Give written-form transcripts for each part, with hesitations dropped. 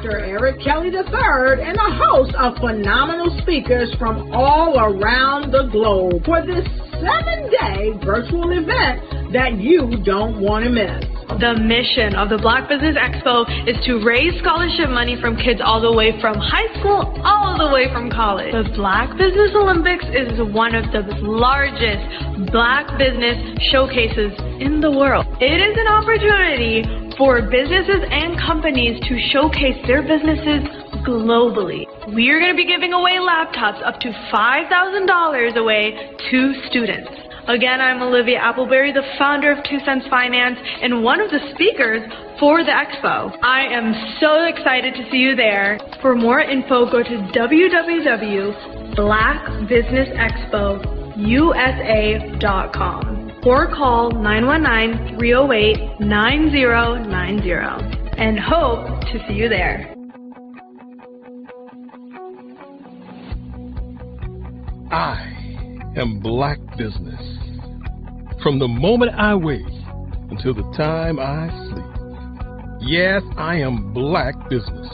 Dr. Eric Kelly III and a host of phenomenal speakers from all around the globe for this 7-day virtual event that you don't want to miss. The mission of the Black Business Expo is to raise scholarship money from kids all the way from high school all the way from college. The Black Business Olympics is one of the largest Black business showcases in the world. It is an opportunity for businesses and companies to showcase their businesses globally. We are going to be giving away laptops up to $5,000 away to students. Again, I'm Olivia Appleberry, the founder of 2 Cents Finance and one of the speakers for the expo. I am so excited to see you there. For more info, go to www.blackbusinessexpousa.com or call 919-308-9090 and hope to see you there. I am Black Business. From the moment I wake until the time I sleep. Yes, I am Black Business.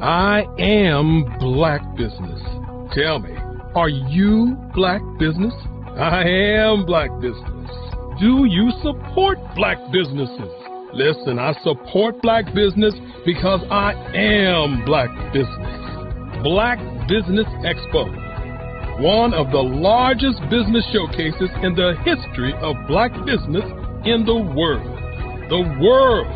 I am Black Business. Tell me, are you Black Business? I am Black Business. Do you support Black businesses? Listen, I support Black business because I am Black Business. Black Business Expo, one of the largest business showcases in the history of Black business in the world. The world!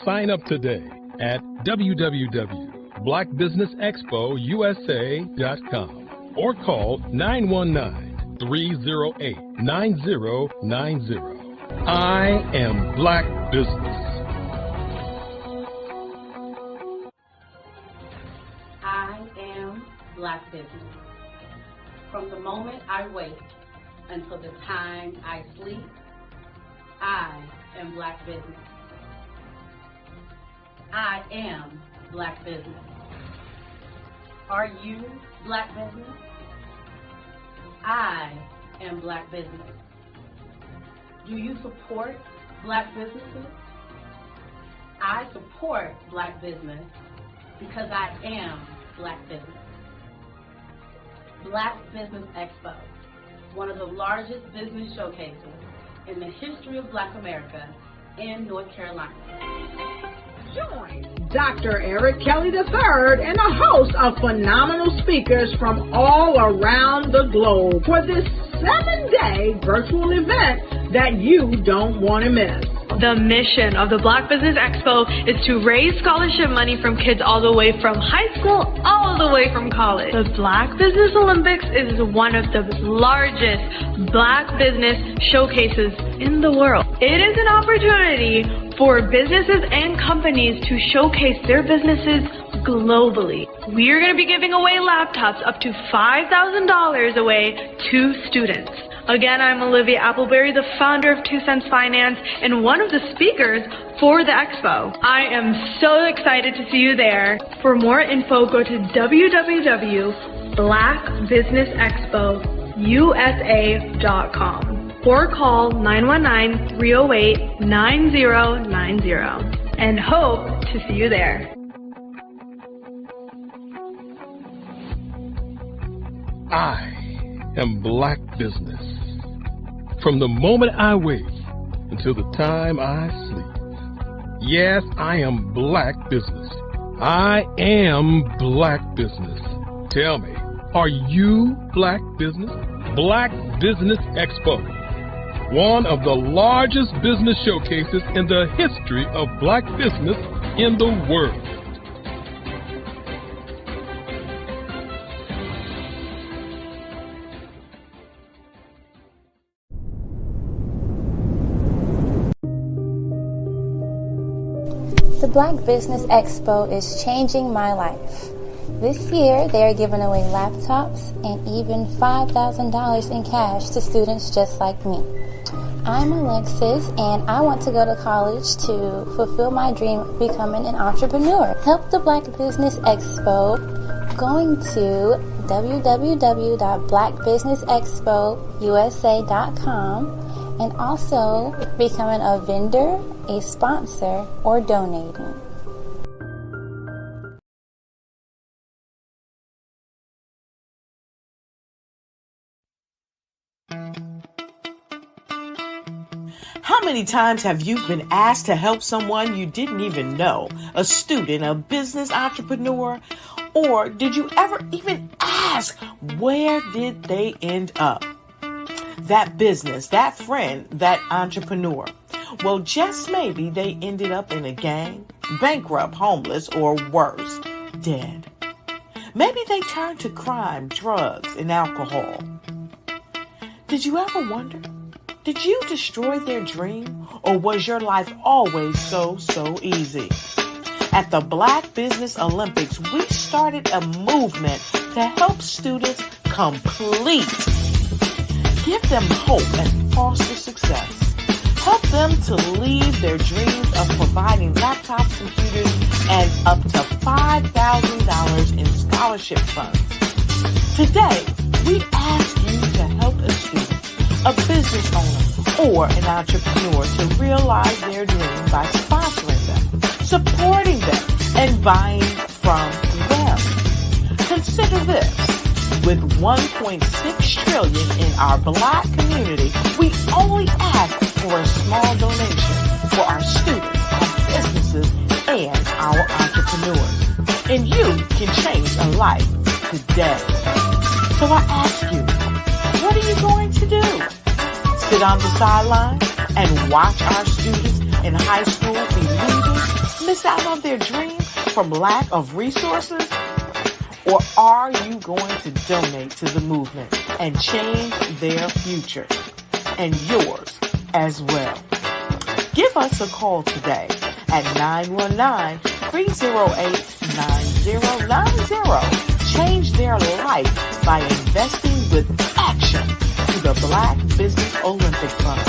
Sign up today at www.blackbusinessexpousa.com or call 919-308-9090. I am Black Business. I am Black Business. From the moment I wake until the time I sleep, I am Black Business. I am Black Business. Are you Black Business? I am Black Business. Do you support Black businesses? I support Black business because I am Black Business. Black Business Expo, one of the largest business showcases in the history of Black America in North Carolina. Join Dr. Eric Kelly III and a host of phenomenal speakers from all around the globe for this 7-day virtual event that you don't want to miss. The mission of the Black Business Expo is to raise scholarship money from kids all the way from high school all the way from college. The Black Business Olympics is one of the largest Black business showcases in the world. It is an opportunity for businesses and companies to showcase their businesses globally. We are going to be giving away laptops up to $5,000 away to students. Again, I'm Olivia Appleberry, the founder of 2 Cents Finance and one of the speakers for the expo. I am so excited to see you there. For more info, go to www.blackbusinessexpousa.com or call 919-308-9090 and hope to see you there. I am Black Business. From the moment I wake until the time I sleep. Yes, I am Black Business. I am Black Business. Tell me, are you Black Business? Black Business Expo, one of the largest business showcases in the history of Black business in the world. The Black Business Expo is changing my life. This year, they are giving away laptops and even $5,000 in cash to students just like me. I'm Alexis, and I want to go to college to fulfill my dream of becoming an entrepreneur. Help the Black Business Expo going to www.blackbusinessexpousa.com and also becoming a vendor, a sponsor, or donating. How many times have you been asked to help someone you didn't even know, a student, a business entrepreneur? Or did you ever even ask, where did they end up? That business, that friend, that entrepreneur. Well, just maybe they ended up in a gang, bankrupt, homeless, or worse, dead. Maybe they turned to crime, drugs, and alcohol. Did you ever wonder? Did you destroy their dream, or was your life always so easy? At the Black Business Olympics, we started a movement to help students complete. Give them hope and foster success. Help them to leave their dreams of providing laptops, computers, and up to $5,000 in scholarship funds. Today, we ask you to help a student, a business owner, or an entrepreneur to realize their dream by sponsoring them, supporting them, and buying from them. Consider this. With $1.6 trillion in our Black community, we only ask for a small donation for our students, our businesses, and our entrepreneurs. And you can change a life today. So I ask you, what are you going to do? Sit on the sideline and watch our students in high school be leaders, miss out on their dream from lack of resources? Or are you going to donate to the movement and change their future and yours as well? Give us a call today at 919-308-9090. Change their life by investing with action to the Black Business Olympic Fund.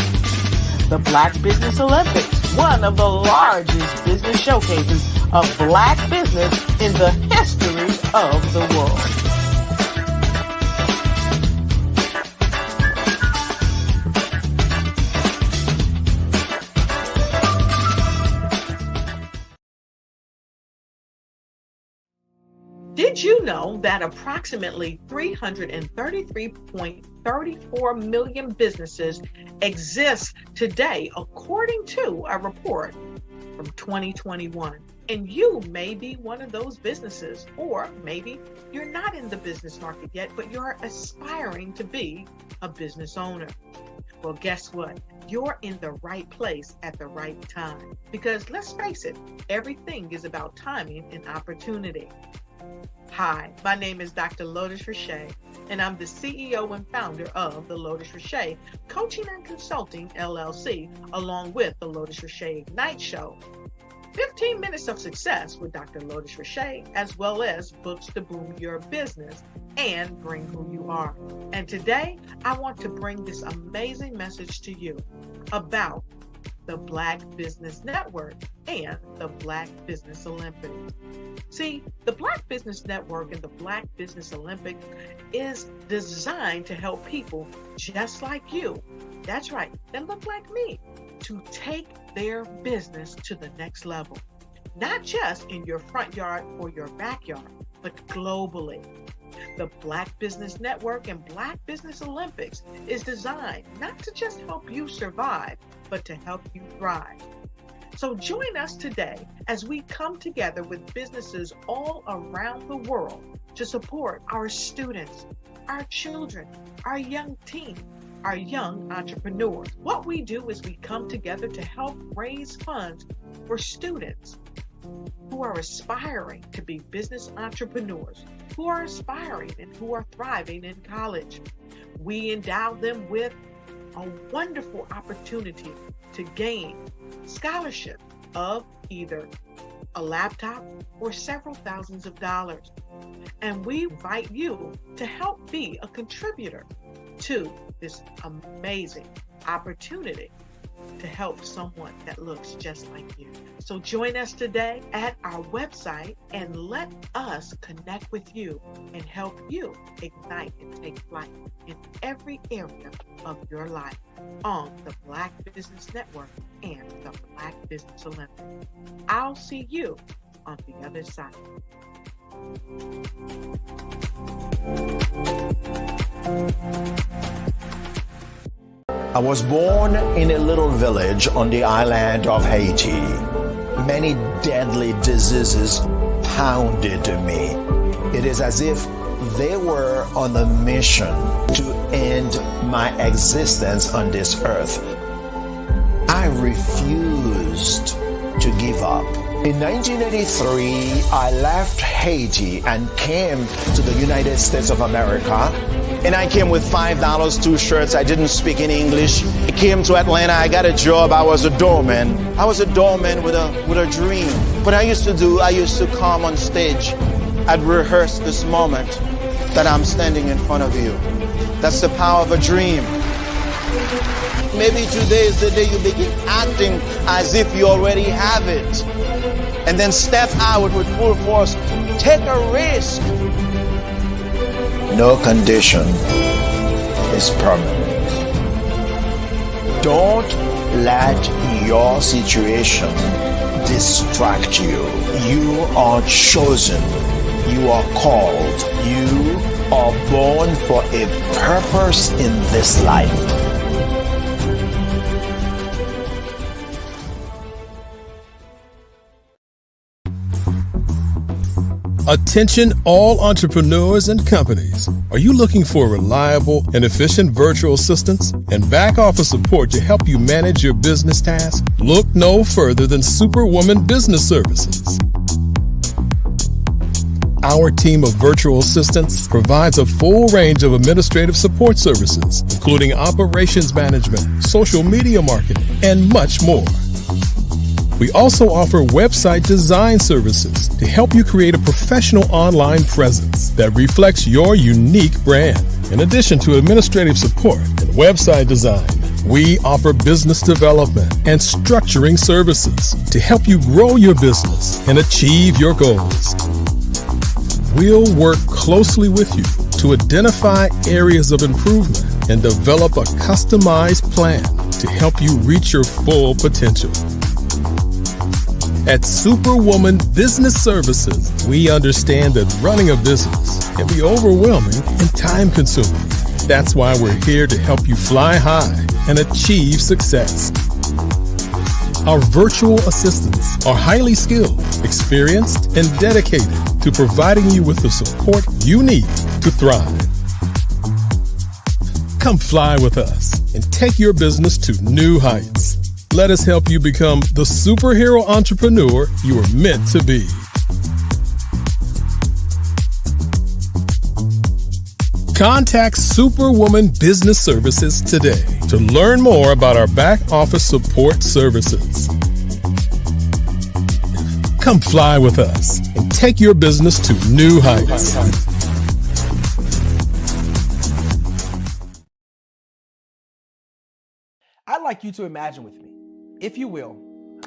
The Black Business Olympics, one of the largest business showcases of Black business in the history of the world. Did you know that approximately 333.34 million businesses exist today, according to a report from 2021? And you may be one of those businesses, or maybe you're not in the business market yet, but you're aspiring to be a business owner. Well, guess what? You're in the right place at the right time. Because let's face it, everything is about timing and opportunity. Hi, my name is Dr. Lotus Richey, and I'm the CEO and founder of the Lotus Richey Coaching and Consulting LLC, along with the Lotus Richey Ignite Show. 15 minutes of success with Dr. Lotus Richey, as well as books to boom your business and bring who you are. And today, I want to bring this amazing message to you about the Black Business Network and the Black Business Olympics. See, the Black Business Network and the Black Business Olympics is designed to help people just like you, that's right, that look like me, to take their business to the next level. Not just in your front yard or your backyard, but globally. The Black Business Network and Black Business Olympics is designed not to just help you survive, but to help you thrive. So join us today as we come together with businesses all around the world to support our students, our children, our young teens, our young entrepreneurs. What we do is we come together to help raise funds for students who are aspiring to be business entrepreneurs, who are aspiring and who are thriving in college. We endow them with a wonderful opportunity to gain scholarship of either a laptop or several thousands of dollars. And we invite you to help be a contributor to this amazing opportunity to help someone that looks just like you. So join us today at our website and let us connect with you and help you ignite and take flight in every area of your life on the Black Business Network and the Black Business Olympics. I'll see you on the other side. A was born in a little village on the island of Haiti. Many deadly diseases pounded me. It is as if they were on a mission to end my existence on this earth. I refused to give up. In 1983, I left Haiti and came to the United States of America. And I came with $5, 2 shirts. I didn't speak in English. I came to Atlanta. I got a job. I was a doorman. I was a doorman with a dream. What I used to come on stage. I'd rehearse this moment that I'm standing in front of you. That's the power of a dream. Maybe today is the day you begin acting as if you already have it. And then step out with full force. Take a risk. No condition is permanent. Don't let your situation distract you. You are chosen. You are called. You are born for a purpose in this life. Attention all entrepreneurs and companies. Are you looking for reliable and efficient virtual assistants and back office support to help you manage your business tasks? Look no further than Superwoman Business Services. Our team of virtual assistants provides a full range of administrative support services, including operations management, social media marketing, and much more. We also offer website design services to help you create a professional online presence that reflects your unique brand. In addition to administrative support and website design, we offer business development and structuring services to help you grow your business and achieve your goals. We'll work closely with you to identify areas of improvement and develop a customized plan to help you reach your full potential. At Superwoman Business Services, we understand that running a business can be overwhelming and time-consuming. That's why we're here to help you fly high and achieve success. Our virtual assistants are highly skilled, experienced, and dedicated to providing you with the support you need to thrive. Come fly with us and take your business to new heights. Let us help you become the superhero entrepreneur you are meant to be. Contact Superwoman Business Services today to learn more about our back office support services. Come fly with us and take your business to new heights. I'd like you to imagine with me, if you will,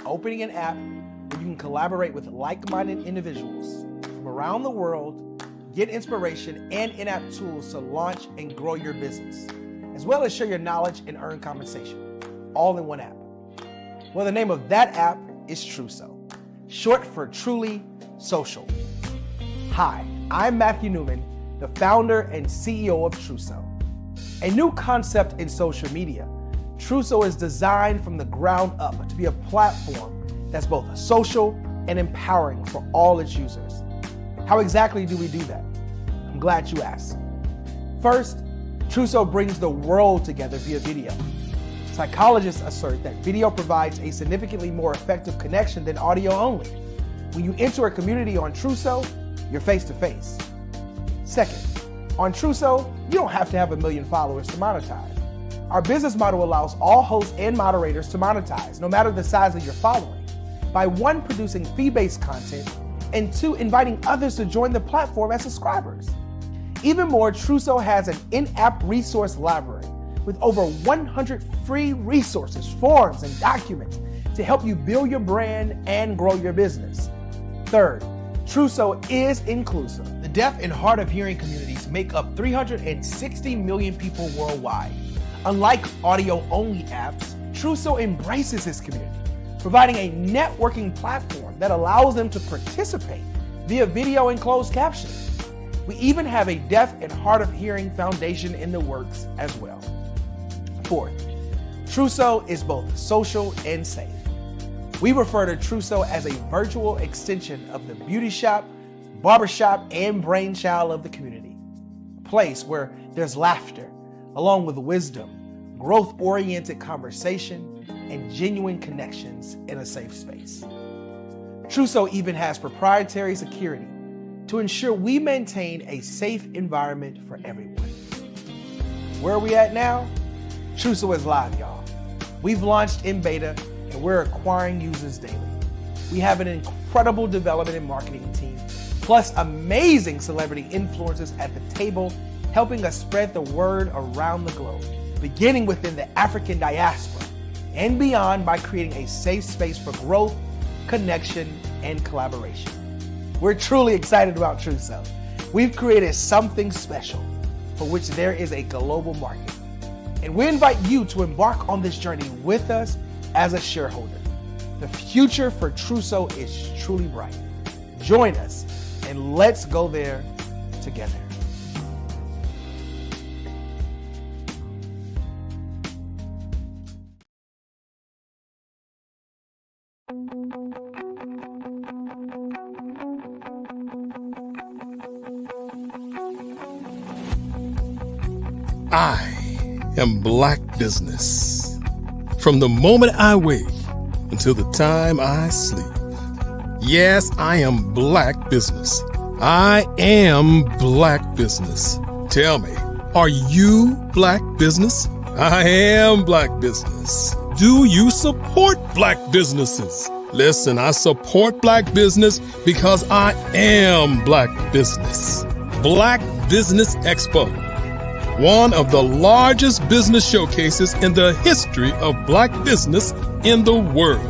opening an app where you can collaborate with like-minded individuals from around the world, get inspiration and in-app tools to launch and grow your business, as well as share your knowledge and earn compensation, all in one app. Well, the name of that app is Truso, short for Truly Social. Hi, I'm Matthew Newman, the founder and CEO of Truso, a new concept in social media. Truso is designed from the ground up to be a platform that's both social and empowering for all its users. How exactly do we do that? I'm glad you asked. First, Truso brings the world together via video. Psychologists assert that video provides a significantly more effective connection than audio only. When you enter a community on Truso, you're face to face. Second, on Truso, you don't have to have 1 million followers to monetize. Our business model allows all hosts and moderators to monetize, no matter the size of your following, by 1, producing fee-based content, and 2, inviting others to join the platform as subscribers. Even more, Truso has an in-app resource library with over 100 free resources, forms, and documents to help you build your brand and grow your business. Third, Truso is inclusive. The deaf and hard of hearing communities make up 360 million people worldwide. Unlike audio-only apps, Truso embraces this community, providing a networking platform that allows them to participate via video and closed captioning. We even have a deaf and hard of hearing foundation in the works as well. Fourth, Trousseau is both social and safe. We refer to Trousseau as a virtual extension of the beauty shop, barbershop, and brainchild of the community. A place where there's laughter, along with wisdom, growth-oriented conversation, and genuine connections in a safe space. Trousseau even has proprietary security to ensure we maintain a safe environment for everyone. Where are we at now? Trousseau is live, y'all. We've launched in beta and we're acquiring users daily. We have an incredible development and marketing team, plus amazing celebrity influencers at the table, helping us spread the word around the globe, beginning within the African diaspora and beyond by creating a safe space for growth, connection, and collaboration. We're truly excited about Trousseau. We've created something special for which there is a global market. And we invite you to embark on this journey with us as a shareholder. The future for Trousseau is truly bright. Join us and let's go there together. I am Black Business. From the moment I wake until the time I sleep. Yes, I am Black Business. I am Black Business. Tell me, are you Black Business? I am Black Business. Do you support Black businesses? Listen, I support Black business because I am Black Business. Black Business Expo, one of the largest business showcases in the history of Black business in the world.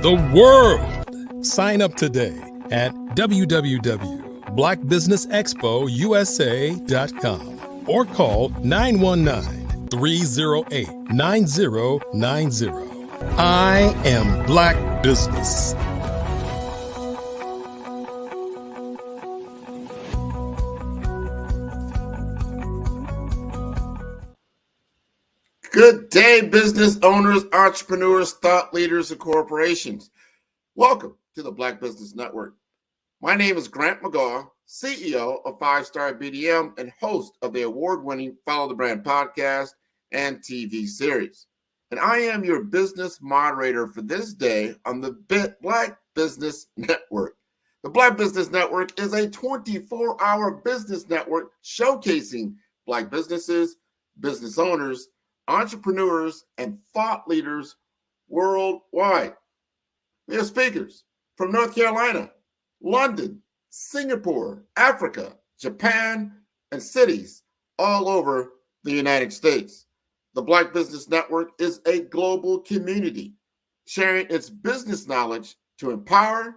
The world! Sign up today at www.blackbusinessexpousa.com or call 919-308-9090. I am Black Business. Good day, business owners, entrepreneurs, thought leaders, and corporations. Welcome to the Black Business Network. My name is Grant McGaugh, CEO of 5-Star BDM and host of the award-winning Follow the Brand podcast and TV series. And I am your business moderator for this day on the Black Business Network. The Black Business Network is a 24-hour business network showcasing Black businesses, business owners, entrepreneurs, and thought leaders worldwide. We have speakers from North Carolina, London, Singapore, Africa, Japan, and cities all over the United States. The Black Business Network is a global community sharing its business knowledge to empower,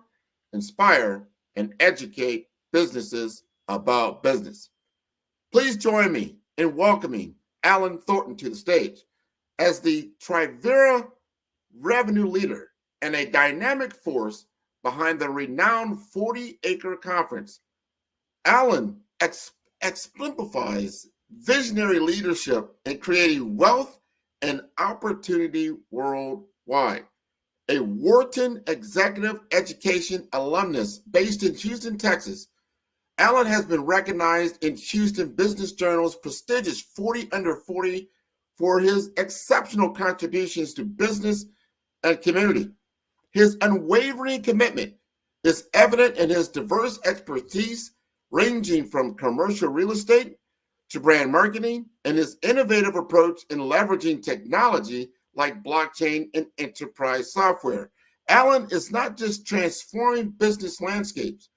inspire, and educate businesses about business. Please join me in welcoming Alan Thornton to the stage as the Trivera revenue leader and a dynamic force behind the renowned 40-acre conference. Alan exemplifies visionary leadership in creating wealth and opportunity worldwide. A Wharton executive education alumnus based in Houston, Texas, Alan has been recognized in Houston Business Journal's prestigious 40 Under 40 for his exceptional contributions to business and community. His unwavering commitment is evident in his diverse expertise, ranging from commercial real estate to brand marketing, and his innovative approach in leveraging technology like blockchain and enterprise software. Alan is not just transforming business landscapes,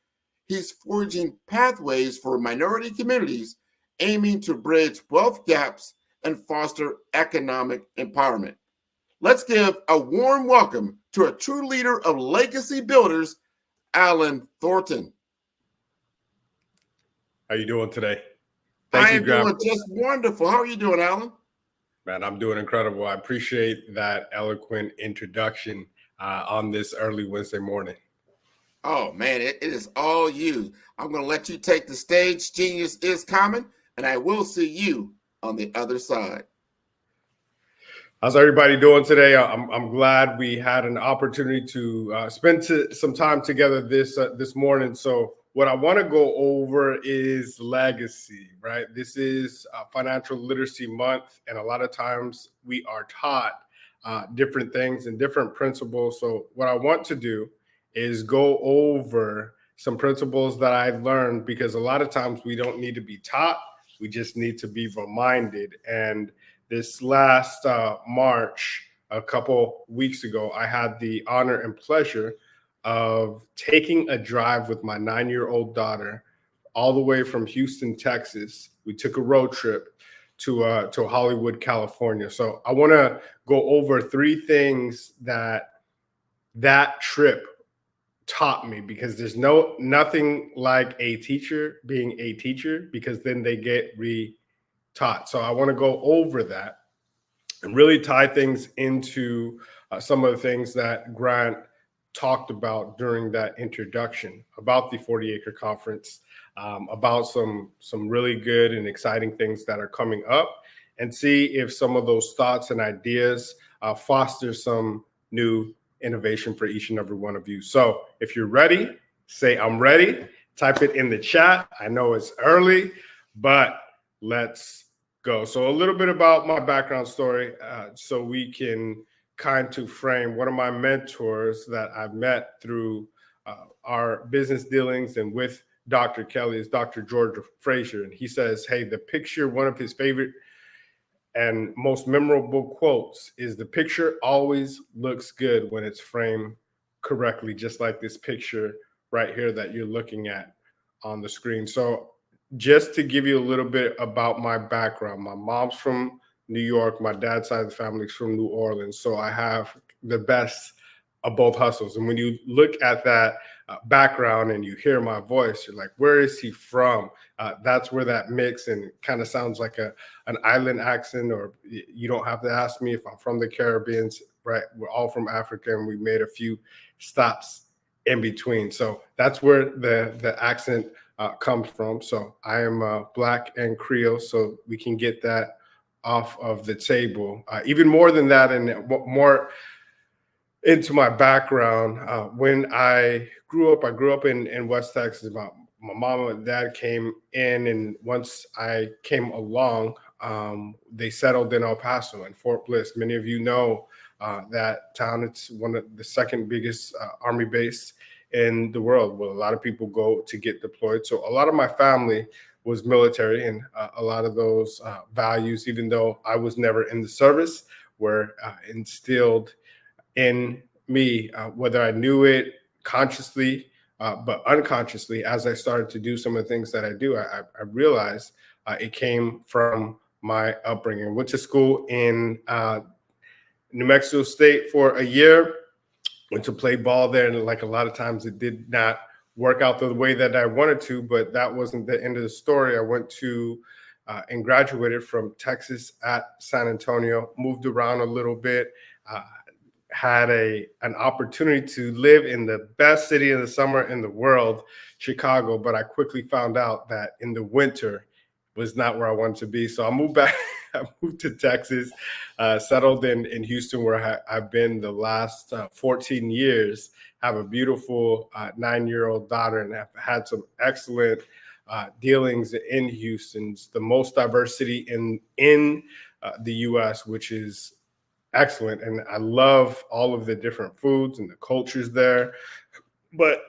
he's forging pathways for minority communities, aiming to bridge wealth gaps and foster economic empowerment. Let's give a warm welcome to a true leader of legacy builders, Alan Thornton. How you doing today? I am doing just wonderful. How are you doing, Alan? Man, I'm doing incredible. I appreciate that eloquent introduction on this early Wednesday morning. Oh, man, it is all you. I'm going to let you take the stage. Genius is common, and I will see you on the other side. How's everybody doing today? I'm glad we had an opportunity to spend some time together this morning. So what I want to go over is legacy, right? This is Financial Literacy Month, and a lot of times we are taught different things and different principles. So what I want to do is go over some principles that I've learned, because a lot of times we don't need to be taught, we just need to be reminded. And this last March, a couple weeks ago, I had the honor and pleasure of taking a drive with my 9-year-old daughter all the way from Houston, Texas. We took a road trip to Hollywood, California. So I want to go over 3 things that trip taught me, because there's nothing like a teacher being a teacher, because then they get taught. So I want to go over that and really tie things into some of the things that Grant talked about during that introduction about the 40 Acre Conference, about some really good and exciting things that are coming up, and see if some of those thoughts and ideas foster some new innovation for each and every one of you. So if you're ready, say I'm ready. Type it in the chat. I know it's early, but let's go. So a little bit about my background story, so we can kind of frame one of my mentors that I've met through our business dealings and with Dr. Kelly is Dr. George Frazier. And he says, hey, one of his favorite and most memorable quotes is, the picture always looks good when it's framed correctly, just like this picture right here that you're looking at on the screen. So just to give you a little bit about my background, my mom's from New York, my dad's side of the family is from New Orleans. So I have the best of both hustles. And when you look at that background and you hear my voice, you're like, where is he from? That's where that mix and kind of sounds like an island accent, or you don't have to ask me if I'm from the Caribbean, right? We're all from Africa, and we made a few stops in between. So that's where the accent comes from. So I am Black and Creole, so we can get that off of the table. Even more than that, and more into my background, when I grew up in West Texas. My mom and dad came in, and once I came along, they settled in El Paso and Fort Bliss. Many of you know that town. It's one of the second biggest Army base in the world, where a lot of people go to get deployed. So a lot of my family was military, and a lot of those values, even though I was never in the service, were instilled in me, whether I knew it consciously, but unconsciously. As I started to do some of the things that I do, I realized it came from my upbringing. Went to school in New Mexico State for a year, went to play ball there, and like a lot of times it did not work out the way that I wanted to, but that wasn't the end of the story. I went to and graduated from Texas at San Antonio, moved around a little bit, had an opportunity to live in the best city in the summer in the world, Chicago, but I quickly found out that in the winter was not where I wanted to be. So I moved back. I moved to Texas, settled in Houston, where I've been the last 14 years. Have a beautiful 9-year-old daughter, and have had some excellent dealings in Houston. It's the most diverse city in the U.S., which is excellent. And I love all of the different foods and the cultures there. But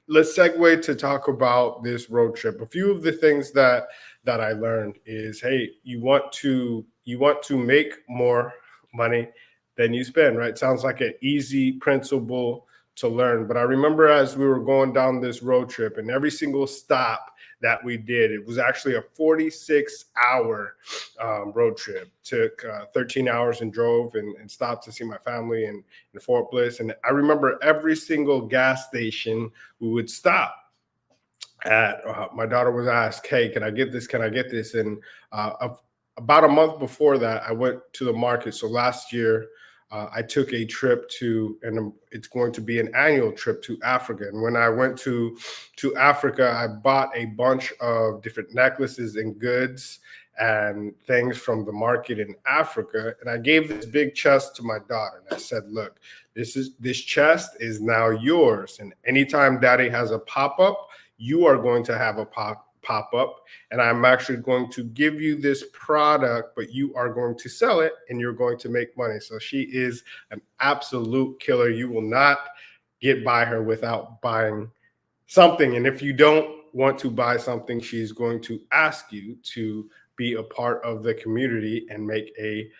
let's segue to talk about this road trip. A few of the things that I learned is, hey, you want to make more money than you spend, right? Sounds like an easy principle to learn. But I remember as we were going down this road trip, and every single stop that we did, it was actually a 46-hour road trip. Took 13 hours and drove and stopped to see my family in Fort Bliss. And I remember every single gas station we would stop at. My daughter was asked, hey, can I get this? Can I get this? And about a month before that, I went to the market. So last year, I took a trip and it's going to be an annual trip to Africa. And when I went to Africa, I bought a bunch of different necklaces and goods and things from the market in Africa. And I gave this big chest to my daughter. And I said, look, this chest is now yours. And anytime daddy has a pop-up, you are going to have a pop-up. And I'm actually going to give you this product, but you are going to sell it and you're going to make money. So she is an absolute killer. You will not get by her without buying something. And if you don't want to buy something, she's going to ask you to be a part of the community and make a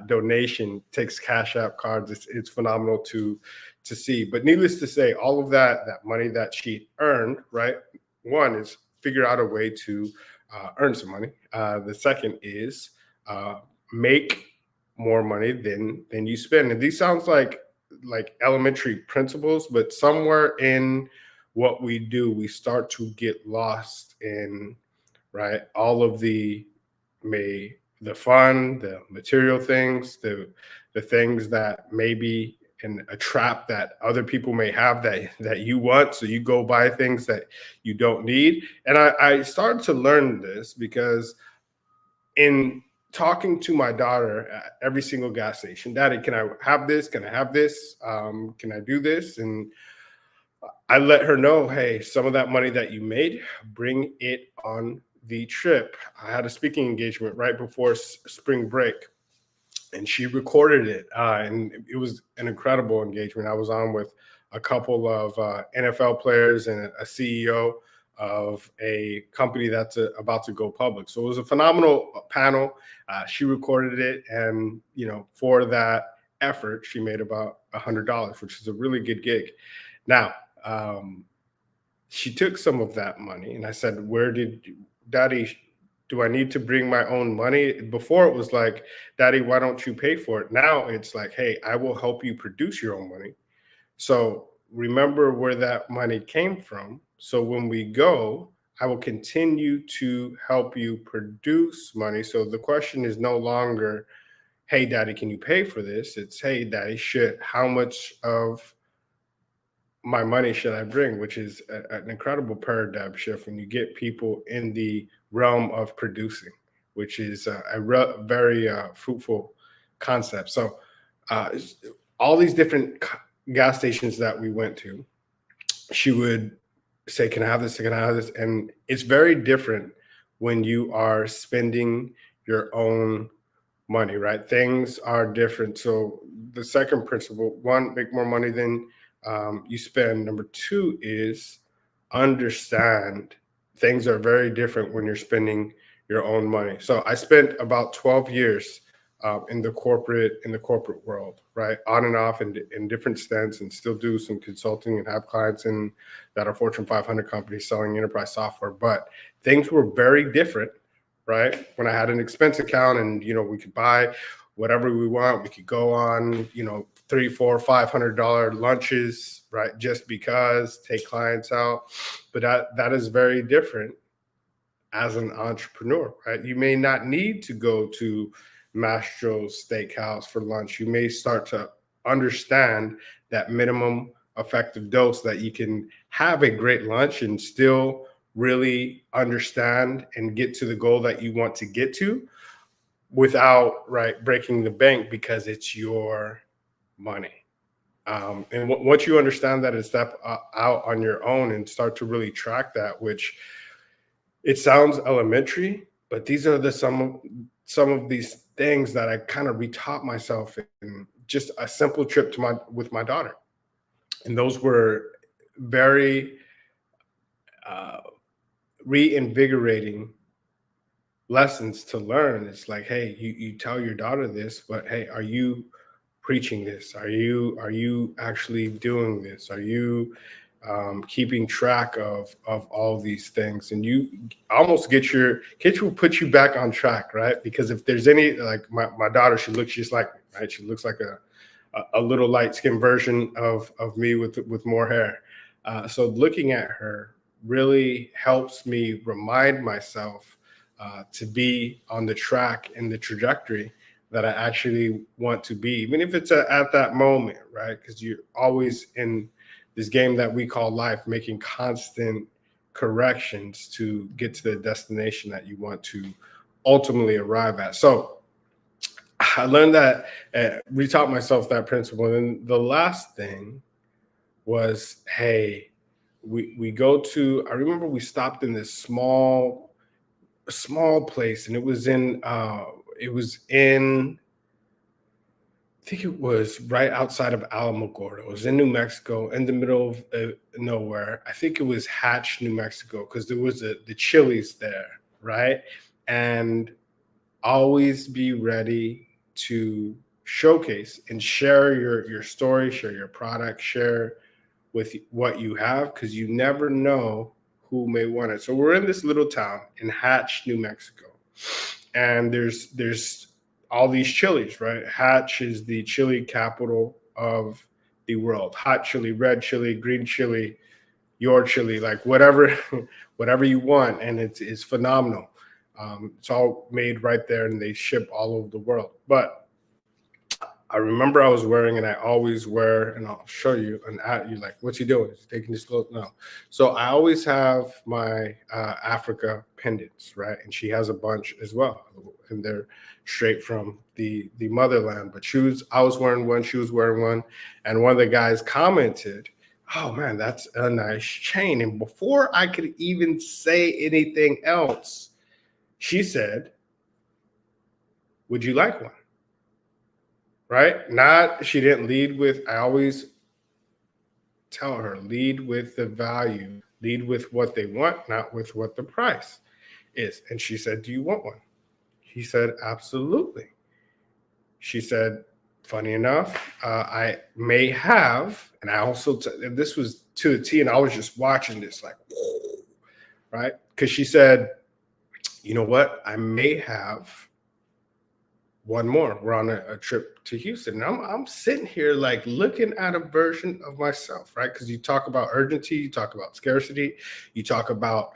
donation. Takes Cash App cards. It's phenomenal to see. But needless to say, all of that money that she earned, right? One is figure out a way to earn some money. The second is make more money than you spend. And these sounds like elementary principles, but somewhere in what we do, we start to get lost in, right, all of the fun, the material things, the things that maybe in a trap that other people may have that you want. So you go buy things that you don't need. And I started to learn this because in talking to my daughter at every single gas station, Daddy, can I have this? Can I have this? Can I do this? And I let her know, hey, some of that money that you made, bring it on the trip. I had a speaking engagement right before spring break, and she recorded it. And it was an incredible engagement. I was on with a couple of NFL players and a CEO of a company that's about to go public. So it was a phenomenal panel. She recorded it. And, for that effort, she made about $100, which is a really good gig. Now, she took some of that money and I said, Daddy, do I need to bring my own money? Before it was like, Daddy, why don't you pay for it? Now it's like, hey, I will help you produce your own money. So remember where that money came from. So when we go, I will continue to help you produce money. So the question is no longer, hey, Daddy, can you pay for this? It's, hey, Daddy, how much of my money should I bring? Which is an incredible paradigm shift when you get people in the realm of producing, which is a very fruitful concept. So all these different gas stations that we went to, she would say, can I have this? Can I have this? And it's very different when you are spending your own money, right? Things are different. So the second principle, one, make more money than you spend. Number two is understand things are very different when you're spending your own money. So I spent about 12 years in the corporate world, right? On and off in different stints, and still do some consulting and have clients that are Fortune 500 companies selling enterprise software. But things were very different, right? When I had an expense account and, we could buy whatever we want. We could go on, $300, $400, $500 lunches, right? Just because, take clients out. But that is very different as an entrepreneur, right? You may not need to go to Mastro's Steakhouse for lunch. You may start to understand that minimum effective dose that you can have a great lunch and still really understand and get to the goal that you want to get to without breaking the bank, because it's your money. And once you understand that and step out on your own and start to really track that, which it sounds elementary, but these are some of these things that I kind of retaught myself in just a simple trip with my daughter. And those were very reinvigorating lessons to learn. It's like, hey, you tell your daughter this, but hey, are you preaching this? Are you actually doing this? Are you keeping track of all these things? And you almost put you back on track, right? Because if there's any, like my daughter, she looks just like me, right? She looks like a little light-skinned version of me with more hair. So looking at her really helps me remind myself to be on the track and the trajectory that I actually want to be, even if it's at that moment, right? Because you're always in this game that we call life, making constant corrections to get to the destination that you want to ultimately arrive at. So I learned that, retaught myself that principle. And the last thing was, hey, we go to, I remember we stopped in this small place, and it was in, I think it was right outside of Alamogordo. It was in New Mexico, in the middle of nowhere. I think it was Hatch, New Mexico, because there was the Chili's there, right? And always be ready to showcase and share your story, share your product, share with what you have, because you never know who may want it. So we're in this little town in Hatch, New Mexico, and there's all these chilies, right? Hatch is the chili capital of the world. Hot chili, red chili, green chili, your chili, like whatever you want, and it's phenomenal. It's all made right there, and they ship all over the world. But I remember I was wearing, and I always wear, and I'll show you, an ad. You're like, what's he doing? Is he taking this clothes? No. So I always have my Africa pendants, right? And she has a bunch as well, and they're straight from the motherland. But I was wearing one, she was wearing one, and one of the guys commented, oh man, that's a nice chain. And before I could even say anything else, she said, would you like one? Right? She didn't lead with, I always tell her, lead with the value, lead with what they want, not with what the price is. And she said, do you want one? He said, absolutely. She said, funny enough, I may have, and I also, this was to the T, and I was just watching this like, whoa, right? Because she said, you know what? I may have one more. We're on a trip to Houston. And I'm sitting here like looking at a version of myself, right? Because you talk about urgency, you talk about scarcity, you talk about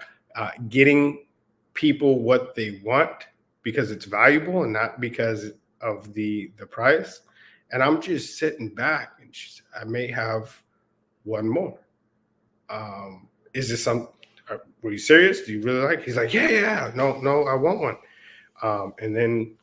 getting people what they want because it's valuable and not because of the price. And I'm just sitting back, and she said, I may have one more. Is this were you serious? Do you really like? He's like, yeah. No, I want one. And then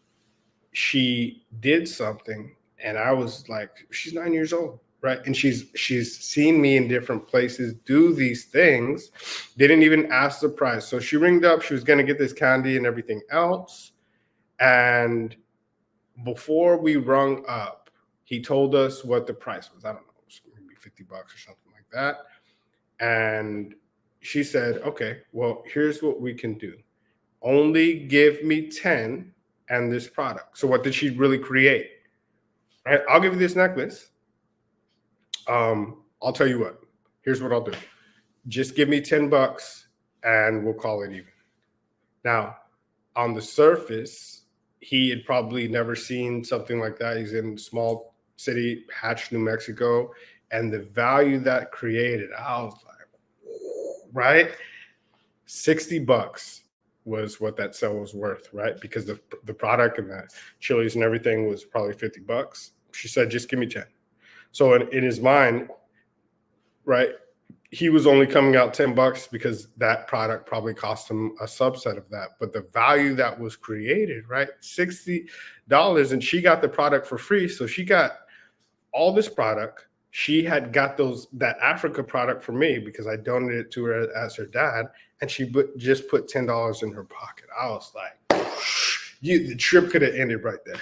she did something, and I was like, she's 9 years old, right? And she's seen me in different places do these things. Didn't even ask the price. So she ringed up. She was going to get this candy and everything else. And before we rung up, he told us what the price was. I don't know, it was maybe $50 or something like that. And she said, okay, well, here's what we can do. Only give me 10 and this product. So what did she really create? Right? I'll give you this necklace. I'll tell you what. Here's what I'll do. Just give me $10 and we'll call it even. Now, on the surface, he had probably never seen something like that. He's in a small city, Hatch, New Mexico. And the value that created, I was like, right? $60 was what that sale was worth, right? Because the product and the chilies and everything was probably $50. She said, just give me 10. So in his mind, right, he was only coming out $10 because that product probably cost him a subset of that. But the value that was created, right, $60, and she got the product for free. So she got all this product. She had got that Africa product for me because I donated it to her as her dad, and she just put $10 in her pocket. I was like, the trip could have ended right there,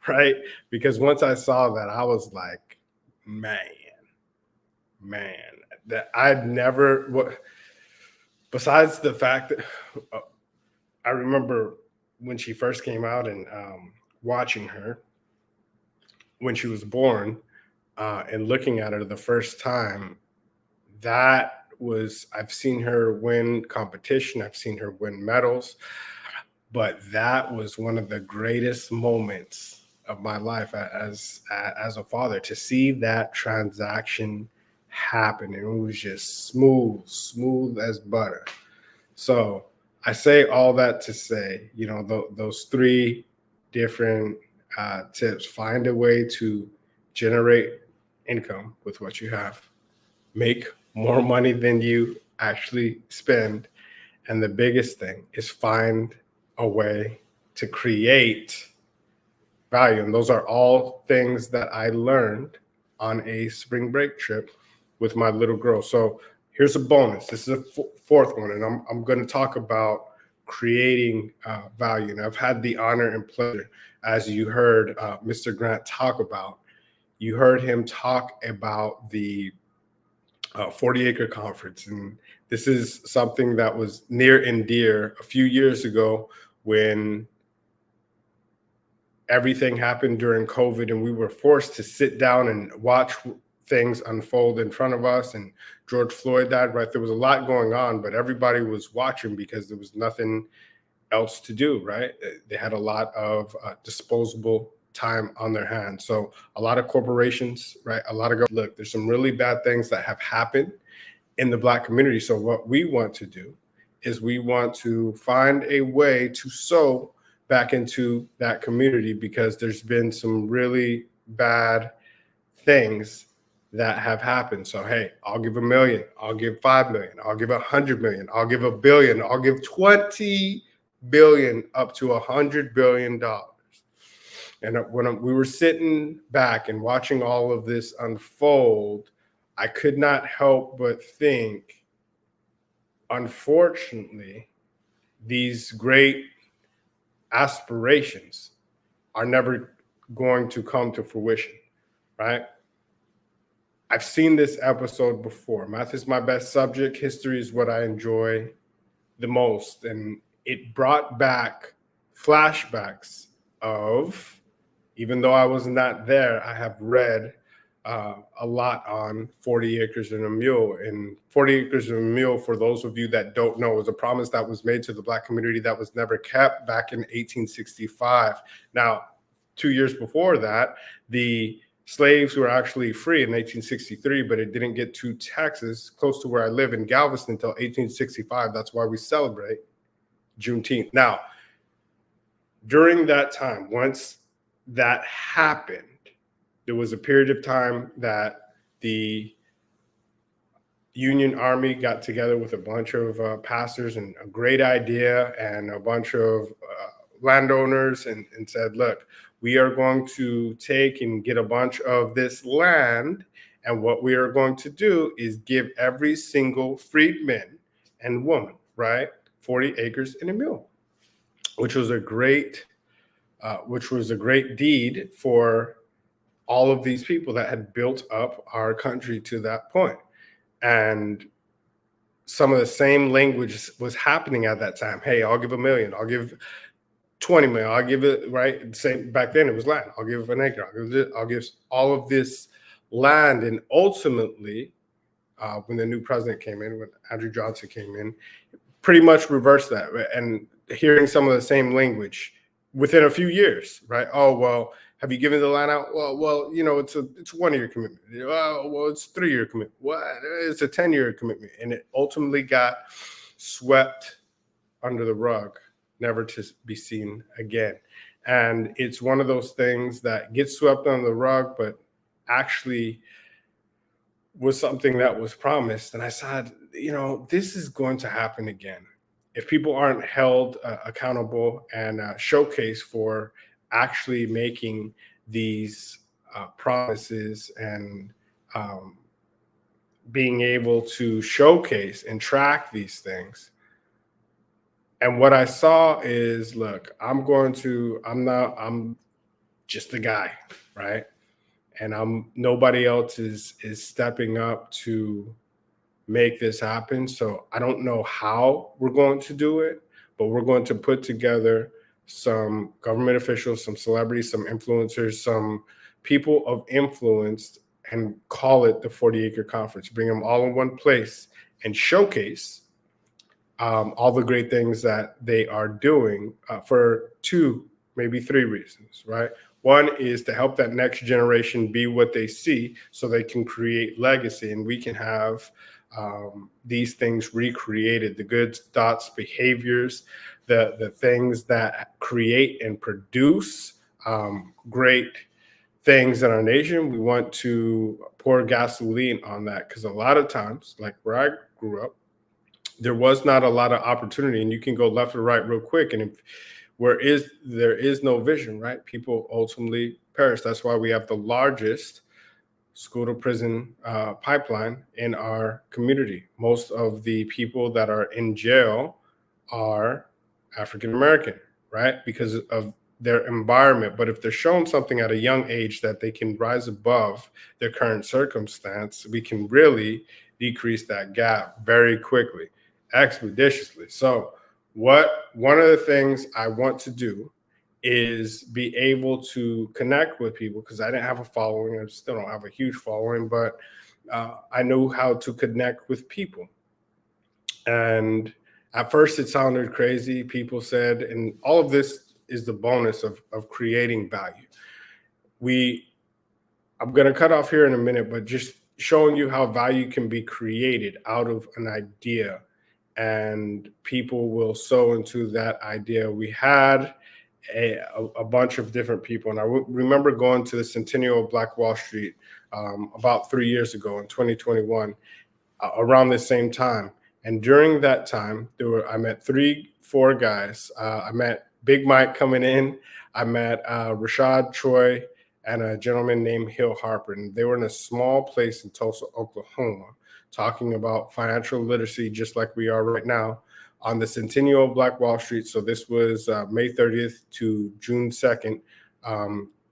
right? Because once I saw that, I was like, man, that I'd never, besides the fact that I remember when she first came out and watching her when she was born, and looking at her the first time, I've seen her win competition. I've seen her win medals, but that was one of the greatest moments of my life as a father, to see that transaction happen. It was just smooth as butter. So I say all that to say, those three different tips. Find a way to generate income with what you have, make more money than you actually spend, and the biggest thing is find a way to create value. And those are all things that I learned on a spring break trip with my little girl. So here's a bonus. This is a fourth one, and I'm going to talk about creating value. And I've had the honor and pleasure, as you heard Mr. Grant talk about. You heard him talk about the 40-acre conference, and this is something that was near and dear a few years ago when everything happened during COVID, and we were forced to sit down and watch things unfold in front of us. And George Floyd died, right? There was a lot going on, but everybody was watching because there was nothing else to do, right? They had a lot of disposable time on their hands. So a lot of corporations, right? Look, there's some really bad things that have happened in the Black community. So what we want to do is we want to find a way to sow back into that community, because there's been some really bad things that have happened. So, hey, I'll give $1 million, I'll give $5 million, I'll give $100 million, I'll give $1 billion, I'll give 20 billion, up to $100 billion. And when we were sitting back and watching all of this unfold, I could not help but think, unfortunately, these great aspirations are never going to come to fruition, right? I've seen this episode before. Math is my best subject. History is what I enjoy the most. And it brought back flashbacks of, even though I was not there, I have read a lot on 40 Acres and a Mule. And 40 Acres and a Mule, for those of you that don't know, was a promise that was made to the Black community that was never kept back in 1865. Now, 2 years before that, the slaves were actually free in 1863, but it didn't get to Texas, close to where I live in Galveston, until 1865. That's why we celebrate Juneteenth. Now, during that time, once that happened, there was a period of time that the Union Army got together with a bunch of pastors and a great idea, and a bunch of landowners, and said, look, we are going to take and get a bunch of this land, and what we are going to do is give every single freedman and woman, right, 40 acres and a mule, which was a great deed for all of these people that had built up our country to that point. And some of the same language was happening at that time. Hey, I'll give $1 million, I'll give 20 million, I'll give it, right? Same back then, it was land. I'll give an acre, I'll give all of this land. And ultimately, when the new president came in, when Andrew Johnson came in, pretty much reversed that. And hearing some of the same language within a few years, right? Oh, well, have you given the land out? Well, you know, it's a 1-year commitment. Well, it's a 3-year commitment. What? It's a 10-year commitment. And it ultimately got swept under the rug, never to be seen again. And it's one of those things that gets swept under the rug, but actually was something that was promised. And I said, you know, this is going to happen again. If people aren't held accountable and showcased for actually making these promises and being able to showcase and track these things. And what I saw is, look, I'm just a guy, right? And nobody else is stepping up to make this happen. So I don't know how we're going to do it, but we're going to put together some government officials, some celebrities, some influencers, some people of influence, and call it the 40 Acre Conference. Bring them all in one place and showcase all the great things that they are doing for 2, maybe 3 reasons, right? One is to help that next generation be what they see so they can create legacy, and we can have these things recreated, the good thoughts, behaviors, the things that create and produce great things in our nation. We want to pour gasoline on that, because a lot of times, like where I grew up, there was not a lot of opportunity, and you can go left or right real quick. And if there is no vision, right? People ultimately perish. That's why we have the largest school to prison pipeline in our community. Most of the people that are in jail are African American, right? Because of their environment. But if they're shown something at a young age that they can rise above their current circumstance, we can really decrease that gap very quickly, expeditiously. So one of the things I want to do is be able to connect with people, because I didn't have a following. I still don't have a huge following, but I know how to connect with people. And at first it sounded crazy. People said, and all of this is the bonus of creating value. I'm going to cut off here in a minute, but just showing you how value can be created out of an idea, and people will sow into that idea. We had a bunch of different people. And I remember going to the Centennial of Black Wall Street about 3 years ago in 2021, around the same time. And during that time, I met 4 guys. I met Big Mike coming in. I met Rashad Troy and a gentleman named Hill Harper. And they were in a small place in Tulsa, Oklahoma, talking about financial literacy, just like we are right now, on the Centennial of Black Wall Street. So this was May 30th to June 2nd,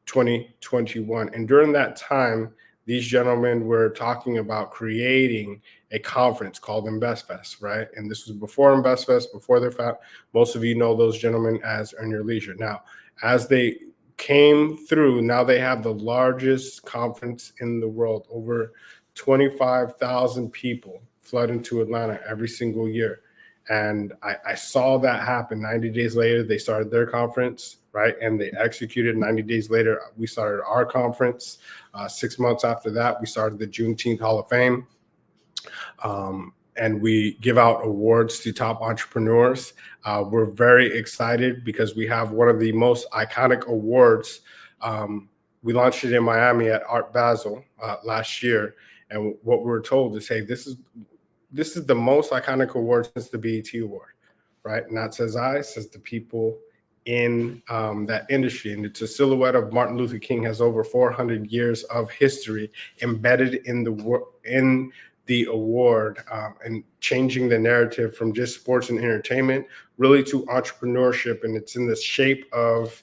2021. And during that time, these gentlemen were talking about creating a conference called InvestFest, right? And this was before InvestFest, before their found. Most of you know those gentlemen as Earn Your Leisure. Now, as they came through, now they have the largest conference in the world. Over 25,000 people flood into Atlanta every single year. And I saw that happen. 90 days later, they started their conference, right? And they executed. 90 days later, we started our conference. 6 months after that, we started the Juneteenth Hall of Fame. And we give out awards to top entrepreneurs. We're very excited because we have one of the most iconic awards. We launched it in Miami at Art Basel last year. And what we were told is, hey, this is the most iconic award since the BET Award, right? Not says I, says the people in that industry. And it's a silhouette of Martin Luther King, has over 400 years of history embedded in the award, and changing the narrative from just sports and entertainment really to entrepreneurship. And it's in the shape of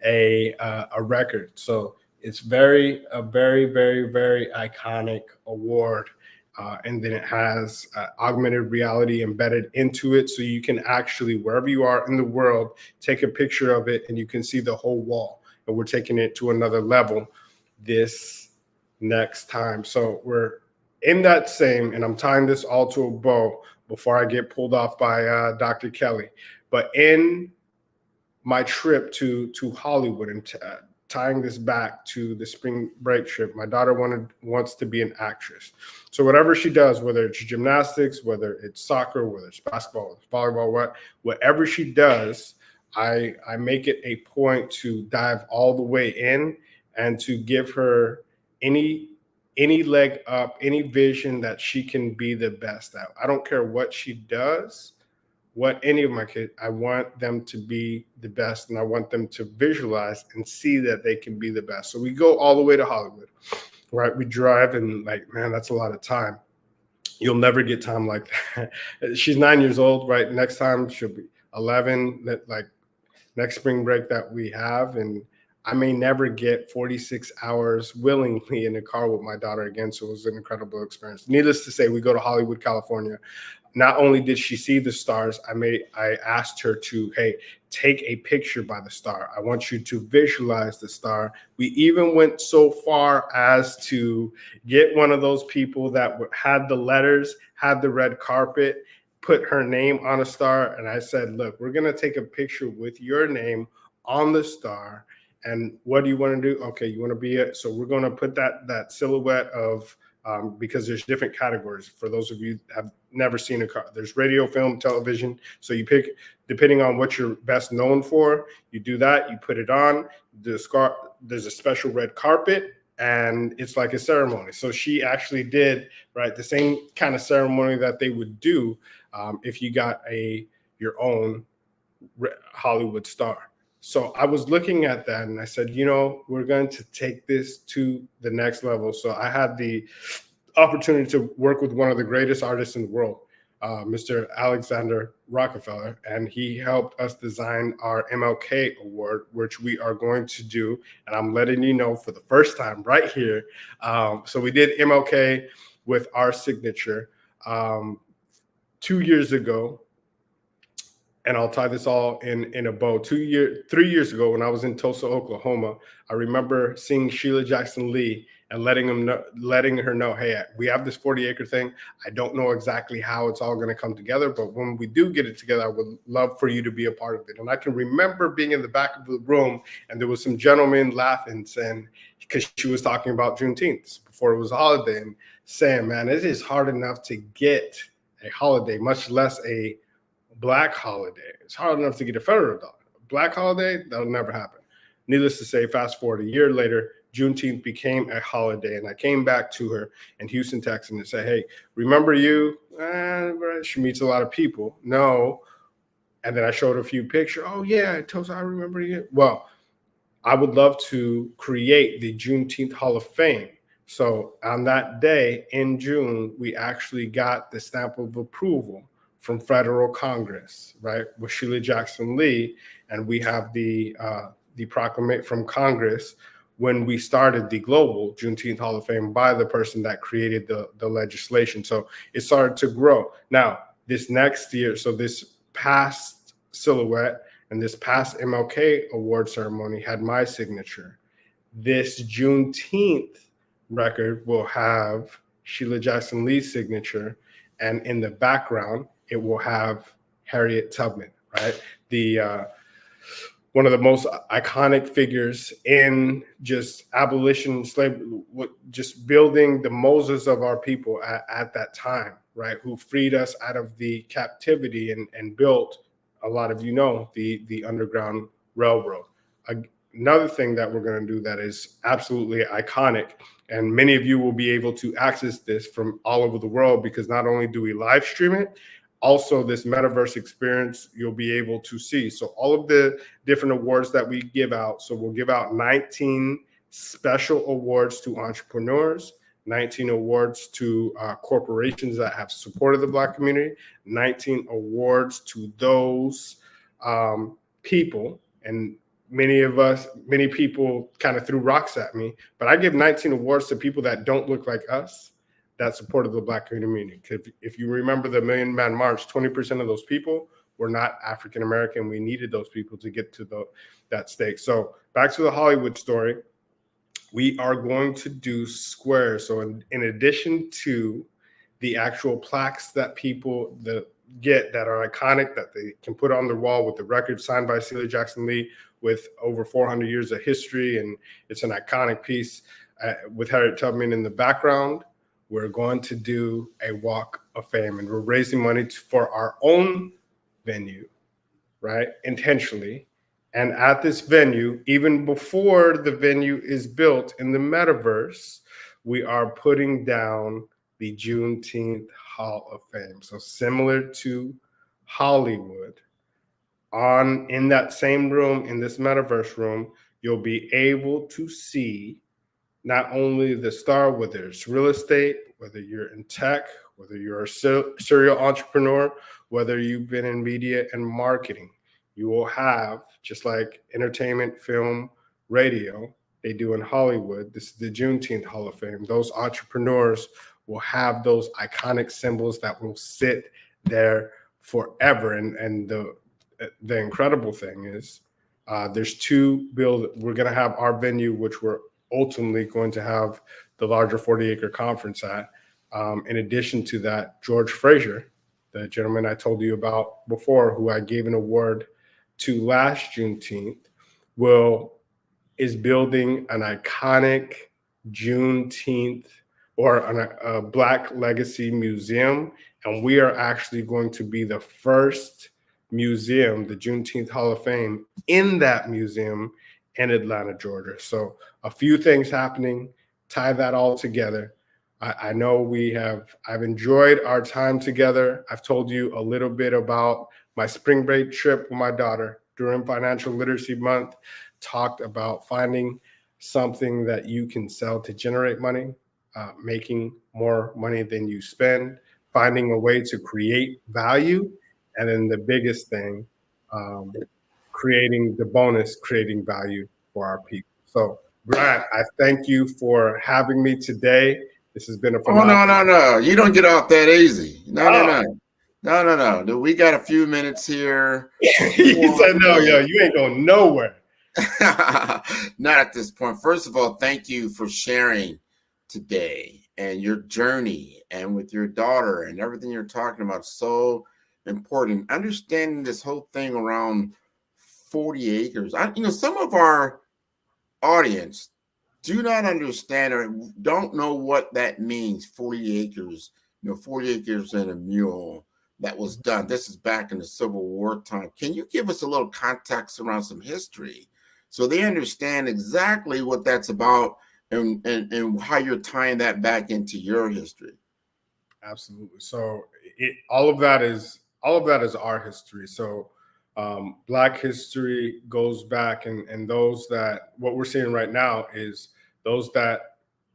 a record. So it's a very, very, very iconic award. And then it has augmented reality embedded into it. So you can actually, wherever you are in the world, take a picture of it and you can see the whole wall. And we're taking it to another level this next time. So we're in that same, and I'm tying this all to a bow before I get pulled off by Dr. Kelly. But in my trip to Hollywood, and tying this back to the spring break trip, my daughter wants to be an actress. So whatever she does, whether it's gymnastics, whether it's soccer, whether it's basketball, whether it's volleyball, whatever she does, I make it a point to dive all the way in and to give her any leg up, any vision that she can be the best at. I don't care what she does, what any of my kids, I want them to be the best, and I want them to visualize and see that they can be the best. So we go all the way to Hollywood, right? We drive, and like, man, that's a lot of time. You'll never get time like that. She's 9 years old, right? Next time she'll be 11, like next spring break that we have. And I may never get 46 hours willingly in a car with my daughter again. So it was an incredible experience. Needless to say, we go to Hollywood, California. Not only did she see the stars, I asked her to, hey, take a picture by the star. I want you to visualize the star. We even went so far as to get one of those people that had the letters, had the red carpet, put her name on a star. And I said, look, we're going to take a picture with your name on the star. And what do you want to do? Okay, you want to be it. So we're going to put that silhouette of, because there's different categories. For those of you that have never seen a car, there's radio, film, television. So you pick, depending on what you're best known for, you do that, you put it on. There's a special red carpet, and it's like a ceremony. So she actually did, right, the same kind of ceremony that they would do if you got your own Hollywood star. So I was looking at that and I said, we're going to take this to the next level. So I had the opportunity to work with one of the greatest artists in the world, Mr. Alexander Rockefeller, and he helped us design our MLK Award, which we are going to do. And I'm letting you know for the first time right here. So we did MLK with our signature 2 years ago. And I'll tie this all in a bow. 3 years ago, when I was in Tulsa, Oklahoma, I remember seeing Sheila Jackson Lee and letting her know, hey, we have this 40-acre thing. I don't know exactly how it's all going to come together, but when we do get it together, I would love for you to be a part of it. And I can remember being in the back of the room, and there was some gentlemen laughing, saying, because she was talking about Juneteenth before it was a holiday, and saying, man, it is hard enough to get a holiday, much less a Black holiday. It's hard enough to get a federal dollar. Black holiday, that'll never happen. Needless to say, fast forward a year later, Juneteenth became a holiday, and I came back to her in Houston, Texas, and said, hey, remember you? She meets a lot of people. No. And then I showed a few pictures. Oh, yeah, I remember you. Well, I would love to create the Juneteenth Hall of Fame. So on that day in June, we actually got the stamp of approval from federal Congress, right, with Sheila Jackson Lee, and we have the proclamation from Congress when we started the global Juneteenth Hall of Fame by the person that created the legislation. So it started to grow. Now, this next year, so this past silhouette and this past MLK award ceremony had my signature. This Juneteenth record will have Sheila Jackson Lee's signature, and in the background, it will have Harriet Tubman, right? The one of the most iconic figures in just abolition, slavery, just building the Moses of our people at that time, right? Who freed us out of the captivity and built, a lot of the Underground Railroad. Another thing that we're going to do that is absolutely iconic, and many of you will be able to access this from all over the world, because not only do we live stream it, also this metaverse experience you'll be able to see. So all of the different awards that we give out, so we'll give out 19 special awards to entrepreneurs, 19 awards to corporations that have supported the Black community, 19 awards to those people. And many people kind of threw rocks at me, but I give 19 awards to people that don't look like us, that supported the Black community. If you remember the Million Man March, 20% of those people were not African American. We needed those people to get to that stake. So back to the Hollywood story, we are going to do squares. So in addition to the actual plaques that people get that are iconic, that they can put on their wall with the record signed by Sheila Jackson Lee with over 400 years of history, and it's an iconic piece with Harriet Tubman in the background, we're going to do a walk of fame, and we're raising money for our own venue, right? Intentionally. And at this venue, even before the venue is built in the metaverse, we are putting down the Juneteenth Hall of Fame. So similar to Hollywood, in that same room, in this metaverse room, you'll be able to see not only the star, whether it's real estate, whether you're in tech, whether you're a serial entrepreneur, whether you've been in media and marketing, you will have, just like entertainment, film, radio, they do in Hollywood, this is the Juneteenth Hall of Fame. Those entrepreneurs will have those iconic symbols that will sit there forever. And the incredible thing is there's we're going to have our venue, which we're ultimately going to have the larger 40-acre conference at. In addition to that, George Frazier, the gentleman I told you about before, who I gave an award to last Juneteenth, is building an iconic Juneteenth or a Black Legacy Museum. And we are actually going to be the first museum, the Juneteenth Hall of Fame, in that museum in Atlanta, Georgia. So a few things happening, tie that all together. I know I've enjoyed our time together. I've told you a little bit about my spring break trip with my daughter. during Financial Literacy Month talked about finding something that you can sell to generate money, making more money than you spend, finding a way to create value, and then the biggest thing, creating value for our people. So, Grant, I thank you for having me today. This has been a phenomenal. Oh, no. You don't get off that easy. No. No. We got a few minutes here. He said, no, you ain't going nowhere. Not at this point. First of all, thank you for sharing today and your journey and with your daughter and everything you're talking about. So important. Understanding this whole thing around 40 acres. Some of our audience do not understand or don't know what that means. 40 acres, 40 acres and a mule that was done. This is back in the Civil War time. Can you give us a little context around some history so they understand exactly what that's about and how you're tying that back into your history? Absolutely. So all of that is our history. So Black history goes back, and those that what we're seeing right now is those that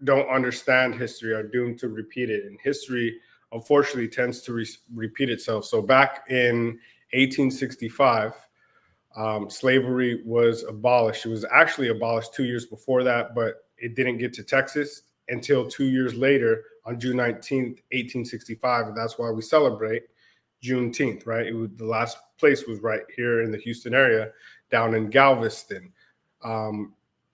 don't understand history are doomed to repeat it. And history, unfortunately, tends to repeat itself. So back in 1865, slavery was abolished. It was actually abolished 2 years before that, but it didn't get to Texas until 2 years later on June 19th, 1865. And that's why we celebrate Juneteenth, right? The last place was right here in the Houston area, down in Galveston.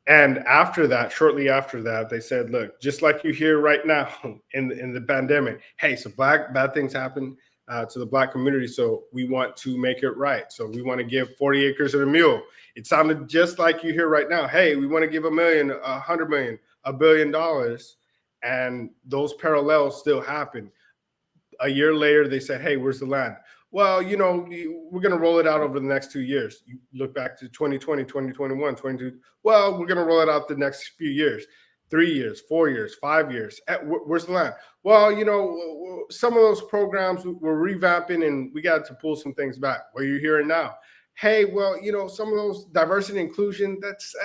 And after that, shortly after that, they said, look, just like you hear right now in the pandemic, hey, so bad things happen to the Black community. So we want to make it right. So we want to give 40 acres and a mule. It sounded just like you hear right now. Hey, we want to give $1 million, $100 million, $1 billion. And those parallels still happen. A year later, they said, hey, where's the land? Well, we're going to roll it out over the next 2 years. You look back to 2020, 2021, 22. Well, we're going to roll it out the next few years, 3 years, 4 years, 5 years. Where's the land? Well, some of those programs we're revamping and we got to pull some things back. What are you hearing now? Hey, well, some of those diversity and inclusion, that's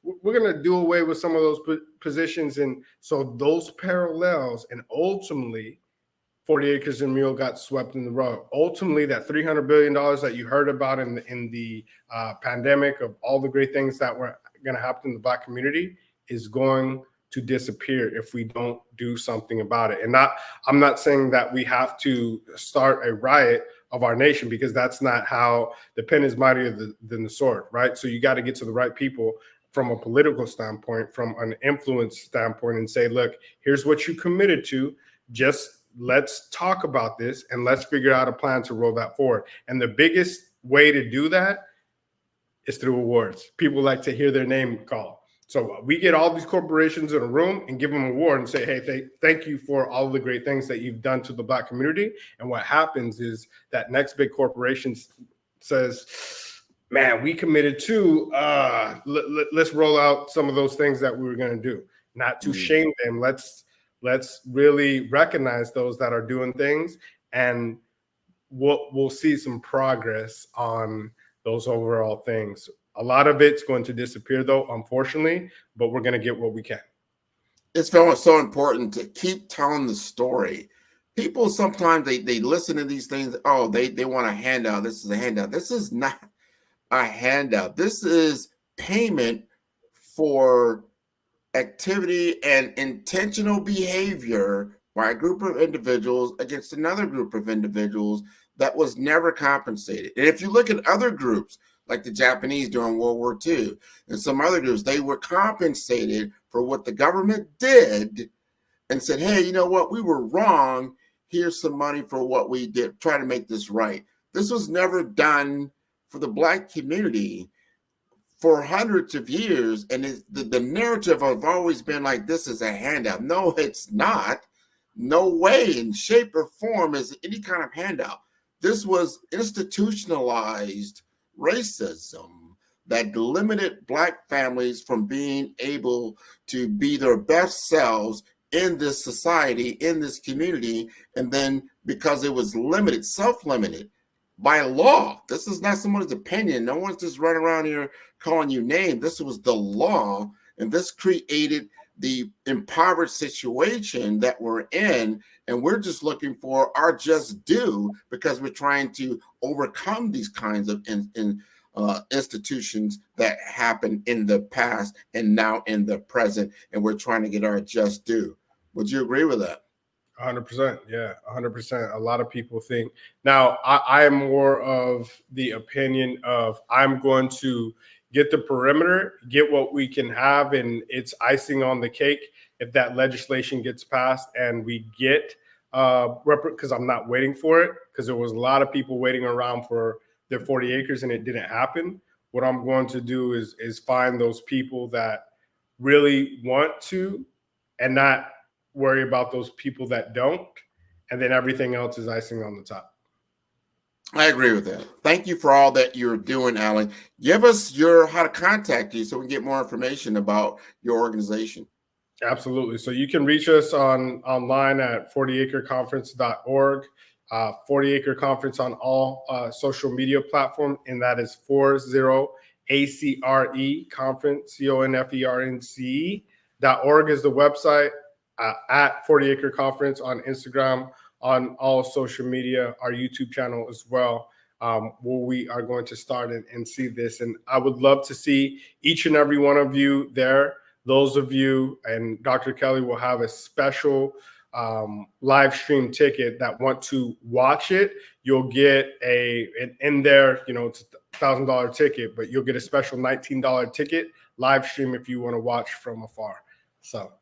we're going to do away with some of those positions. And so those parallels, and ultimately 40 acres and a mule got swept in the rug. Ultimately, that $300 billion that you heard about in the pandemic of all the great things that were going to happen in the Black community is going to disappear if we don't do something about it. And I'm not saying that we have to start a riot of our nation, because that's not how the pen is mightier than the sword, right? So you got to get to the right people from a political standpoint, from an influence standpoint, and say, look, here's what you committed to. Just let's talk about this and let's figure out a plan to roll that forward. And the biggest way to do that is through awards. People like to hear their name called. So we get all these corporations in a room and give them an award and say, hey, thank you for all the great things that you've done to the Black community. And what happens is that next big corporation says, man, we committed to, let's roll out some of those things that we were going to do. Not to shame them. Let's really recognize those that are doing things, and we'll see some progress on those overall things. A lot of it's going to disappear, though, unfortunately, but we're going to get what we can. It's so important to keep telling the story. People sometimes they listen to these things. Oh, they want a handout. This is a handout. This is not a handout. This is payment for activity and intentional behavior by a group of individuals against another group of individuals that was never compensated. And if you look at other groups, like the Japanese during World War II and some other groups, they were compensated for what the government did and said, hey, you know what? We were wrong. Here's some money for what we did. Try to make this right. This was never done for the Black community for hundreds of years. And the narrative have always been like, this is a handout. No, it's not. No way in shape or form is any kind of handout. This was institutionalized racism that limited Black families from being able to be their best selves in this society, in this community. And then because it was limited, self-limited, by law. This is not someone's opinion. No one's just running around here calling you names. This was the law, and this created the impoverished situation that we're in, and we're just looking for our just due because we're trying to overcome these kinds of institutions that happened in the past and now in the present, and we're trying to get our just due. Would you agree with that? 100%. Yeah, 100%. A lot of people think now I am more of the opinion of I'm going to get the perimeter, get what we can have, and it's icing on the cake if that legislation gets passed and we get because I'm not waiting for it, because there was a lot of people waiting around for their 40 acres and it didn't happen. What I'm going to do is find those people that really want to and not worry about those people that don't, and then everything else is icing on the top. I agree with that. Thank you for all that you're doing, Alan. Give us how to contact you so we can get more information about your organization. Absolutely. So you can reach us online at 40acreconference.org, 40acre Conference on all social media platforms, and that is 40ACRE Conference, CONFERNCE.org is the website, at 40acre Conference on Instagram, on all social media, our YouTube channel as well, where we are going to start and see this. And I would love to see each and every one of you there. Those of you, and Dr. Kelly will have a special live stream ticket that want to watch it. You'll get in there, it's $1,000 ticket, but you'll get a special $19 ticket live stream if you want to watch from afar. So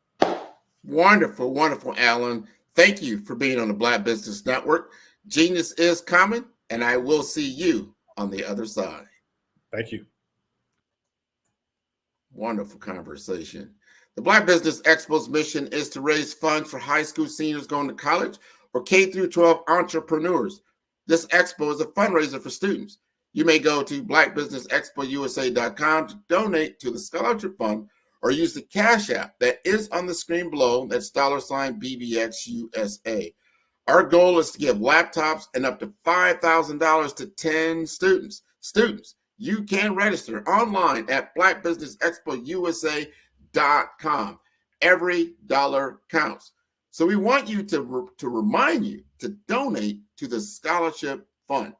wonderful, wonderful, Alan. Thank you for being on the Black Business Network. Genius is coming, and I will see you on the other side. Thank you. Wonderful conversation. The Black Business Expo's mission is to raise funds for high school seniors going to college or K through 12 entrepreneurs. This expo is a fundraiser for students. You may go to blackbusinessexpousa.com to donate to the scholarship fund, or use the Cash App that is on the screen below. That's $BBXUSA. Our goal is to give laptops and up to $5,000 to 10 students. Students, you can register online at blackbusinessexpousa.com. Every dollar counts. So we want you to remind you to donate to the scholarship fund.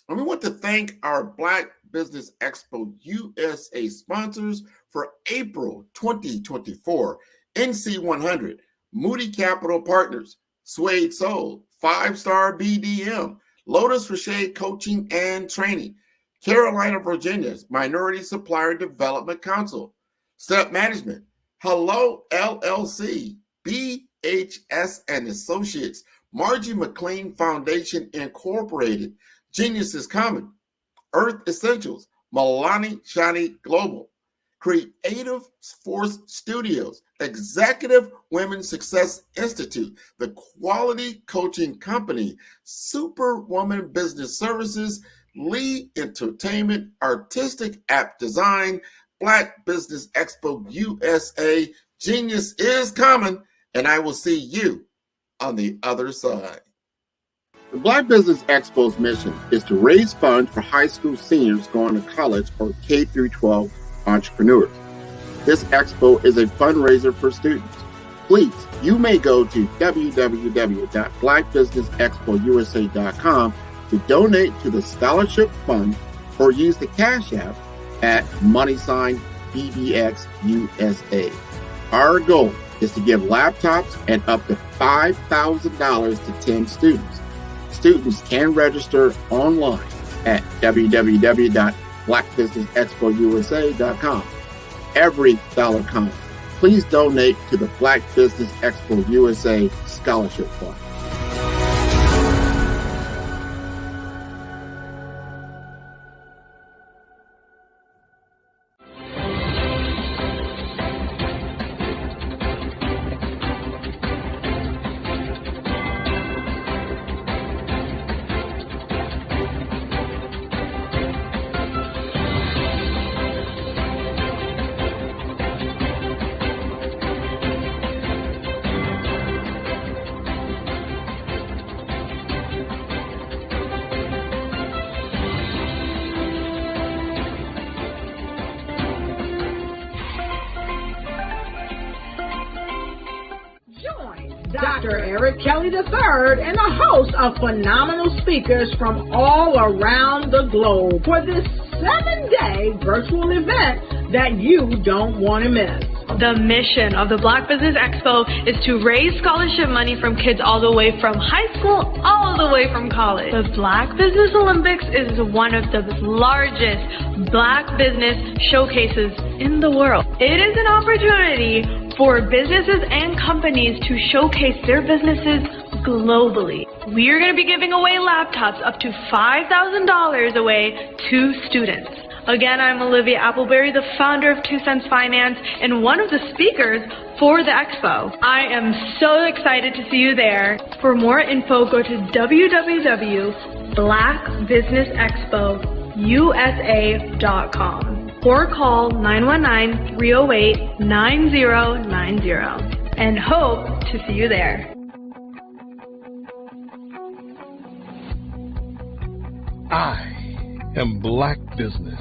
And we want to thank our Black Business Expo USA sponsors for April 2024. NC100, Moody Capital Partners, Suede Soul, 5-Star BDM, Lotus for Shade Coaching and Training, Carolina, Virginia's Minority Supplier Development Council, Step Management, Hello LLC, BHS and Associates, Margie McLean Foundation Incorporated, Genius is Coming, Earth Essentials, Milani Shani Global, Creative Force Studios, Executive Women's Success Institute, The Quality Coaching Company, Superwoman Business Services, Lee Entertainment, Artistic App Design, Black Business Expo USA. Genius is coming, and I will see you on the other side. The Black Business Expo's mission is to raise funds for high school seniors going to college or K through 12 entrepreneurs. This expo is a fundraiser for students. Please, you may go to www.blackbusinessexpousa.com to donate to the scholarship fund, or use the Cash App at $BBXUSA. Our goal is to give laptops and up to $5,000 to 10 students. Students can register online at www.blackbusinessexpousa.com. Every dollar counts. Please donate to the Black Business Expo USA Scholarship Fund. Dr. Eric Kelly III and a host of phenomenal speakers from all around the globe for this 7-day virtual event that you don't want to miss. The mission of the Black Business Expo is to raise scholarship money from kids all the way from high school, all the way from college. The Black Business Olympics is one of the largest Black business showcases in the world. It is an opportunity for businesses and companies to showcase their businesses globally. We are going to be giving away laptops up to $5,000 away to students. Again, I'm Olivia Appleberry, the founder of 2 Cents Finance and one of the speakers for the expo. I am so excited to see you there. For more info, go to www.blackbusinessexpousa.com or call 919-308-9090 and hope to see you there. I am Black Business.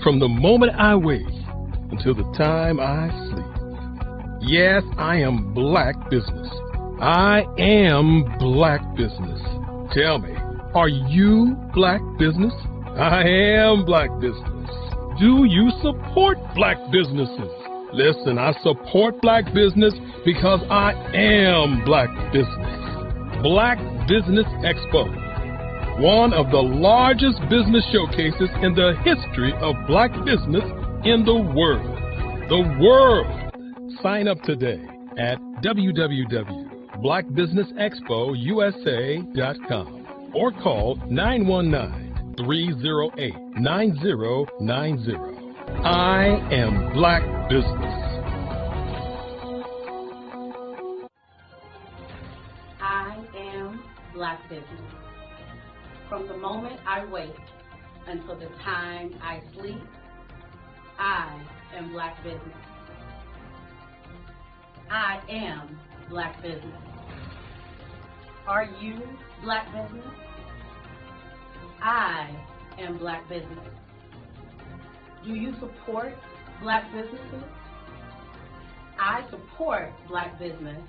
From the moment I wake until the time I sleep. Yes, I am Black Business. I am Black Business. Tell me, are you Black Business? I am Black Business. Do you support Black businesses? Listen, I support Black business because I am Black Business. Black Business Expo, one of the largest business showcases in the history of Black business in the world. The world! Sign up today at www.blackbusinessexpousa.com or call 919-308-9090. I am Black Business. I am Black Business. From the moment I wake until the time I sleep, I am Black Business. I am Black Business. Are you Black Business? I am Black Business. Do you support Black businesses? I support Black business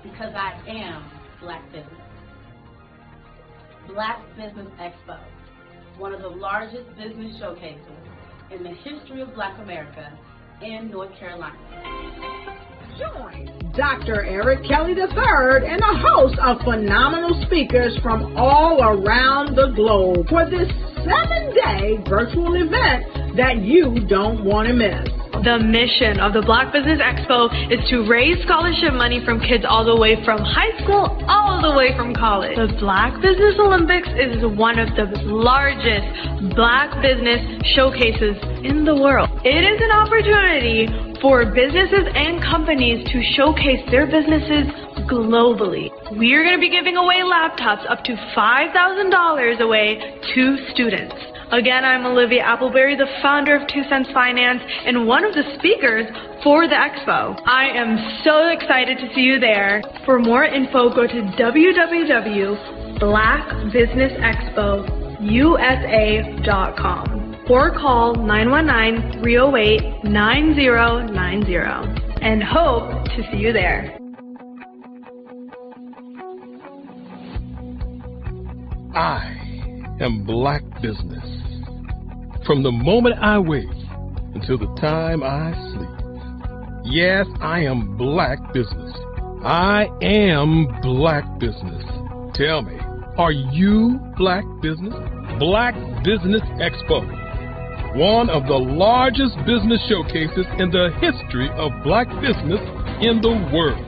because I am Black Business. Black Business Expo, one of the largest business showcases in the history of Black America in North Carolina. Join Dr. Eric Kelly III and a host of phenomenal speakers from all around the globe for this 7-day virtual event that you don't want to miss. The mission of the Black Business Expo is to raise scholarship money from kids all the way from high school, all the way from college. The Black Business Olympics is one of the largest Black business showcases in the world. It is an opportunity for businesses and companies to showcase their businesses globally. We are going to be giving away laptops up to $5,000 away to students. Again, I'm Olivia Appleberry, the founder of 2 Cents Finance and one of the speakers for the expo. I am so excited to see you there. For more info, go to www.blackbusinessexpousa.com or call 919-308-9090 and hope to see you there. I am Black Business. From the moment I wake until the time I sleep. Yes, I am Black Business. I am Black Business. Tell me, are you Black Business? Black Business Expo, one of the largest business showcases in the history of Black business in the world.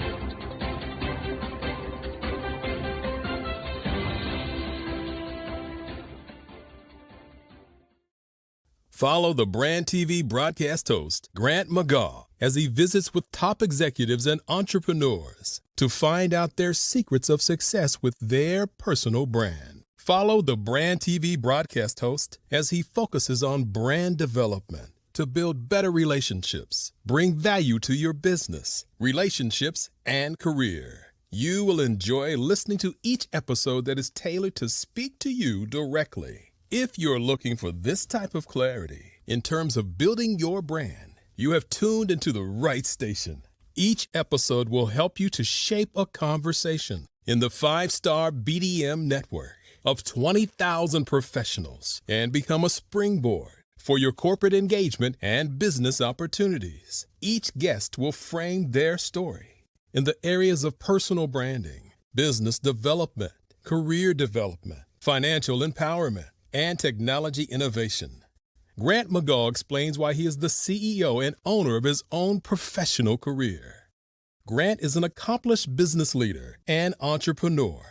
Follow the Brand TV broadcast host, Grant McGaw, as he visits with top executives and entrepreneurs to find out their secrets of success with their personal brand. Follow the Brand TV broadcast host as he focuses on brand development to build better relationships, bring value to your business, relationships, and career. You will enjoy listening to each episode that is tailored to speak to you directly. If you're looking for this type of clarity in terms of building your brand, you have tuned into the right station. Each episode will help you to shape a conversation in the 5-star BDM network of 20,000 professionals and become a springboard for your corporate engagement and business opportunities. Each guest will frame their story in the areas of personal branding, business development, career development, financial empowerment, and technology innovation. Grant McGaw explains why he is the CEO and owner of his own professional career. Grant is an accomplished business leader and entrepreneur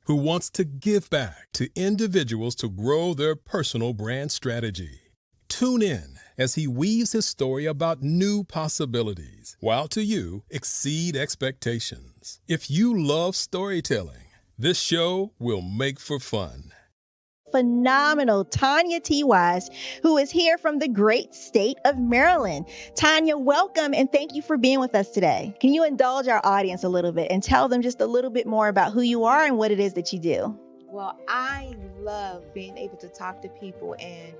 who wants to give back to individuals to grow their personal brand strategy. Tune in as he weaves his story about new possibilities, while to you exceed expectations. If you love storytelling, this show will make for fun. Phenomenal Tanya T. Wise, who is here from the great state of Maryland. Tanya, welcome and thank you for being with us today. Can you indulge our audience a little bit and tell them just a little bit more about who you are and what it is that you do? Well, I love being able to talk to people and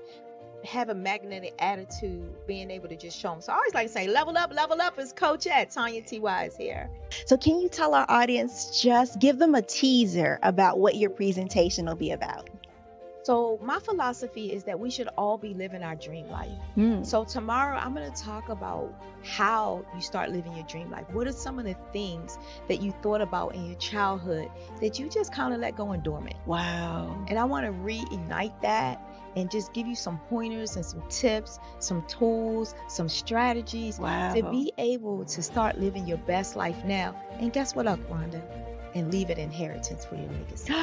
have a magnetic attitude, being able to just show them. So I always like to say, level up is Coach at Tanya T. Wise here. So can you tell our audience, just give them a teaser about what your presentation will be about? So my philosophy is that we should all be living our dream life. So tomorrow I'm going to talk about how you start living your dream life. What are some of the things that you thought about in your childhood that you just kind of let go and dormant? Wow. And I want to reignite that and just give you some pointers and some tips, some tools, some strategies to be able to start living your best life now. And guess what, Rhonda? And leave an inheritance for your legacy.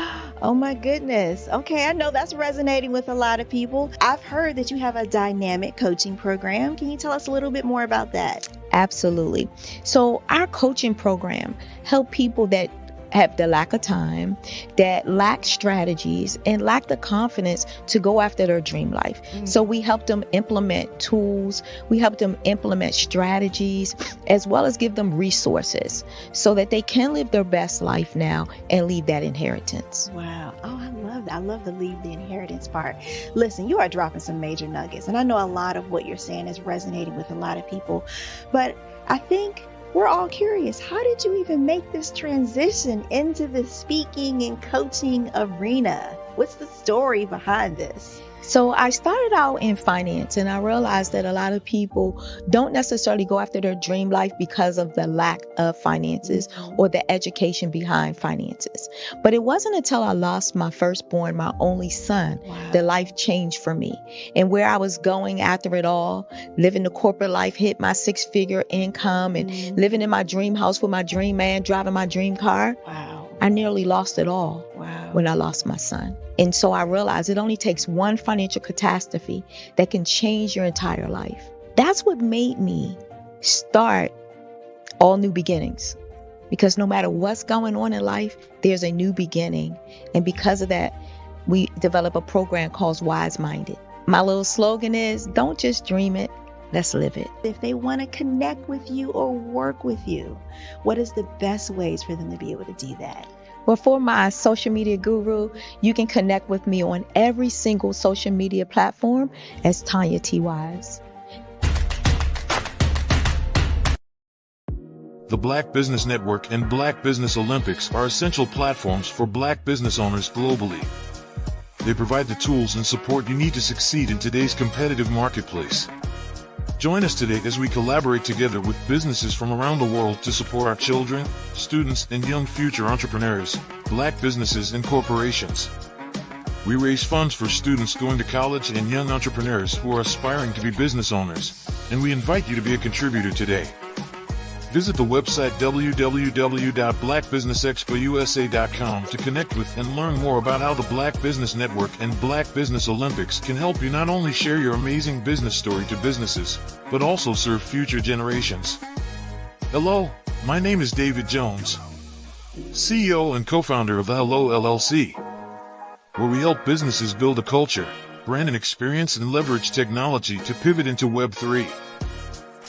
Oh my goodness. Okay, I know that's resonating with a lot of people. I've heard that you have a dynamic coaching program. Can you tell us a little bit more about that? Absolutely. So our coaching program help people that have the lack of time, that lack strategies, and lack the confidence to go after their dream life. So we help them implement tools, we help them implement strategies, as well as give them resources so that they can live their best life now and leave that inheritance. Wow. Oh, I love that. I love the leave the inheritance part. Listen, you are dropping some major nuggets, and I know a lot of what you're saying is resonating with a lot of people, but I think we're all curious. How did you even make this transition into the speaking and coaching arena? What's the story behind this? So I started out in finance, and I realized that a lot of people don't necessarily go after their dream life because of the lack of finances or the education behind finances. But it wasn't until I lost my firstborn, my only son, that life changed for me. And where I was going after it all, living the corporate life, hit my 6-figure income and living in my dream house with my dream man, driving my dream car. I nearly lost it all when I lost my son. And so I realized it only takes one financial catastrophe that can change your entire life. That's what made me start All New Beginnings. Because no matter what's going on in life, there's a new beginning. And because of that, we develop a program called Wise Minded. My little slogan is, don't just dream it, let's live it. If they want to connect with you or work with you, what is the best ways for them to be able to do that? Well, for my social media guru, you can connect with me on every single social media platform as Tanya T. Wise. The Black Business Network and Black Business Olympics are essential platforms for Black business owners globally. They provide the tools and support you need to succeed in today's competitive marketplace. Join us today as we collaborate together with businesses from around the world to support our children, students, and young future entrepreneurs, Black businesses, and corporations. We raise funds for students going to college and young entrepreneurs who are aspiring to be business owners, and we invite you to be a contributor today. Visit the website www.blackbusinessexpousa.com to connect with and learn more about how the Black Business Network and Black Business Olympics can help you not only share your amazing business story to businesses, but also serve future generations. Hello, my name is David Jones, CEO and co-founder of the Hello LLC, where we help businesses build a culture, brand and experience, and leverage technology to pivot into Web3.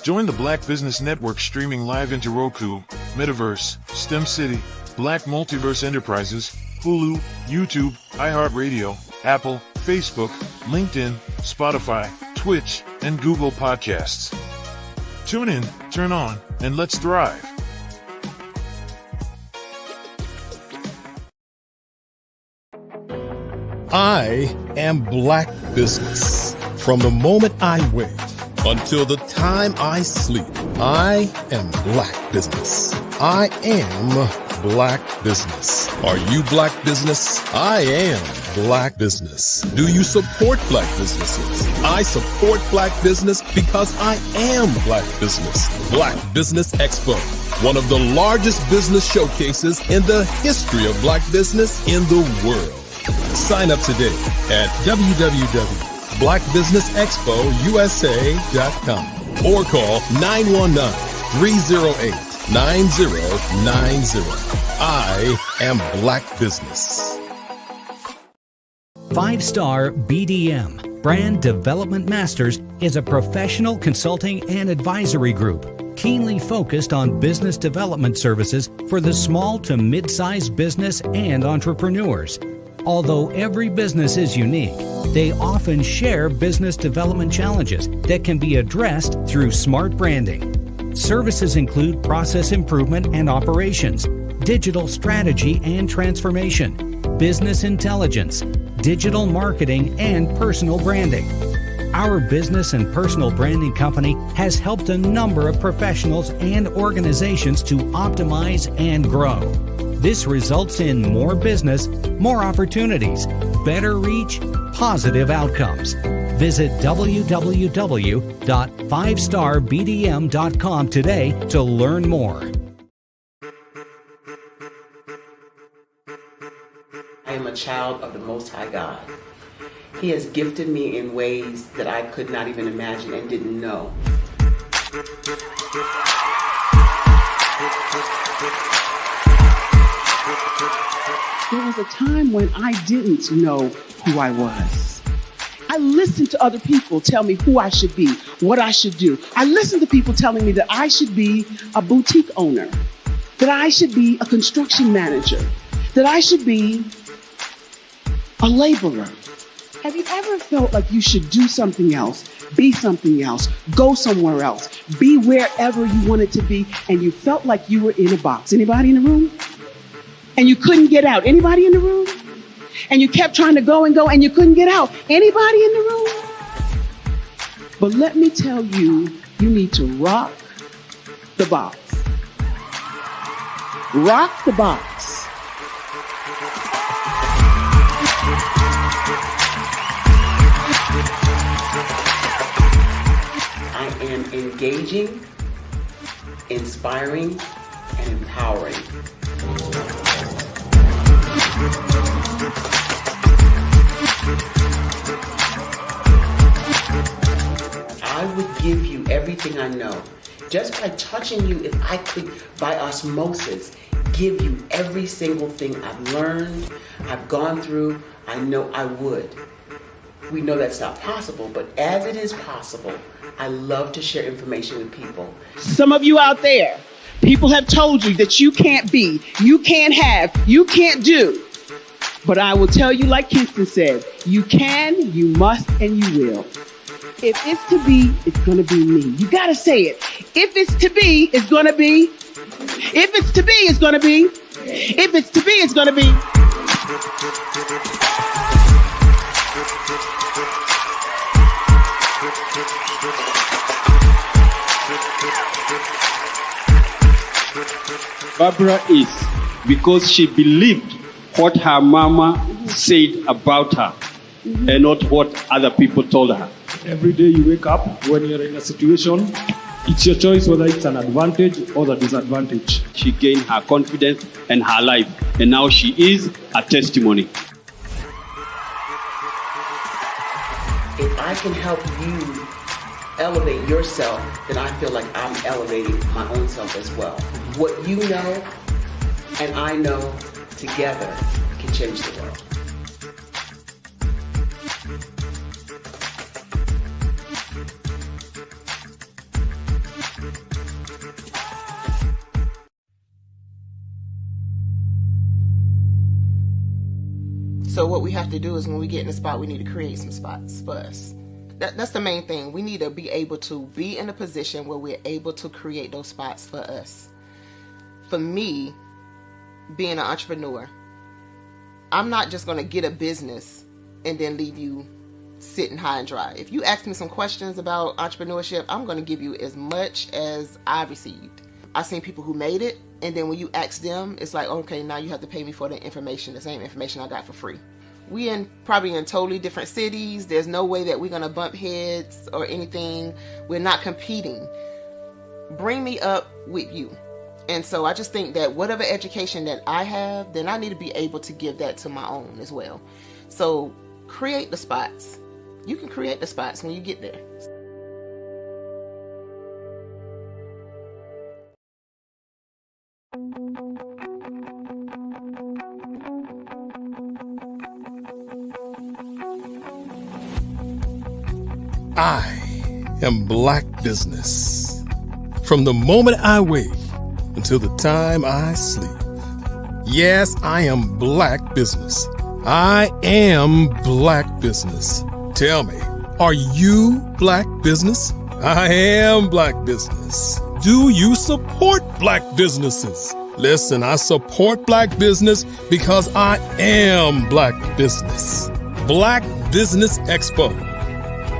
Join the Black Business Network streaming live into Roku, Metaverse, STEM City, Black Multiverse Enterprises, Hulu, YouTube, iHeartRadio, Apple, Facebook, LinkedIn, Spotify, Twitch, and Google Podcasts. Tune in, turn on, and let's thrive. I am Black Business. From the moment I wake until the time I sleep, I am Black Business. I am Black Business. Are you Black Business? I am Black Business. Do you support Black businesses? I support Black Business because I am Black Business. Black Business Expo, one of the largest business showcases in the history of Black business in the world. Sign up today at www.blackbusinessexpousa.com or call 919-308-9090. I am Black Business. 5-Star BDM, Brand Development Masters, is a professional consulting and advisory group keenly focused on business development services for the small to mid-sized business and entrepreneurs. Although every business is unique, they often share business development challenges that can be addressed through smart branding. Services include process improvement and operations, digital strategy and transformation, business intelligence, digital marketing, and personal branding. Our business and personal branding company has helped a number of professionals and organizations to optimize and grow. This results in more business, more opportunities, better reach, positive outcomes. Visit www.5starbdm.com today to learn more. I am a child of the Most High God. He has gifted me in ways that I could not even imagine and didn't know. There was a time when I didn't know who I was. I listened to other people tell me who I should be, what I should do. I listened to people telling me that I should be a boutique owner, that I should be a construction manager, that I should be a laborer. Have you ever felt like you should do something else, be something else, go somewhere else, be wherever you wanted to be, and you felt like you were in a box? Anybody in the room? And you couldn't get out. Anybody in the room? And you kept trying to go and you couldn't get out. Anybody in the room? But let me tell you, you need to rock the box. Rock the box. I am engaging, inspiring, and empowering. I would give you everything I know. Just by touching you, if I could, by osmosis, give you every single thing I've learned, I've gone through, I know I would. We know that's not possible, but as it is possible, I love to share information with people. Some of you out there, people have told you that you can't be, you can't have, you can't do. But I will tell you, like Kingston said, you can, you must, and you will. If it's to be, it's going to be me. You got to say it. If it's to be, it's going to be. If it's to be, it's going to be. If it's to be, it's going to be. Barbara is because she believed what her mama said about her and not what other people told her. Every day you wake up, when you're in a situation, it's your choice whether it's an advantage or the disadvantage. She gained her confidence and her life, and now she is a testimony. If I can help you elevate yourself, then I feel like I'm elevating my own self as well. What you know and I know together can change the world. So what we have to do is when we get in the spot, we need to create some spots for us. That's the main thing. We need to be able to be in a position where we're able to create those spots for us. For me, being an entrepreneur, I'm not just going to get a business and then leave you sitting high and dry. If you ask me some questions about entrepreneurship, I'm going to give you as much as I received. I've seen people who made it, and then when you ask them, it's like, okay, now you have to pay me for the information, the same information I got for free. We probably in totally different cities. There's no way that we're going to bump heads or anything. We're not competing. Bring me up with you. And so I just think that whatever education that I have, then I need to be able to give that to my own as well. So create the spots. You can create the spots when you get there. I am Black Business. From the moment I wake until the time I sleep. Yes, I am Black Business. I am Black Business. Tell me, are you Black Business? I am Black Business. Do you support Black businesses? Listen, I support Black business because I am Black Business. Black Business Expo,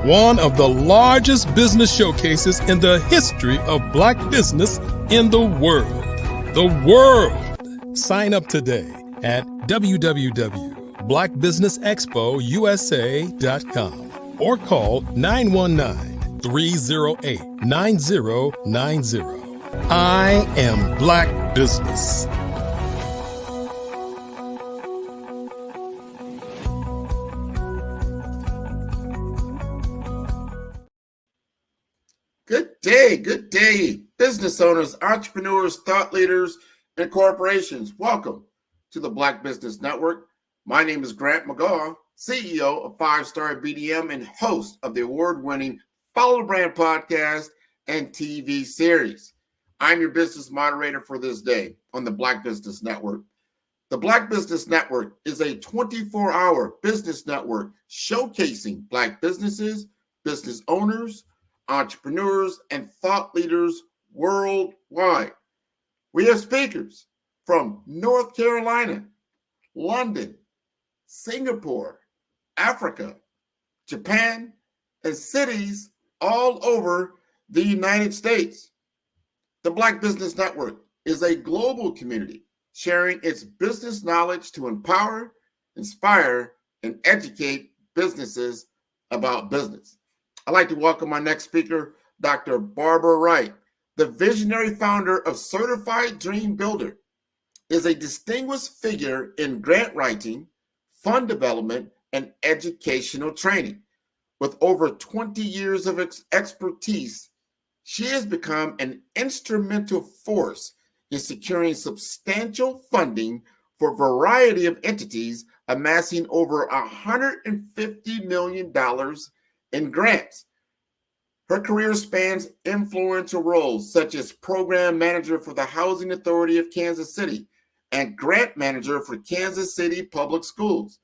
one of the largest business showcases in the history of Black business in the world. The world! Sign up today at www.blackbusinessexpousa.com or call 919-308-9090. I am Black Business. Good day, business owners, entrepreneurs, thought leaders, and corporations. Welcome to the Black Business Network. My name is Grant McGaw, CEO of 5-Star BDM and host of the award-winning Follow the Brand podcast and TV series. I'm your business moderator for this day on the Black Business Network. The Black Business Network is a 24-hour business network showcasing Black businesses, business owners, entrepreneurs, and thought leaders worldwide. We have speakers from North Carolina, London, Singapore, Africa, Japan, and cities all over the United States. The Black Business Network is a global community sharing its business knowledge to empower, inspire, and educate businesses about business. I'd like to welcome my next speaker, Dr. Barbara Wright, the visionary founder of Certified Dream Builder, is a distinguished figure in grant writing, fund development, and educational training. With over 20 years of expertise, she has become an instrumental force in securing substantial funding for a variety of entities, amassing over $150 million in grants. Her career spans influential roles such as program manager for the Housing Authority of Kansas City and grant manager for Kansas City Public Schools.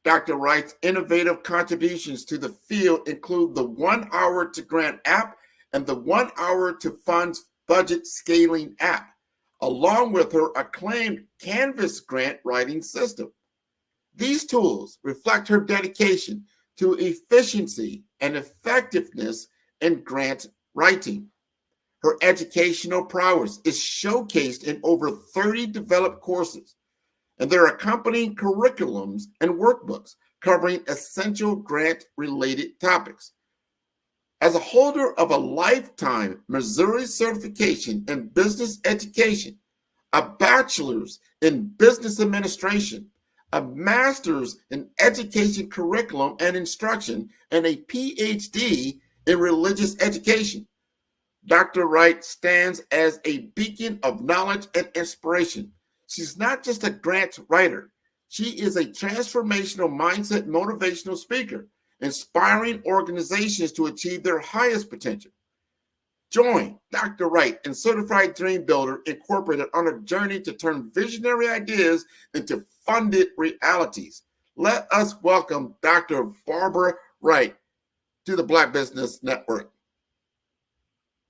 Dr. Wright's innovative contributions to the field include the 1 Hour to Grant app and the 1 Hour to Funds Budget Scaling app, along with her acclaimed Canvas grant writing system. These tools reflect her dedication to efficiency and effectiveness in grant writing. Her educational prowess is showcased in over 30 developed courses, and their accompanying curriculums and workbooks covering essential grant-related topics. As a holder of a lifetime Missouri certification in business education, a bachelor's in business administration, a master's in education curriculum and instruction, and a PhD in religious education, Dr. Wright stands as a beacon of knowledge and inspiration. She's not just a grant writer. She is a transformational mindset motivational speaker, inspiring organizations to achieve their highest potential. Join Dr. Wright and Certified Dream Builder Incorporated on a journey to turn visionary ideas into funded realities. Let us welcome Dr. Barbara Wright. to the Black Business Network.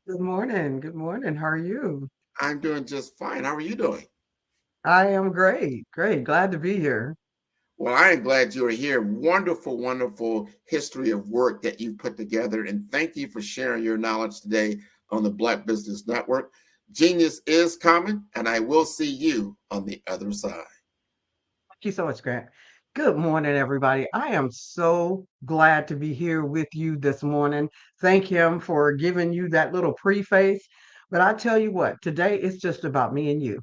Good morning. Good morning. How are you? I'm doing just fine. How are you doing? I am great. Great. Glad to be here. Well, I am glad you are here. Wonderful, wonderful history of work that you've put together. And thank you for sharing your knowledge today on the Black Business Network. Genius is coming, and I will see you on the other side. Thank you so much, Grant. Good morning, everybody. I am so glad to be here with you this morning. Thank him for giving you that little preface. But I tell you what, today it's just about me and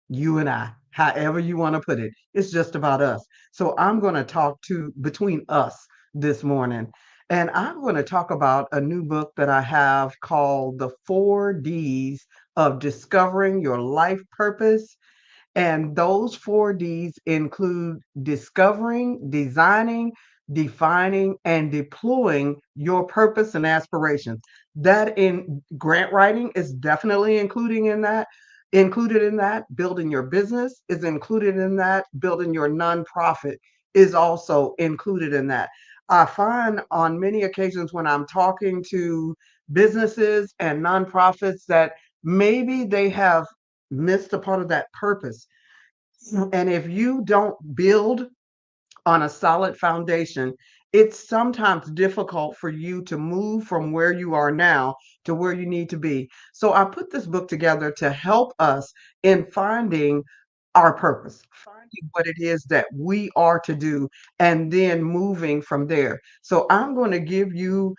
you and I, however you want to put it. It's just about us. So I'm going to talk to between us this morning. And I'm going to talk about a new book that I have called The 4Ds of Discovering Your Life Purpose. And those 4Ds include discovering, designing, defining, and deploying your purpose and aspirations. That in grant writing is definitely included in that. Building your business is included in that. Building your nonprofit is also included in that. I find on many occasions when I'm talking to businesses and nonprofits that maybe they have missed a part of that purpose. And if you don't build on a solid foundation, it's sometimes difficult for you to move from where you are now to where you need to be. So I put this book together to help us in finding our purpose, finding what it is that we are to do, and then moving from there. So I'm going to give you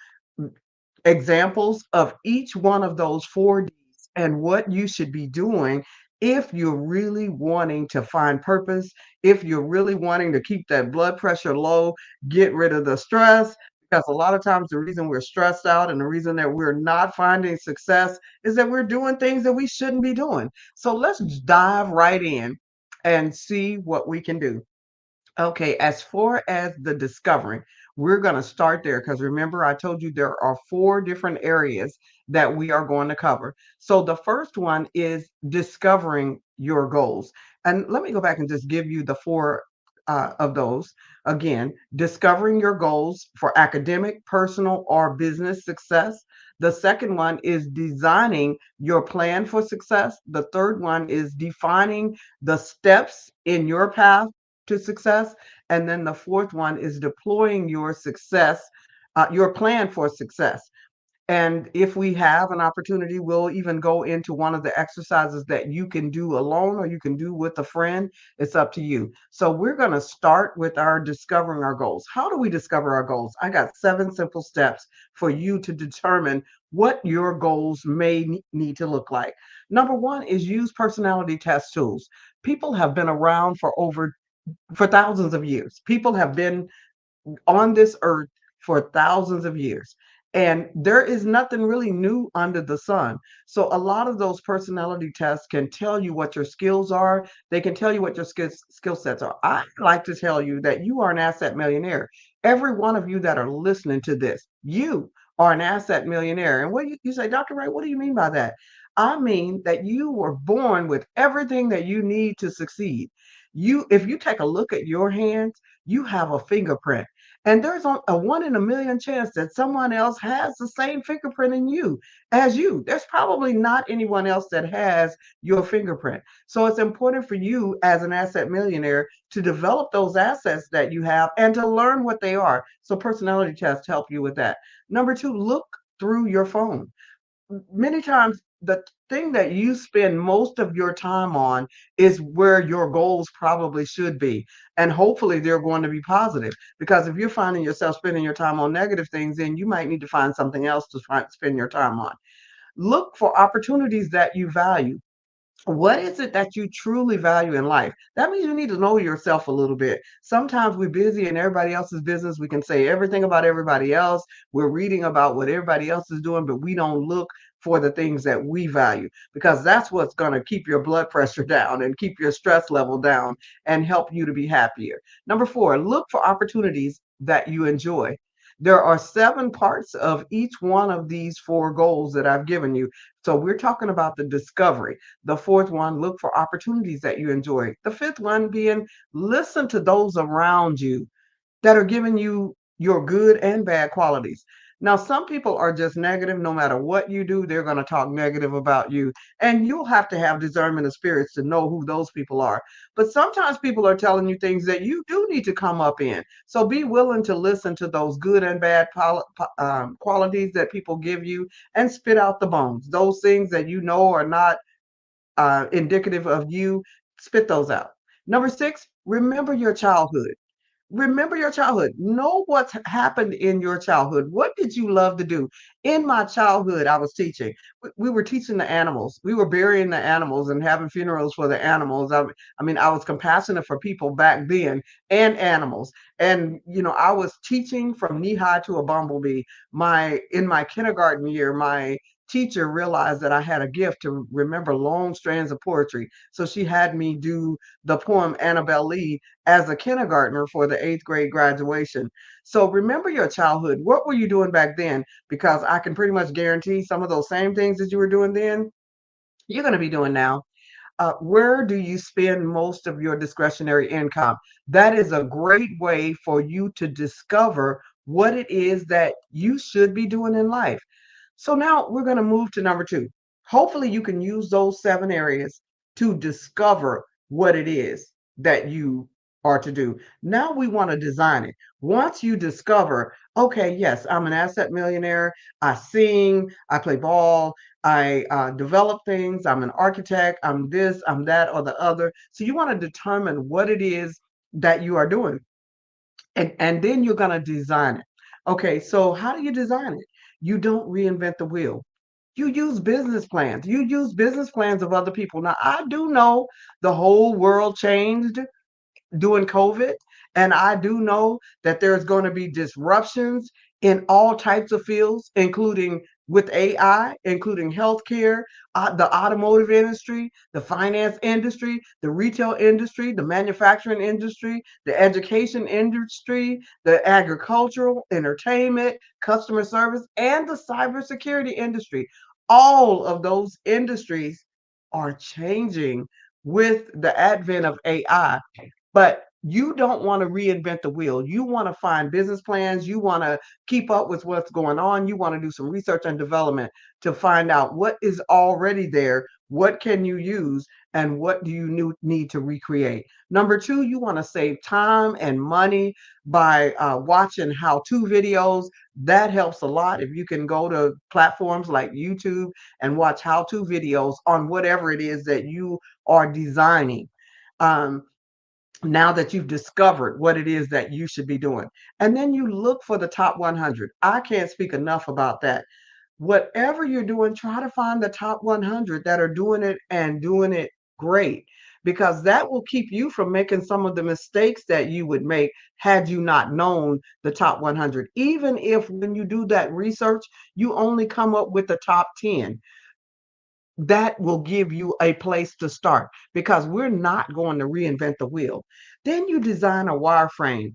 examples of each one of those 4Ds and what you should be doing if you're really wanting to find purpose, if you're really wanting to keep that blood pressure low, get rid of the stress. Because a lot of times the reason we're stressed out and the reason that we're not finding success is that we're doing things that we shouldn't be doing. So let's dive right in and see what we can do. Okay, as far as the discovering, we're going to start there because remember, I told you there are 4 different areas that we are going to cover. So the first one is discovering your goals. And let me go back and just give you the 4 of those. Again, discovering your goals for academic, personal, or business success. The second one is designing your plan for success. The third one is defining the steps in your path to success. And then the fourth one is deploying your success, your plan for success. And if we have an opportunity, we'll even go into one of the exercises that you can do alone or you can do with a friend. It's up to you. So we're going to start with our discovering our goals. How do we discover our goals? I got 7 simple steps for you to determine what your goals may need to look like. Number 1 is use personality test tools. People have been around for thousands of years. People have been on this earth for thousands of years. And there is nothing really new under the sun. So a lot of those personality tests can tell you what your skills are. They can tell you what your skill sets are. I like to tell you that you are an asset millionaire. Every one of you that are listening to this, you are an asset millionaire. And what you say, Dr. Ray, what do you mean by that? I mean that you were born with everything that you need to succeed. If you take a look at your hands, you have a fingerprint. And there's a 1 in a million chance that someone else has the same fingerprint in you as you. There's probably not anyone else that has your fingerprint. So it's important for you as an asset millionaire to develop those assets that you have and to learn what they are. So personality tests help you with that. Number 2, look through your phone. Many times the thing that you spend most of your time on is where your goals probably should be. And hopefully they're going to be positive, because if you're finding yourself spending your time on negative things, then you might need to find something else to spend your time on. Look for opportunities that you value. What is it that you truly value in life? That means you need to know yourself a little bit. Sometimes we're busy in everybody else's business. We can say everything about everybody else. We're reading about what everybody else is doing, but we don't look for the things that we value, because that's what's going to keep your blood pressure down and keep your stress level down and help you to be happier. Number 4, look for opportunities that you enjoy. There are 7 parts of each one of these 4 goals that I've given you. So we're talking about the discovery. The 4th one, look for opportunities that you enjoy. The 5th one being, listen to those around you that are giving you your good and bad qualities. Now, some people are just negative. No matter what you do, they're going to talk negative about you. And you'll have to have discernment of spirits to know who those people are. But sometimes people are telling you things that you do need to come up in. So be willing to listen to those good and bad qualities that people give you and spit out the bones. Those things that you know are not indicative of you, spit those out. Number 6, remember your childhood. Remember your childhood. Know what's happened in your childhood. What did you love to do? In my childhood, I was teaching. We were teaching the animals. We were burying the animals and having funerals for the animals. I mean, I was compassionate for people back then and animals. And, you know, I was teaching from knee high to a bumblebee. In my kindergarten year, my teacher realized that I had a gift to remember long strands of poetry. So she had me do the poem Annabelle Lee as a kindergartner for the 8th grade graduation. So remember your childhood. What were you doing back then? Because I can pretty much guarantee some of those same things that you were doing then, you're going to be doing now. Where do you spend most of your discretionary income? That is a great way for you to discover what it is that you should be doing in life. So now we're going to move to number 2. Hopefully, you can use those 7 areas to discover what it is that you are to do. Now we want to design it. Once you discover, okay, yes, I'm an asset millionaire. I sing, I play ball, I develop things. I'm an architect. I'm this, I'm that, or the other. So you want to determine what it is that you are doing. And then you're going to design it. Okay, so how do you design it? You don't reinvent the wheel. You use business plans. You use business plans of other people. Now, I do know the whole world changed during COVID. And I do know that there's going to be disruptions in all types of fields, including with AI, including healthcare, the automotive industry, the finance industry, the retail industry, the manufacturing industry, the education industry, the agricultural, entertainment, customer service, and the cybersecurity industry. All of those industries are changing with the advent of AI. But you don't want to reinvent the wheel. You want to find business plans. You want to keep up with what's going on. You want to do some research and development to find out what is already there, what can you use, and what do you need to recreate. Number 2, you want to save time and money by watching how-to videos. That helps a lot. If you can go to platforms like YouTube and watch how-to videos on whatever it is that you are designing. Now that you've discovered what it is that you should be doing. And then you look for the top 100. I can't speak enough about that. Whatever you're doing, try to find the top 100 that are doing it and doing it great, because that will keep you from making some of the mistakes that you would make had you not known the top 100. Even if when you do that research, you only come up with the top 10, that will give you a place to start, because we're not going to reinvent the wheel. Then you design a wireframe.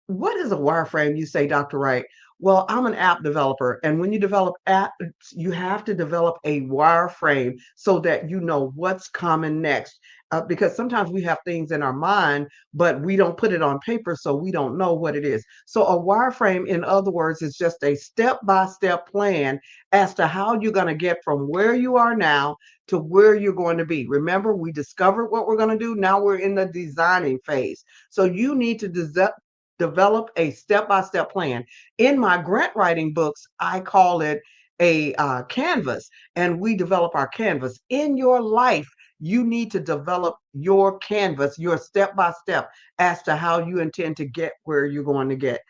What is a wireframe, you say, Dr. Wright? Well, I'm an app developer, and when you develop apps, you have to develop a wireframe so that you know what's coming next. Because sometimes we have things in our mind, but we don't put it on paper, so we don't know what it is. So a wireframe, in other words, is just a step-by-step plan as to how you're going to get from where you are now to where you're going to be. Remember, we discovered what we're going to do. Now we're in the designing phase. So you need to develop a step-by-step plan. In my grant writing books, I call it a canvas, and we develop our canvas. In your life, you need to develop your canvas, your step-by-step, as to how you intend to get where you're going to get.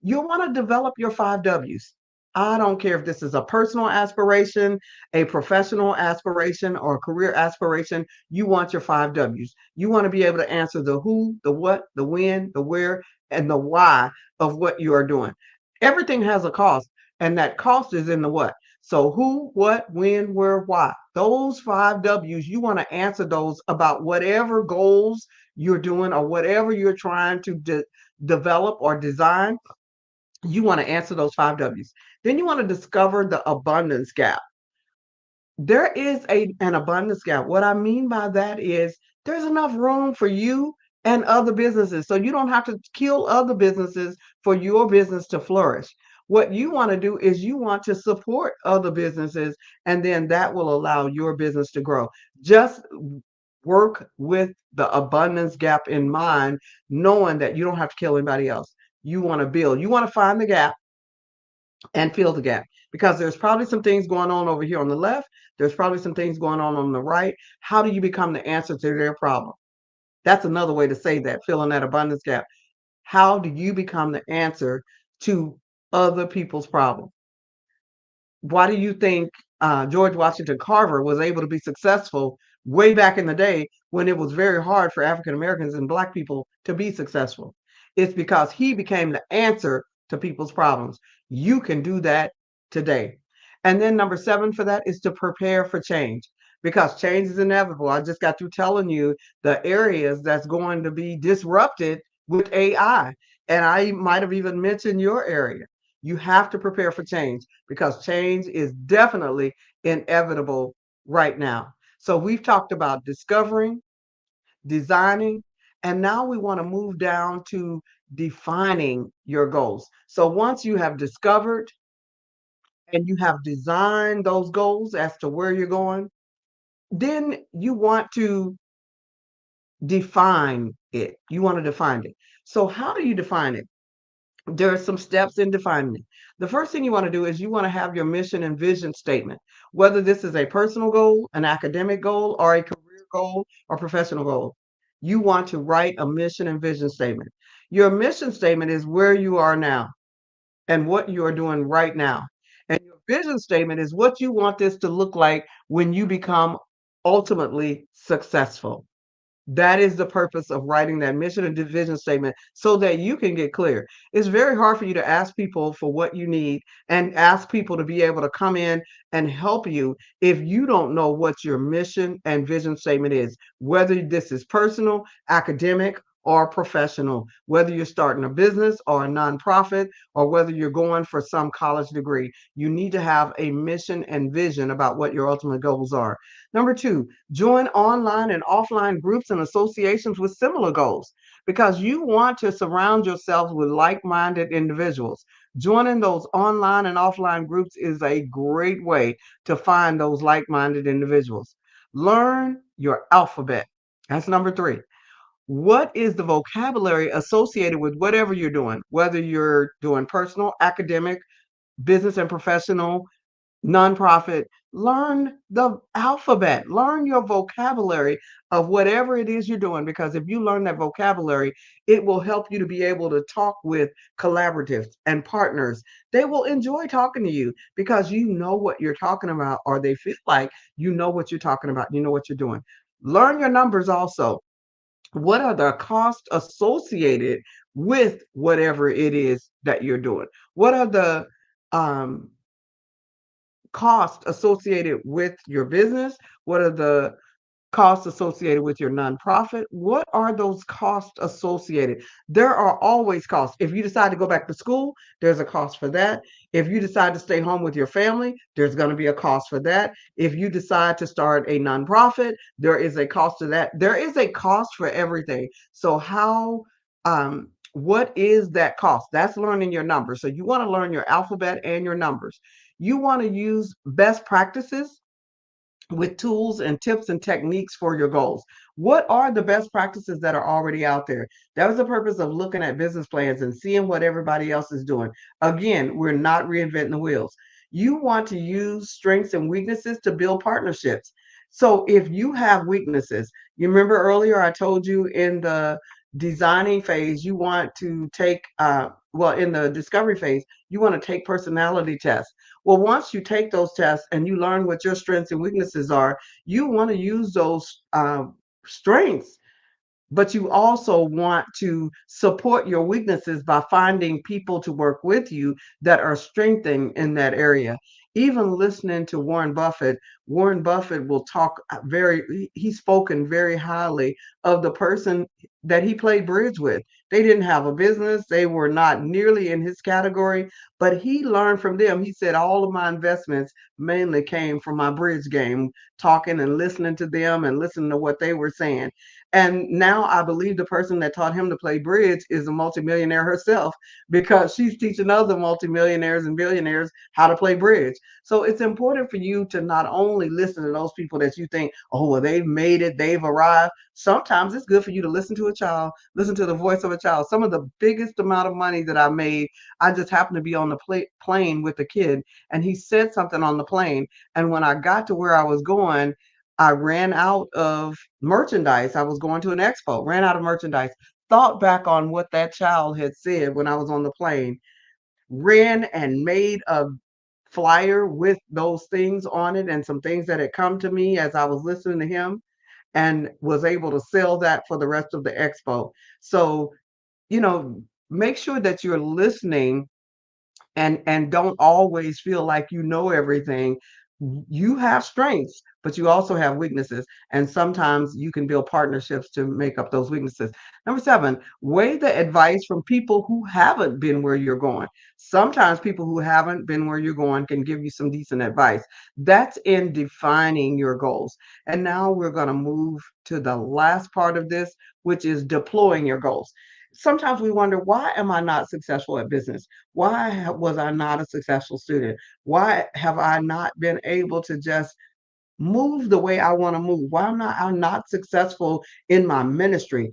You'll want to develop your 5 W's. I don't care if this is a personal aspiration, a professional aspiration, or a career aspiration. You want your 5 W's. You want to be able to answer the who, the what, the when, the where, and the why of what you are doing. Everything has a cost, and that cost is in the what. So who, what, when, where, why. Those 5 W's, you want to answer those about whatever goals you're doing or whatever you're trying to develop or design. You want to answer those 5 W's. Then you want to discover the abundance gap. There is an abundance gap. What I mean by that is there's enough room for you and other businesses. So you don't have to kill other businesses for your business to flourish. What you want to do is you want to support other businesses, and then that will allow your business to grow. Just work with the abundance gap in mind, knowing that you don't have to kill anybody else. You want to build, you want to find the gap and fill the gap, because there's probably some things going on over here on the left. There's probably some things going on the right. How do you become the answer to their problem? That's another way to say that, filling that abundance gap. How do you become the answer to other people's problems? Why do you think George Washington Carver was able to be successful way back in the day when it was very hard for African Americans and Black people to be successful? It's because he became the answer to people's problems. You can do that today. And then number 7 for that is to prepare for change, because change is inevitable. I just got through telling you the areas that's going to be disrupted with AI. And I might have even mentioned your area. You have to prepare for change, because change is definitely inevitable right now. So we've talked about discovering, designing, and now we want to move down to defining your goals. So once you have discovered and you have designed those goals as to where you're going, then you want to define it. You want to define it. So how do you define it? There are some steps in defining it. The first thing you want to do is you want to have your mission and vision statement, whether this is a personal goal, an academic goal, or a career goal or professional goal. You want to write a mission and vision statement. Your mission statement is where you are now and what you are doing right now. And your vision statement is what you want this to look like when you become ultimately successful. That is the purpose of writing that mission and vision statement, so that you can get clear. It's very hard for you to ask people for what you need and ask people to be able to come in and help you if you don't know what your mission and vision statement is, whether this is personal, academic, or professional, whether you're starting a business or a nonprofit, or whether you're going for some college degree. You need to have a mission and vision about what your ultimate goals are. Number 2, join online and offline groups and associations with similar goals, because you want to surround yourselves with like-minded individuals. Joining those online and offline groups is a great way to find those like-minded individuals. Learn your alphabet. That's number 3. What is the vocabulary associated with whatever you're doing, whether you're doing personal, academic, business and professional, nonprofit? Learn the alphabet, learn your vocabulary of whatever it is you're doing, because if you learn that vocabulary, it will help you to be able to talk with collaboratives and partners. They will enjoy talking to you because you know what you're talking about, or they feel like you know what you're talking about, you know what you're doing. Learn your numbers also. What are the costs associated with whatever it is that you're doing? What are the um, costs associated with your business? What are the costs associated with your nonprofit? What are those costs associated? There are always costs. If you decide to go back to school, there's a cost for that. If you decide to stay home with your family, there's going to be a cost for that. If you decide to start a nonprofit, there is a cost to that. There is a cost for everything. So what is that cost? That's learning your numbers. So you want to learn your alphabet and your numbers. You want to use best practices with tools and tips and techniques for your goals. What are the best practices that are already out there? That was the purpose of looking at business plans and seeing what everybody else is doing. Again, we're not reinventing the wheels. You want to use strengths and weaknesses to build partnerships. So if you have weaknesses, you remember earlier I told you in the designing phase, you want to take, in the discovery phase, you want to take personality tests. Well, once you take those tests and you learn what your strengths and weaknesses are, you want to use those strengths, but you also want to support your weaknesses by finding people to work with you that are strengthening in that area. Even listening to Warren Buffett will talk he's spoken very highly of the person that he played bridge with. They didn't have a business, they were not nearly in his category, but he learned from them. He said, all of my investments mainly came from my bridge game, talking and listening to them and listening to what they were saying. And now I believe the person that taught him to play bridge is a multimillionaire herself, because she's teaching other multimillionaires and billionaires how to play bridge. So it's important for you to not only listen to those people that you think, oh, well, they've made it, they've arrived. Sometimes it's good for you to listen to a child, listen to the voice of a child. Some of the biggest amount of money that I made, I just happened to be on the plane with a kid, and he said something on the plane. And when I got to where I was going, I ran out of merchandise. I was going to an expo, ran out of merchandise, thought back on what that child had said when I was on the plane, ran and made a flyer with those things on it and some things that had come to me as I was listening to him, and was able to sell that for the rest of the expo. So, make sure that you're listening and don't always feel like you know everything. You have strengths, but you also have weaknesses, and sometimes you can build partnerships to make up those weaknesses. Number 7, weigh the advice from people who haven't been where you're going. Sometimes people who haven't been where you're going can give you some decent advice. That's in defining your goals. And now we're going to move to the last part of this, which is deploying your goals. Sometimes we wonder, why am I not successful at business? Why was I not a successful student? Why have I not been able to just move the way I want to move? Why am I'm not successful in my ministry?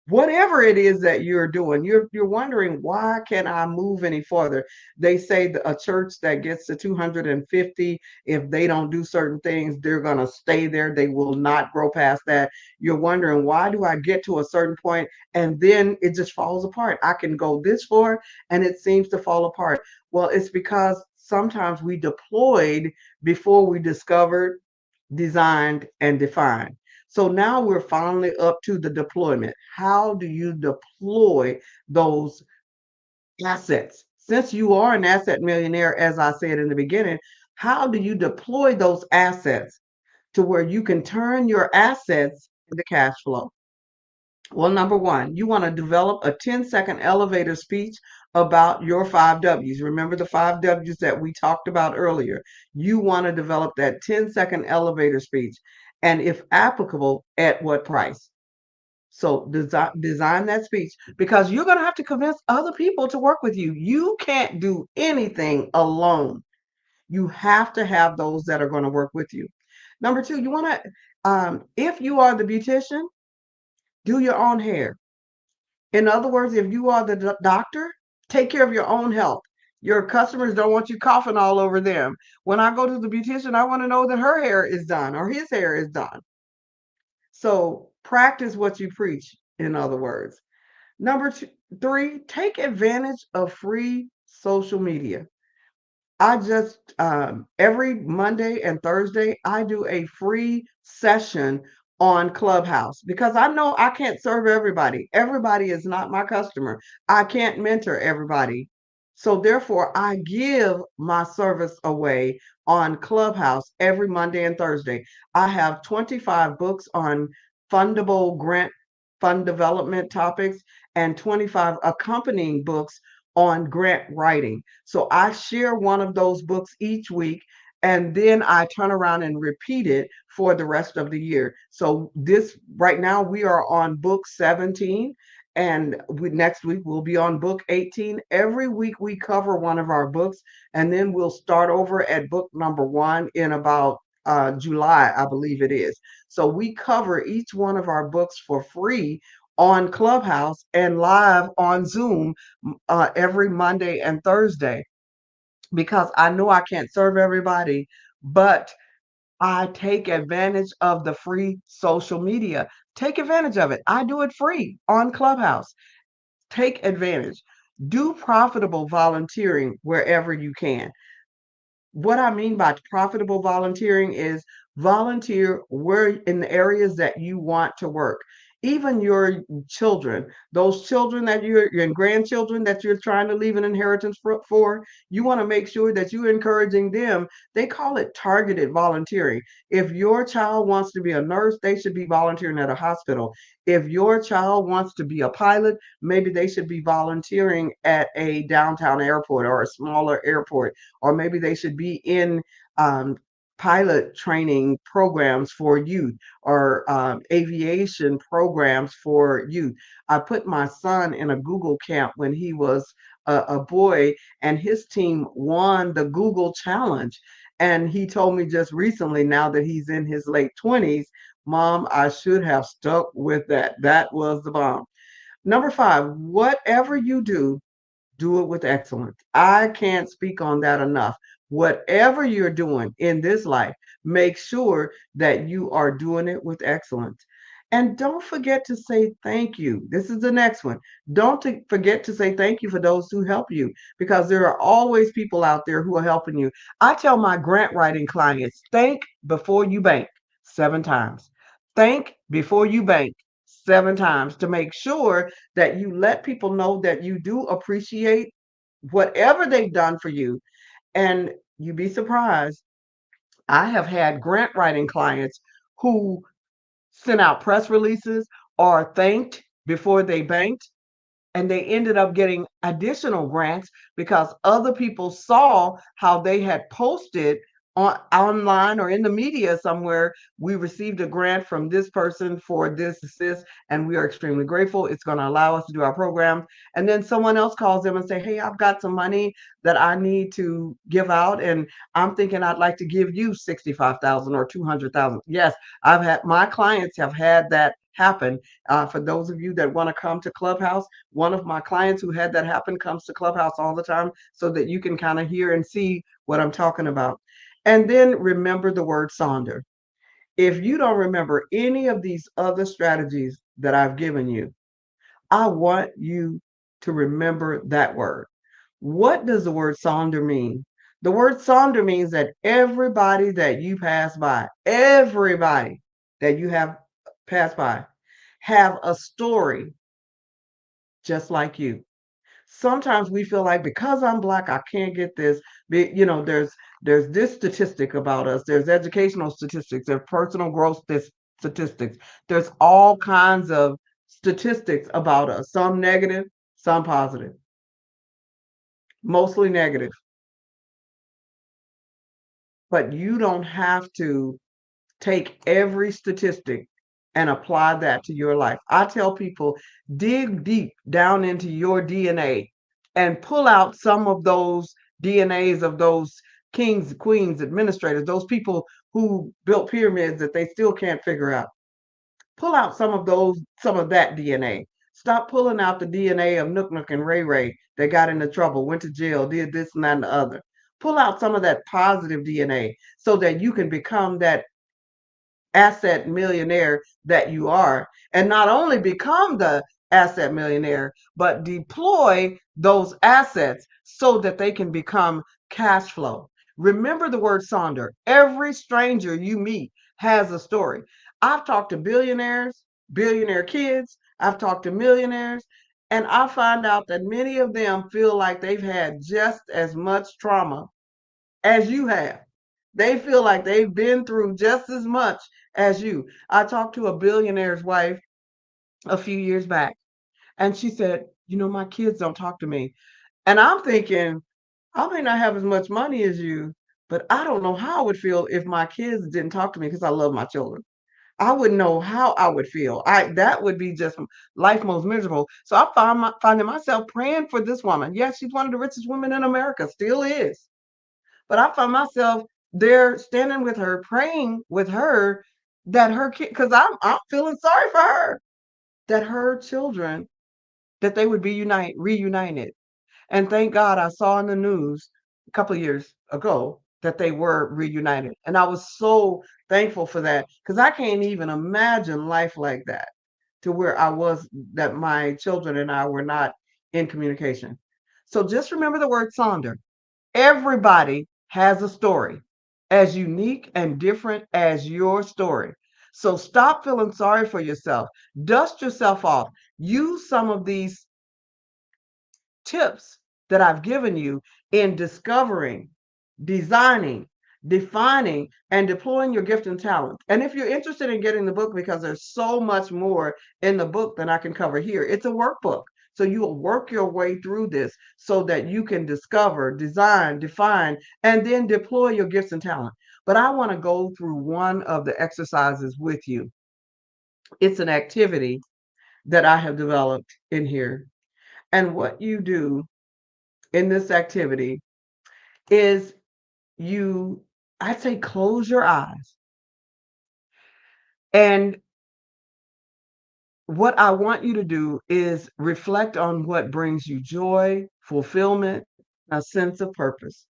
Whatever it is that you're doing, you're wondering, why can't I move any further? They say that a church that gets to 250, if they don't do certain things, they're going to stay there. They will not grow past that. You're wondering, why do I get to a certain point and then it just falls apart? I can go this far and it seems to fall apart. Well, it's because sometimes we deployed before we discovered, designed, and defined. So now we're finally up to the deployment. How do you deploy those assets? Since you are an asset millionaire, as I said in the beginning, how do you deploy those assets to where you can turn your assets into cash flow? Well, number 1, you want to develop a 10-second elevator speech about your 5 W's. Remember the 5 W's that we talked about earlier. You want to develop that 10-second elevator speech, and if applicable, at what price? So design that speech, because you're going to have to convince other people to work with you. You can't do anything alone. You have to have those that are going to work with you. Number 2, you want to, if you are the beautician, do your own hair. In other words, if you are the doctor, take care of your own health. Your customers don't want you coughing all over them. When I go to the beautician, I want to know that her hair is done or his hair is done. So practice what you preach, in other words. Number 3, take advantage of free social media. I just, every Monday and Thursday, I do a free session on Clubhouse, because I know I can't serve everybody. Everybody is not my customer. I can't mentor everybody. So therefore, I give my service away on Clubhouse every Monday and Thursday. I have 25 books on fundable grant fund development topics and 25 accompanying books on grant writing. So I share one of those books each week, and then I turn around and repeat it for the rest of the year. So right now we are on book 17, and next week we'll be on book 18. Every week we cover one of our books, and then we'll start over at book number 1 in about July, I believe it is. So we cover each one of our books for free on Clubhouse and live on Zoom every Monday and Thursday, because I know I can't serve everybody, but I take advantage of the free social media. Take advantage of it. I do it free on Clubhouse. Take advantage. Do profitable volunteering wherever you can. What I mean by profitable volunteering is volunteer where in the areas that you want to work. Even your children, those children that your grandchildren that you're trying to leave an inheritance for, you want to make sure that you're encouraging them. They call it targeted volunteering. If your child wants to be a nurse, they should be volunteering at a hospital. If your child wants to be a pilot, maybe they should be volunteering at a downtown airport or a smaller airport, or maybe they should be in um, pilot training programs for youth, or aviation programs for youth. I put my son in a Google camp when he was a boy, and his team won the Google Challenge. And he told me just recently, now that he's in his late 20s, Mom, I should have stuck with that. That was the bomb. Number 5, whatever you do it with excellence. I can't speak on that enough. Whatever you're doing in this life, make sure that you are doing it with excellence. And don't forget to say thank you. This is the next one. Don't forget to say thank you for those who help you, because there are always people out there who are helping you. I tell my grant writing clients, thank before you bank 7 times. Thank before you bank 7 times, to make sure that you let people know that you do appreciate whatever they've done for you. And you'd be surprised. I have had grant writing clients who sent out press releases or thanked before they banked, and they ended up getting additional grants because other people saw how they had posted online or in the media somewhere. We received a grant from this person for this, and we are extremely grateful. It's going to allow us to do our program. And then someone else calls them and say, hey, I've got some money that I need to give out, and I'm thinking I'd like to give you 65,000 or 200,000. Yes, I've had, my clients have had that happen. For those of you that want to come to Clubhouse, one of my clients who had that happen comes to Clubhouse all the time, so that you can kind of hear and see what I'm talking about. And then remember the word Sonder. If you don't remember any of these other strategies that I've given you, I want you to remember that word. What does the word Sonder mean? The word Sonder means that everybody that you pass by, everybody that you have passed by, have a story just like you. Sometimes we feel like because I'm Black, I can't get this. There's this statistic about us. There's educational statistics. There's personal growth statistics. There's all kinds of statistics about us. Some negative, some positive. Mostly negative. But you don't have to take every statistic and apply that to your life. I tell people, dig deep down into your DNA and pull out some of those DNAs of those kings, queens, administrators, those people who built pyramids that they still can't figure out. Pull out some of that DNA. Stop pulling out the DNA of Nook Nook and Ray Ray that got into trouble, went to jail, did this and that and the other. Pull out some of that positive DNA so that you can become that asset millionaire that you are, and not only become the asset millionaire, but deploy those assets so that they can become cash flow. Remember the word Sonder. Every stranger you meet has a story. I've talked to billionaires, billionaire kids, I've talked to millionaires, and I find out that many of them feel like they've had just as much trauma as you have. They feel like they've been through just as much as you. I talked to a billionaire's wife a few years back, and she said, my kids don't talk to me. And I'm thinking, I may not have as much money as you, but I don't know how I would feel if my kids didn't talk to me, because I love my children. I wouldn't know how I would feel. That would be just life most miserable. So I finding myself praying for this woman. Yes, she's one of the richest women in America, still is. But I found myself there standing with her, praying with her that her kid, because I'm feeling sorry for her, that her children, that they would be reunited. And thank God I saw in the news a couple of years ago that they were reunited. And I was so thankful for that, because I can't even imagine life like that, to where that my children and I were not in communication. So just remember the word Sonder. Everybody has a story as unique and different as your story. So stop feeling sorry for yourself. Dust yourself off. Use some of these tips that I've given you in discovering, designing, defining, and deploying your gift and talent. And if you're interested in getting the book, because there's so much more in the book than I can cover here, it's a workbook. So you will work your way through this so that you can discover, design, define, and then deploy your gifts and talent. But I want to go through one of the exercises with you. It's an activity that I have developed in here. And what you do in this activity is I'd say close your eyes. And what I want you to do is reflect on what brings you joy, fulfillment, a sense of purpose.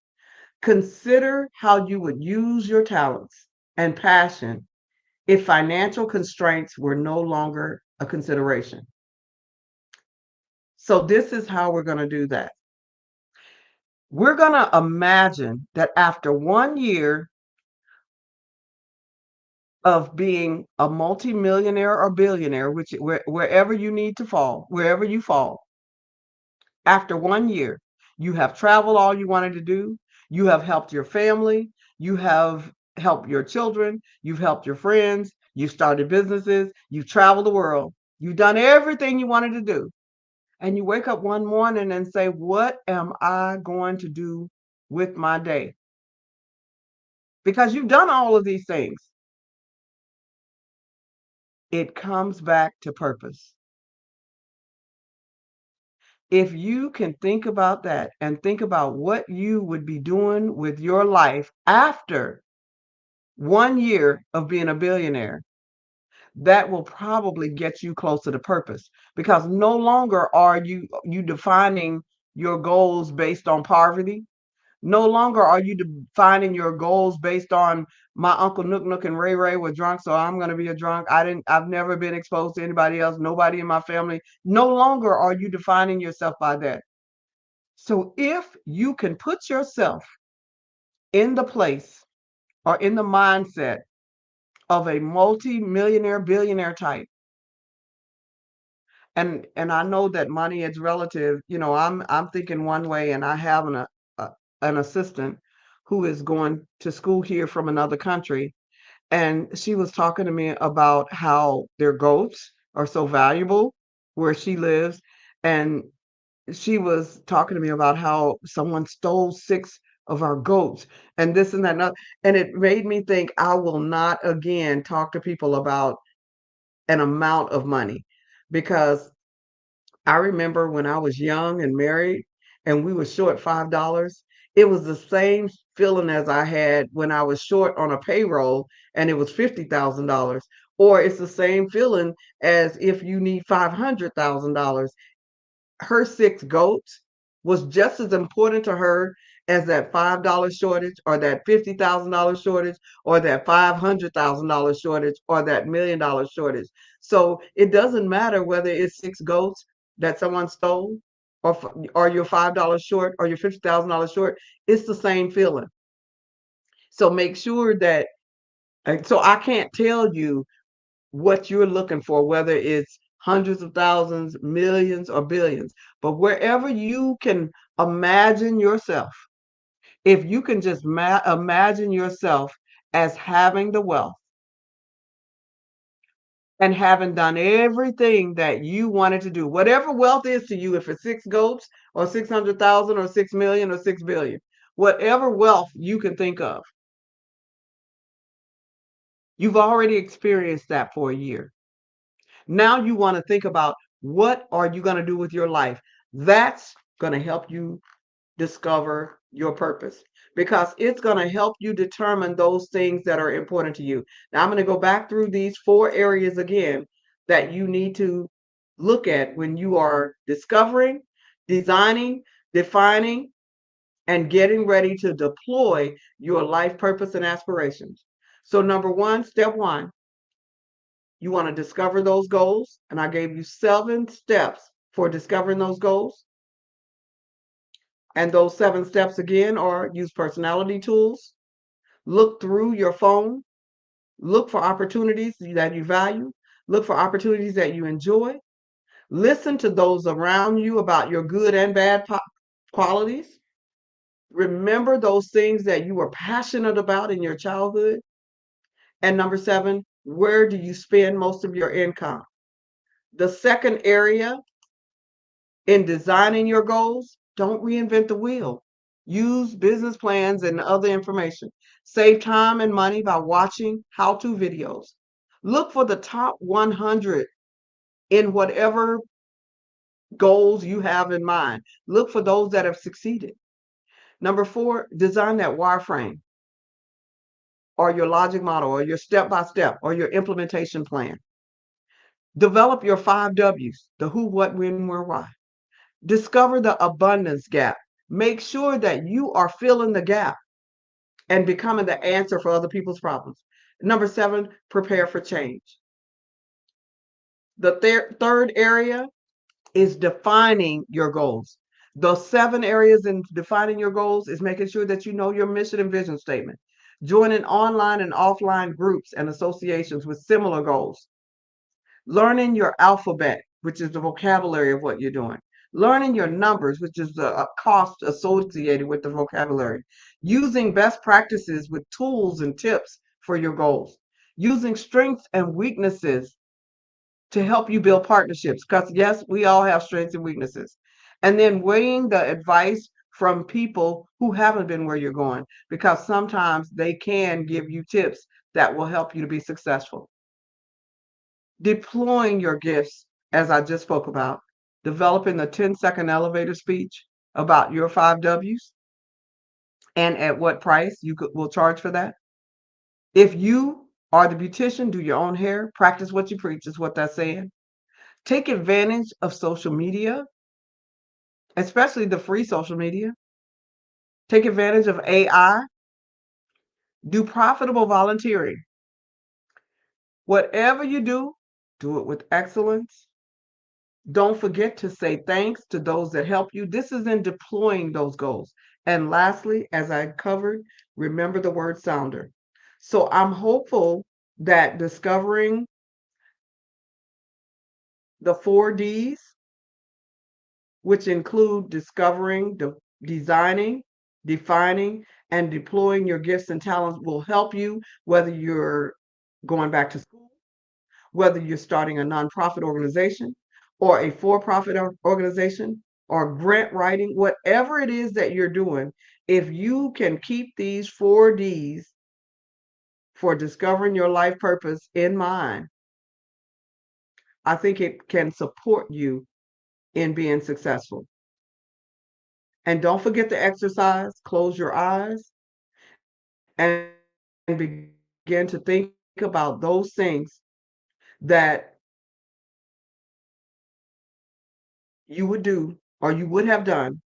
Consider how you would use your talents and passion if financial constraints were no longer a consideration. So this is how we're going to do that. We're going to imagine that after 1 year of being a multimillionaire or billionaire, wherever you need to fall, wherever you fall, after 1 year, you have traveled all you wanted to do, you have helped your family, you have helped your children, you've helped your friends, you've started businesses, you've traveled the world, you've done everything you wanted to do. And you wake up one morning and say, what am I going to do with my day? Because you've done all of these things. It comes back to purpose. If you can think about that and think about what you would be doing with your life after 1 year of being a billionaire, that will probably get you closer to purpose, because no longer are you defining your goals based on poverty. No longer are you defining your goals based on my Uncle Nook Nook and Ray Ray were drunk, so I'm going to be a drunk. I've never been exposed to anybody else, nobody in my family. No longer are you defining yourself by that. So if you can put yourself in the place or in the mindset of a multi-millionaire, billionaire type, and I know that money is relative. I'm thinking one way, and I have an assistant who is going to school here from another country, and she was talking to me about how their goats are so valuable where she lives, and she was talking to me about how someone stole 6 of our goats and this and that, and it made me think I will not again talk to people about an amount of money, because I remember when I was young and married and we were short $5, it was the same feeling as I had when I was short on a payroll and it was $50,000. Or it's the same feeling as if you need $500,000. Her 6 goats was just as important to her as that $5 shortage or that $50,000 shortage or that $500,000 shortage or that $1 million shortage. So it doesn't matter whether it's 6 goats that someone stole or you're $5 short or you're $50,000 short. It's the same feeling. So make sure that, so I can't tell you what you're looking for, whether it's hundreds of thousands, millions, or billions. But wherever you can imagine yourself, if you can just imagine yourself as having the wealth and having done everything that you wanted to do, whatever wealth is to you, if it's 6 goats or 600,000 or 6 million or 6 billion, whatever wealth you can think of, you've already experienced that for a year. Now you want to think about, what are you going to do with your life? That's going to help you discover your purpose, because it's going to help you determine those things that are important to you. Now I'm going to go back through these 4 areas again that you need to look at when you are discovering, designing, defining, and getting ready to deploy your life purpose and aspirations. So number 1, step 1, you want to discover those goals. And I gave you 7 steps for discovering those goals. And those 7 steps again are: use personality tools, look through your phone, Look for opportunities that you value. Look for opportunities that you enjoy. Listen to those around you about your good and bad qualities. Remember those things that you were passionate about in your childhood. And number 7, where do you spend most of your income? The second area in designing your goals, don't reinvent the wheel. Use business plans and other information. Save time and money by watching how-to videos. Look for the top 100 in whatever goals you have in mind. Look for those that have succeeded. Number 4, design that wireframe or your logic model or your step-by-step or your implementation plan. Develop your 5 W's, the who, what, when, where, why. Discover the abundance gap. Make sure that you are filling the gap and becoming the answer for other people's problems. Number 7, prepare for change. The third area is defining your goals. The 7 areas in defining your goals is making sure that you know your mission and vision statement. Joining online and offline groups and associations with similar goals. Learning your alphabet, which is the vocabulary of what you're doing. Learning your numbers, which is the cost associated with the vocabulary. Using best practices with tools and tips for your goals. Using strengths and weaknesses to help you build partnerships, because yes, we all have strengths and weaknesses. And then weighing the advice from people who haven't been where you're going, because sometimes they can give you tips that will help you to be successful. Deploying your gifts, as I just spoke about, developing the 10-second elevator speech about your 5 W's and at what price you will charge for that. If you are the beautician, do your own hair, practice what you preach is what that's saying. Take advantage of social media, especially the free social media. Take advantage of AI. Do profitable volunteering. Whatever you do it with excellence. Don't forget to say thanks to those that help you. This is in deploying those goals. And lastly, as I covered, remember the word sounder. So I'm hopeful that discovering the 4 Ds, which include discovering, designing, defining, and deploying your gifts and talents, will help you, whether you're going back to school, whether you're starting a nonprofit organization or a for-profit organization or grant writing, whatever it is that you're doing. If you can keep these 4 Ds for discovering your life purpose in mind, I think it can support you in being successful. And don't forget to exercise, close your eyes, and begin to think about those things that you would do or you would have done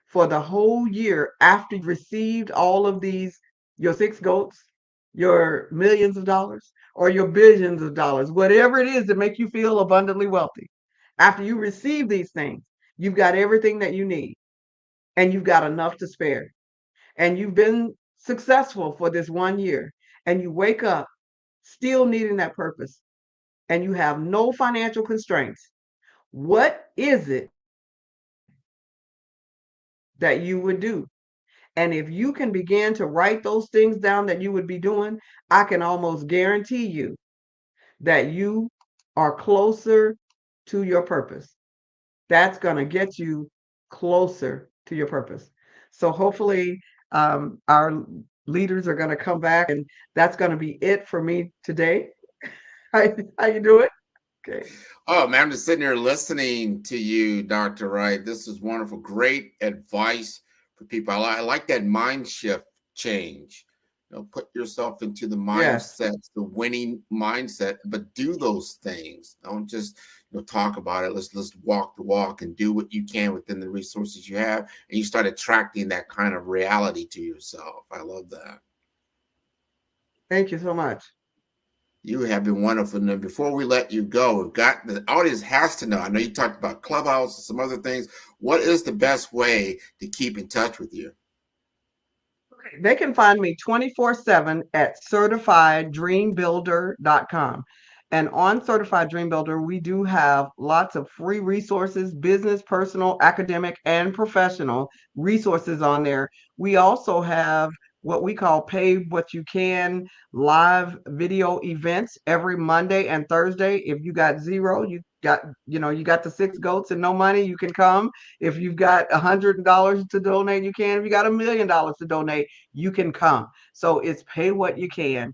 for the whole year after you received all of these, your 6 goats, your millions of dollars, or your billions of dollars, whatever it is to make you feel abundantly wealthy. After you receive these things, you've got everything that you need and you've got enough to spare. And you've been successful for this 1 year and you wake up still needing that purpose and you have no financial constraints. What is it that you would do? And if you can begin to write those things down that you would be doing, I can almost guarantee you that you are closer to your purpose. That's going to get you closer to your purpose. So hopefully our leaders are going to come back, and that's going to be it for me today. How you doing? Okay. Oh man, I'm just sitting here listening to you, Dr. Wright. This is wonderful. Great advice for people. I like that mind shift change. You know, put yourself into the mindset, the winning mindset, but do those things. Don't just talk about it. Let's walk the walk and do what you can within the resources you have, and you start attracting that kind of reality to yourself. I love that. Thank you so much. You have been wonderful. And before we let you go, we've got the audience has to know. I know you talked about Clubhouse and some other things. What is the best way to keep in touch with you? Okay. They can find me 24/7 at CertifiedDreamBuilder.com. And on Certified Dream Builder, we do have lots of free resources, business, personal, academic, and professional resources on there. We also have what we call Pay What You Can live video events every Monday and Thursday. If you got zero, you got the 6 goats and no money, you can come. If you've got $100 to donate, you can. If you got $1 million to donate, you can come. So it's Pay What You Can.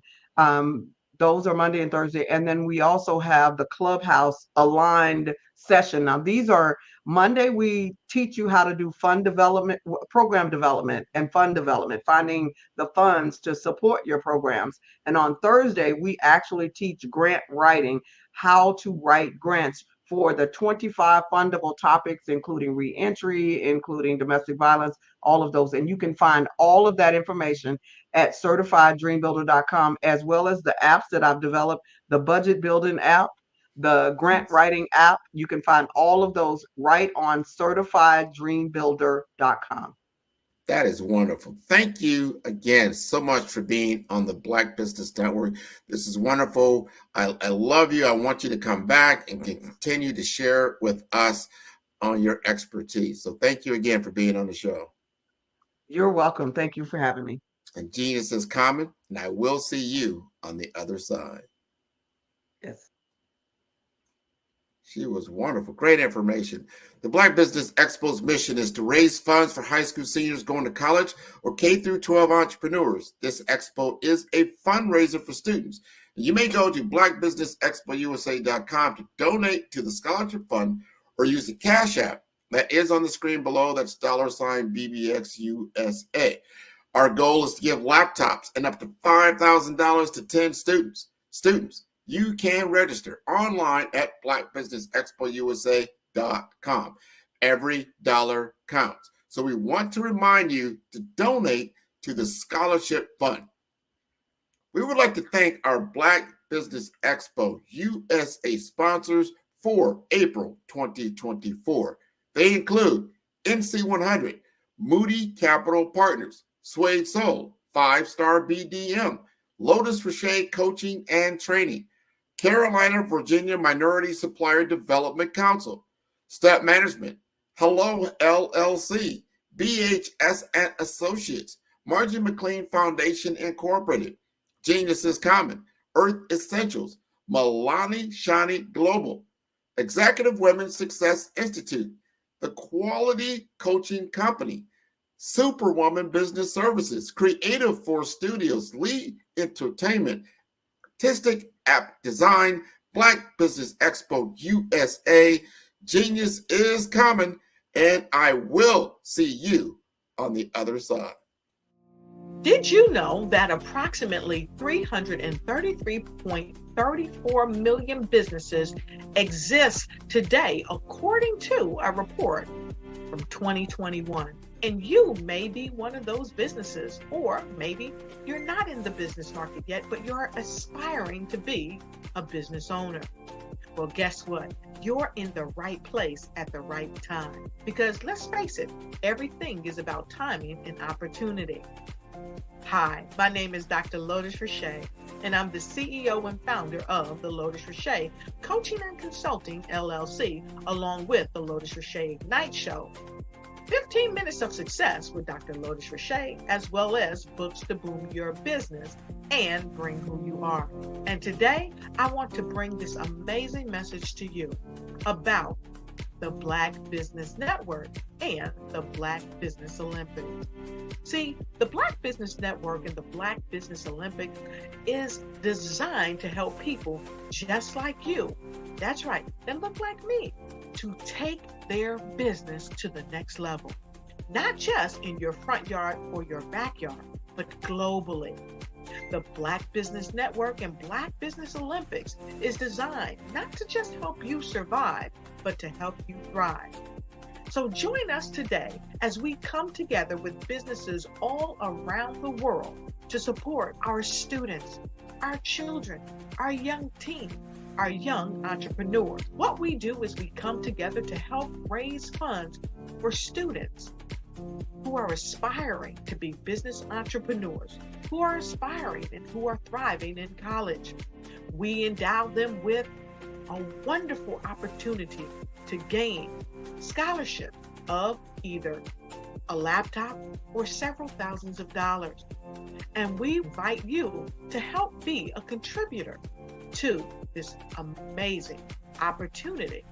Those are Monday and Thursday. And then we also have the Clubhouse aligned session. Now, these are Monday, we teach you how to do fund development, program development, and fund development, finding the funds to support your programs. And on Thursday, we actually teach grant writing, how to write grants for the 25 fundable topics, including reentry, including domestic violence, all of those. And you can find all of that information at CertifiedDreamBuilder.com, as well as the apps that I've developed, the budget building app, the grant writing app. You can find all of those right on CertifiedDreamBuilder.com. That is wonderful. Thank you again so much for being on the Black Business Network. This is wonderful. I love you. I want you to come back and continue to share with us on your expertise. So thank you again for being on the show. You're welcome. Thank you for having me. And genius is common, and I will see you on the other side. Yes. She was wonderful. Great information. The Black Business Expo's mission is to raise funds for high school seniors going to college or K through 12 entrepreneurs. This expo is a fundraiser for students. You may go to blackbusinessexpousa.com to donate to the scholarship fund or use the Cash App that is on the screen below. That's $BBXUSA. Our goal is to give laptops and up to $5,000 to 10 students. You can register online at blackbusinessexpousa.com. Every dollar counts. So we want to remind you to donate to the scholarship fund. We would like to thank our Black Business Expo USA sponsors for April 2024. They include NC100, Moody Capital Partners, Suede Soul, 5-Star BDM, Lotus Rocher Coaching and Training, Carolina, Virginia Minority Supplier Development Council, Step Management, Hello LLC, BHS and Associates, Margie McLean Foundation Incorporated, Genius is Common, Earth Essentials, Milani Shani Global, Executive Women's Success Institute, The Quality Coaching Company, Superwoman Business Services, Creative Force Studios, Lee Entertainment, Artistic App Design, Black Business Expo USA, Genius is Common, and I will see you on the other side. Did you know that approximately 333.34 million businesses exist today, according to a report from 2021? And you may be one of those businesses, or maybe you're not in the business market yet, but you're aspiring to be a business owner. Well, guess what? You're in the right place at the right time. Because let's face it, everything is about timing and opportunity. Hi, my name is Dr. Lotus Rocher, and I'm the CEO and founder of the Lotus Rocher Coaching and Consulting LLC, along with the Lotus Rocher Ignite Show. 15 minutes of success with Dr. Lotus Rocher, as well as books to boom your business and bring who you are. And today, I want to bring this amazing message to you about the Black Business Network and the Black Business Olympics. See, the Black Business Network and the Black Business Olympics is designed to help people just like you, that's right, that look like me, to take their business to the next level. Not just in your front yard or your backyard, but globally. The Black Business Network and Black Business Olympics is designed not to just help you survive, but to help you thrive. So join us today as we come together with businesses all around the world to support our students, our children, our young teens, our young entrepreneurs. What we do is we come together to help raise funds for students, who are aspiring to be business entrepreneurs, who are aspiring and who are thriving in college. We endow them with a wonderful opportunity to gain scholarship of either a laptop or several thousands of dollars. And we invite you to help be a contributor to this amazing opportunity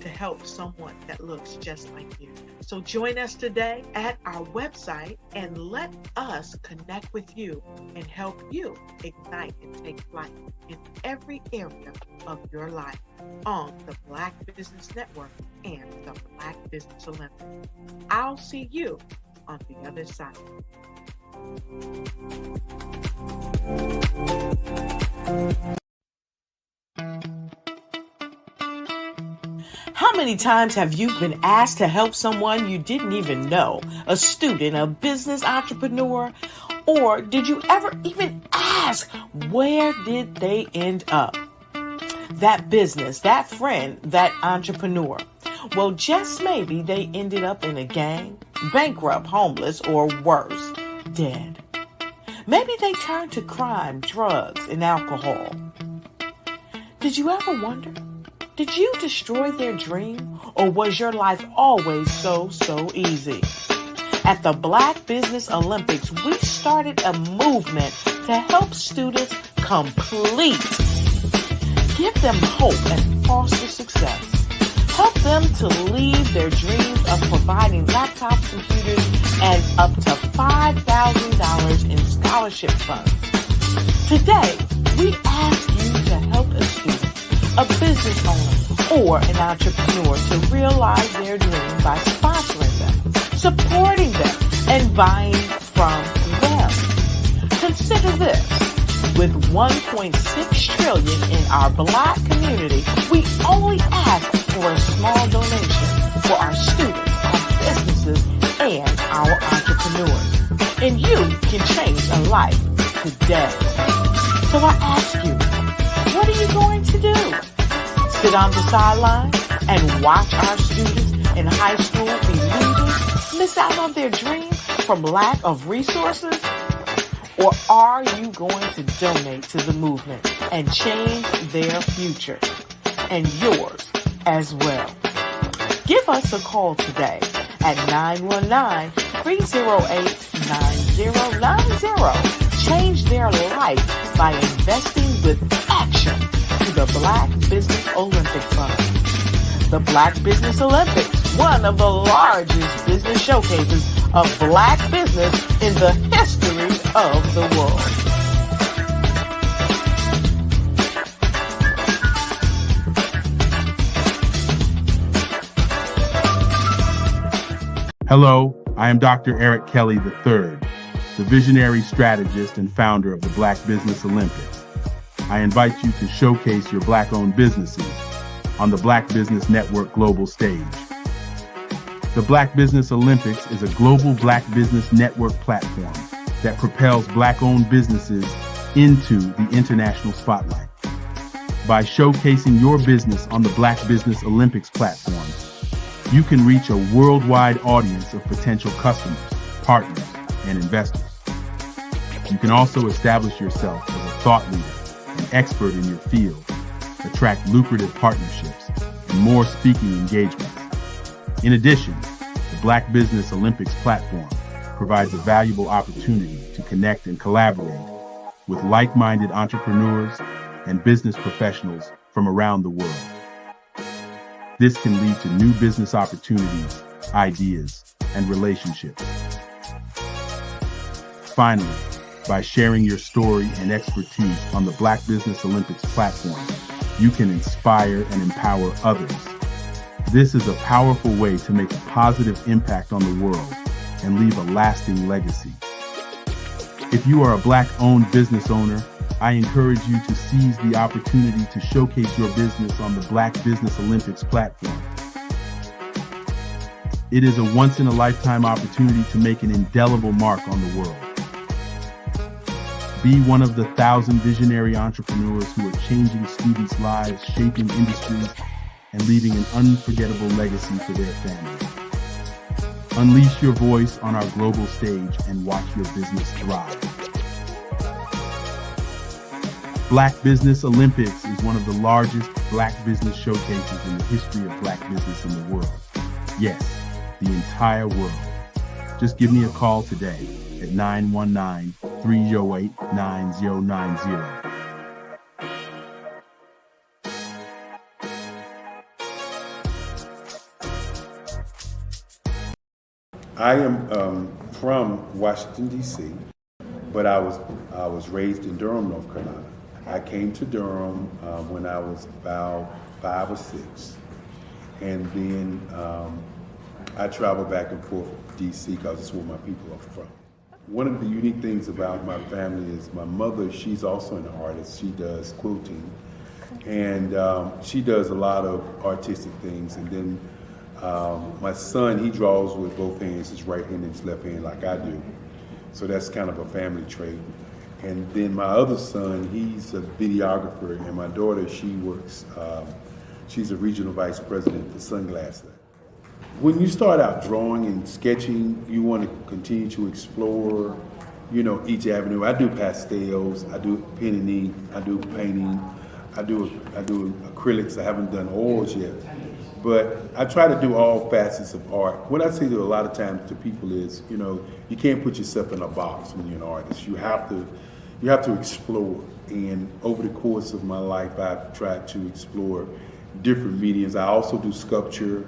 to help someone that looks just like you. So join us today at our website and let us connect with you and help you ignite and take flight in every area of your life on the Black Business Network and the Black Business Olympics. I'll see you on the other side. How many times have you been asked to help someone you didn't even know, a student, a business entrepreneur, or did you ever even ask, where did they end up? That business, that friend, that entrepreneur. Well, just maybe they ended up in a gang, bankrupt, homeless, or worse, dead. Maybe they turned to crime, drugs, and alcohol. Did you ever wonder? Did you destroy their dream, or was your life always so easy? At the Black Business Olympics, we started a movement to help students complete. Give them hope and foster success. Help them to leave their dreams of providing laptops, computers, and up to $5,000 in scholarship funds. Today, we ask you to help a student, a business owner, or an entrepreneur to realize their dream by sponsoring them, supporting them, and buying from them. Consider this. With $1.6 trillion in our Black community, we only ask for a small donation for our students, our businesses, and our entrepreneurs. And you can change a life today. So I ask you, what are you going to do? Sit on the sideline and watch our students in high school be leaders, miss out on their dream from lack of resources? Or are you going to donate to the movement and change their future and yours as well? Give us a call today at 919-308-9090. Change their life by investing with action to the Black Business Olympic Fund. The Black Business Olympics, one of the largest business showcases of Black business in the history of the world. Hello, I am Dr. Eric Kelly III, the visionary strategist and founder of the Black Business Olympics. I invite you to showcase your Black-owned businesses on the Black Business Network global stage. The Black Business Olympics is a global Black Business Network platform that propels Black-owned businesses into the international spotlight. By showcasing your business on the Black Business Olympics platform, you can reach a worldwide audience of potential customers, partners, and investors. You can also establish yourself as a thought leader, an expert in your field, attract lucrative partnerships, and more speaking engagements. In addition, the Black Business Olympics platform provides a valuable opportunity to connect and collaborate with like-minded entrepreneurs and business professionals from around the world. This can lead to new business opportunities, ideas, and relationships. Finally, by sharing your story and expertise on the Black Business Olympics platform, you can inspire and empower others. This is a powerful way to make a positive impact on the world and leave a lasting legacy. If you are a Black-owned business owner, I encourage you to seize the opportunity to showcase your business on the Black Business Olympics platform. It is a once-in-a-lifetime opportunity to make an indelible mark on the world. Be one of the 1,000 visionary entrepreneurs who are changing students' lives, shaping industries, and leaving an unforgettable legacy for their families. Unleash your voice on our global stage and watch your business thrive. Black Business Olympics is one of the largest Black business showcases in the history of Black business in the world. Yes, the entire world. Just give me a call today at 919-308-9090. I am from Washington, D.C., but I was raised in Durham, North Carolina. I came to Durham when I was about 5 or 6, and then I traveled back and forth to D.C. because it's where my people are from. One of the unique things about my family is my mother, she's also an artist. She does quilting, and she does a lot of artistic things. And then my son, he draws with both hands, his right hand and his left hand like I do. So that's kind of a family trait. And then my other son, he's a videographer, and my daughter, she works, she's a regional vice president for Sunglass Lab. When you start out drawing and sketching, you want to continue to explore, each avenue. I do pastels, I do pen and ink, I do painting, I do acrylics. I haven't done oils yet, but I try to do all facets of art. What I say to a lot of times to people is, you can't put yourself in a box when you're an artist. You have to explore. And over the course of my life, I've tried to explore different mediums. I also do sculpture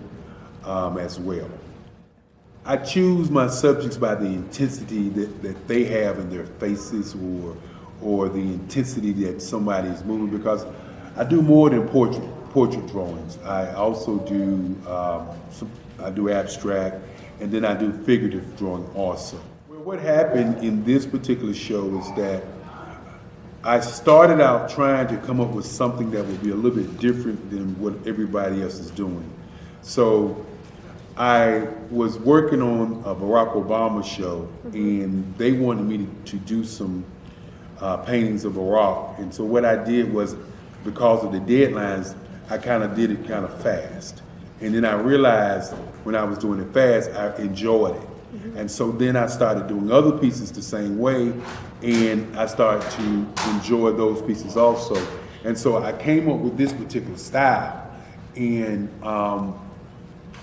as well. I choose my subjects by the intensity that they have in their faces, or the intensity that somebody is moving, because I do more than portrait drawings. I also do I do abstract, and then I do figurative drawing also. Well, what happened in this particular show is that I started out trying to come up with something that would be a little bit different than what everybody else is doing. So I was working on a Barack Obama show, and they wanted me to do some paintings of Barack. And so what I did was, because of the deadlines, I kind of did it kind of fast. And then I realized when I was doing it fast, I enjoyed it. And so then I started doing other pieces the same way, and I started to enjoy those pieces also. And so I came up with this particular style, and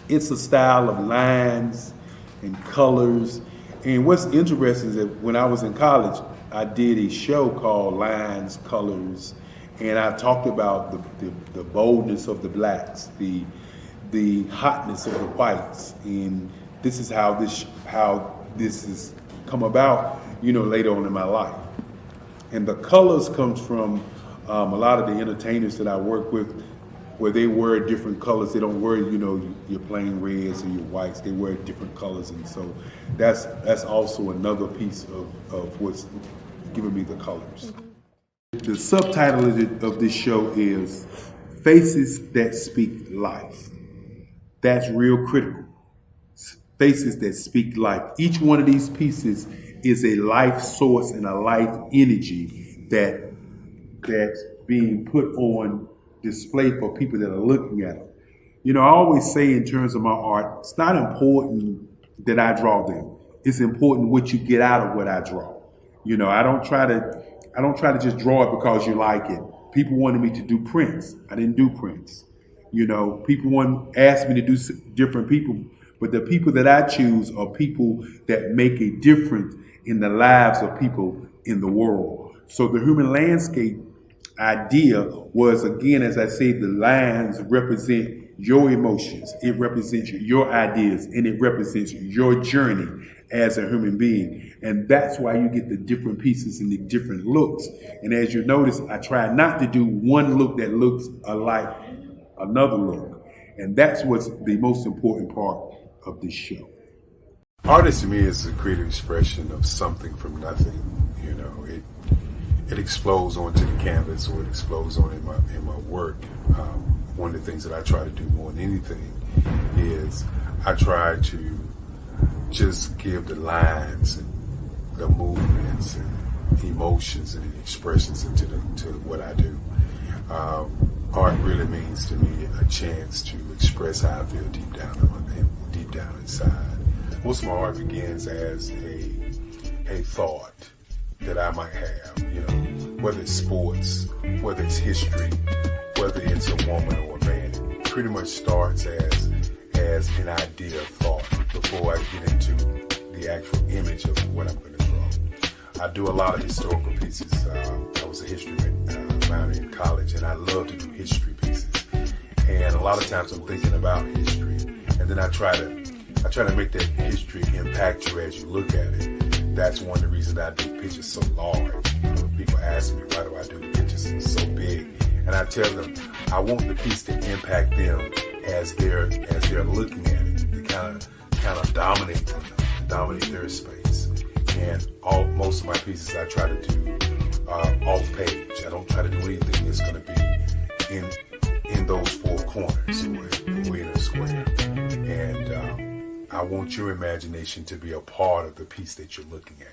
it's a style of lines and colors. And what's interesting is that when I was in college, I did a show called Lines, Colors, and I talked about the boldness of the blacks, the hotness of the whites, and this is how this has come about, later on in my life. And the colors comes from a lot of the entertainers that I work with, where they wear different colors. They don't wear, your plain reds or your whites. They wear different colors, and so that's also another piece of what's giving me the colors. The subtitle of this show is Faces That Speak Life. That's real critical. Faces that speak life. Each one of these pieces is a life source and a life energy that's being put on display for people that are looking at them. I always say in terms of my art, it's not important that I draw them. It's important what you get out of what I draw. I don't try to just draw it because you like it. People wanted me to do prints. I didn't do prints. People asked me to do different people, but the people that I choose are people that make a difference in the lives of people in the world. So the human landscape idea was, again, as I say, the lines represent your emotions, it represents your ideas, and it represents your journey as a human being. And that's why you get the different pieces and the different looks. And as you notice, I try not to do one look that looks alike another look. And that's what's the most important part of this show. Artist to me is a creative expression of something from nothing. It explodes onto the canvas, or it explodes on in my work. One of the things that I try to do more than anything is I try to just give the lines and the movements and emotions and expressions into what I do. Art really means to me a chance to express how I feel deep down inside. Most of my art begins as a thought that I might have, whether it's sports, whether it's history, whether it's a woman or a man. It pretty much starts as an idea of thought before I get into the actual image of what I'm going to draw. I do a lot of historical pieces. I was a history minor in college, and I love to do history pieces. And a lot of times I'm thinking about history, and then I try to make that history impact you as you look at it. That's one of the reasons I do pictures so large. People ask me, why do I do pictures so big? And I tell them, I want the piece to impact them as they're looking at it, to kind of dominate them, dominate their space. And most of my pieces I try to do off page. I don't try to do anything that's going to be in those four corners or in a square. And I want your imagination to be a part of the piece that you're looking at.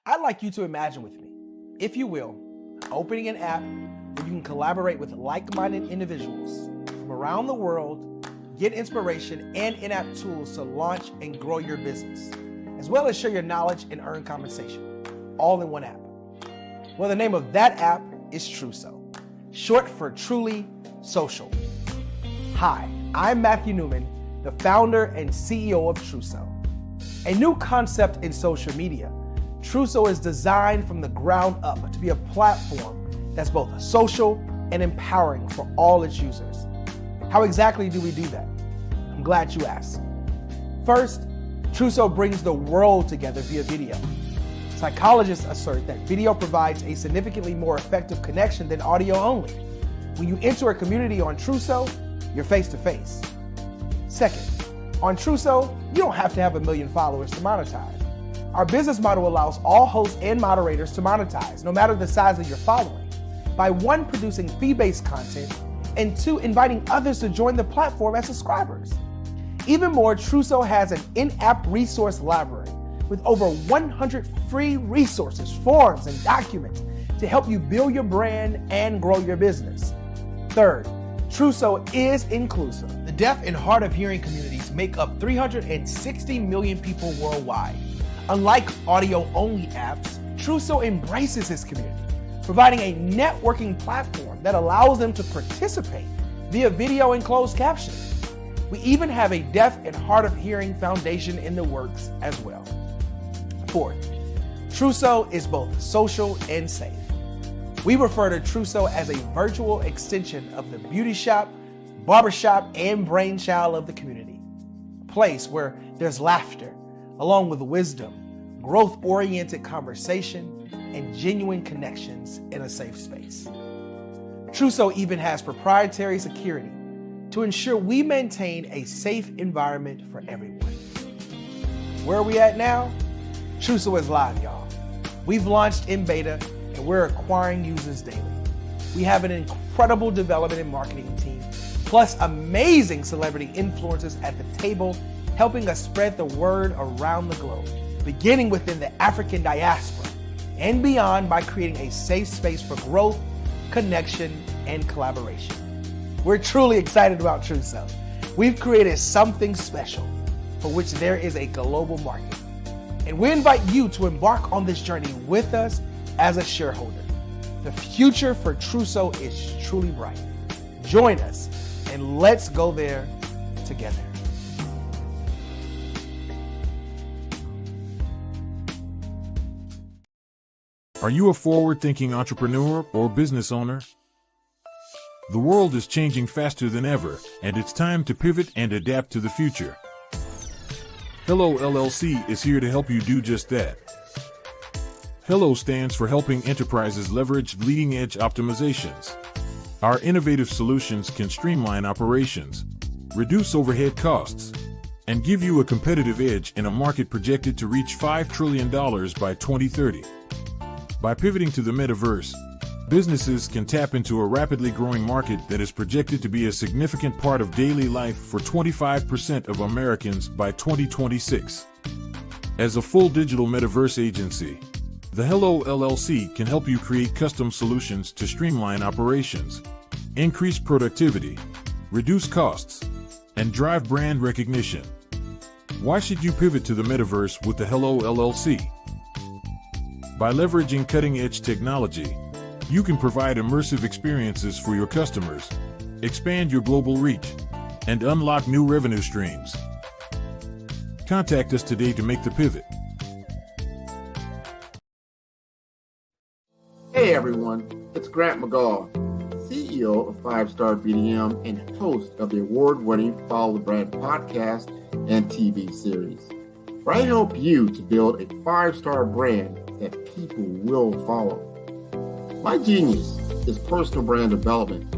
I'd like you to imagine with me, if you will, opening an app where you can collaborate with like-minded individuals from around the world, get inspiration and in-app tools to launch and grow your business, as well as share your knowledge and earn compensation, all in one app. Well, the name of that app is Truso, short for Truly Social. Hi, I'm Matthew Newman, the founder and CEO of Truso. A new concept in social media, Truso is designed from the ground up to be a platform that's both social and empowering for all its users. How exactly do we do that? I'm glad you asked. First, Truso brings the world together via video. Psychologists assert that video provides a significantly more effective connection than audio only. When you enter a community on Truso, you're face to face. Second, on Truso, you don't have to have 1 million followers to monetize. Our business model allows all hosts and moderators to monetize, no matter the size of your following, by 1, producing fee-based content, and 2, inviting others to join the platform as subscribers. Even more, Truso has an in-app resource library with over 100 free resources, forms, and documents to help you build your brand and grow your business. Third, Truso is inclusive. The deaf and hard of hearing communities make up 360 million people worldwide. Unlike audio-only apps, Truso embraces its community, providing a networking platform that allows them to participate via video and closed captioning. We even have a deaf and hard of hearing foundation in the works as well. Fourth, Truso is both social and safe. We refer to Truso as a virtual extension of the beauty shop, barbershop, and brainchild of the community. A place where there's laughter, along with wisdom, growth-oriented conversation, and genuine connections in a safe space. Truso even has proprietary security to ensure we maintain a safe environment for everyone. Where are we at now? Truso is live, y'all. We've launched in beta and we're acquiring users daily. We have an incredible development and marketing team, plus amazing celebrity influencers at the table, helping us spread the word around the globe, beginning within the African diaspora and beyond by creating a safe space for growth, connection, and collaboration. We're truly excited about Truso. We've created something special for which there is a global market. And we invite you to embark on this journey with us as a shareholder. The future for Truso is truly bright. Join us and let's go there together. Are you a forward-thinking entrepreneur or business owner? The world is changing faster than ever, and it's time to pivot and adapt to the future. Hello LLC is here to help you do just that. Hello stands for helping enterprises leverage leading-edge optimizations. Our innovative solutions can streamline operations, reduce overhead costs, and give you a competitive edge in a market projected to reach $5 trillion by 2030. By pivoting to the metaverse, businesses can tap into a rapidly growing market that is projected to be a significant part of daily life for 25% of Americans by 2026. As a full digital metaverse agency, the Hello LLC can help you create custom solutions to streamline operations, increase productivity, reduce costs, and drive brand recognition. Why should you pivot to the metaverse with the Hello LLC? By leveraging cutting-edge technology, you can provide immersive experiences for your customers, expand your global reach, and unlock new revenue streams. Contact us today to make the pivot. Hey everyone, it's Grant McGaw, CEO of 5-Star BDM and host of the award-winning Follow the Brand podcast and TV series, where I help you to build a 5-star brand that people will follow. My genius is personal brand development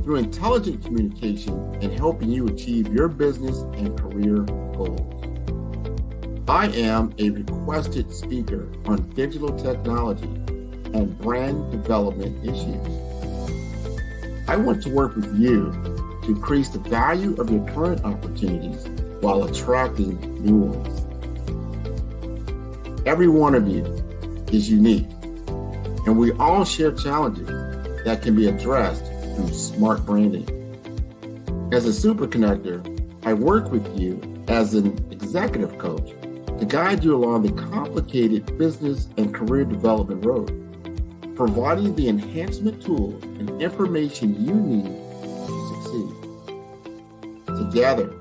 through intelligent communication and helping you achieve your business and career goals. I am a requested speaker on digital technology and brand development issues. I want to work with you to increase the value of your current opportunities while attracting new ones. Every one of you is unique, and we all share challenges that can be addressed through smart branding. As a super connector, I work with you as an executive coach to guide you along the complicated business and career development road, providing the enhancement tools and information you need to succeed. Together,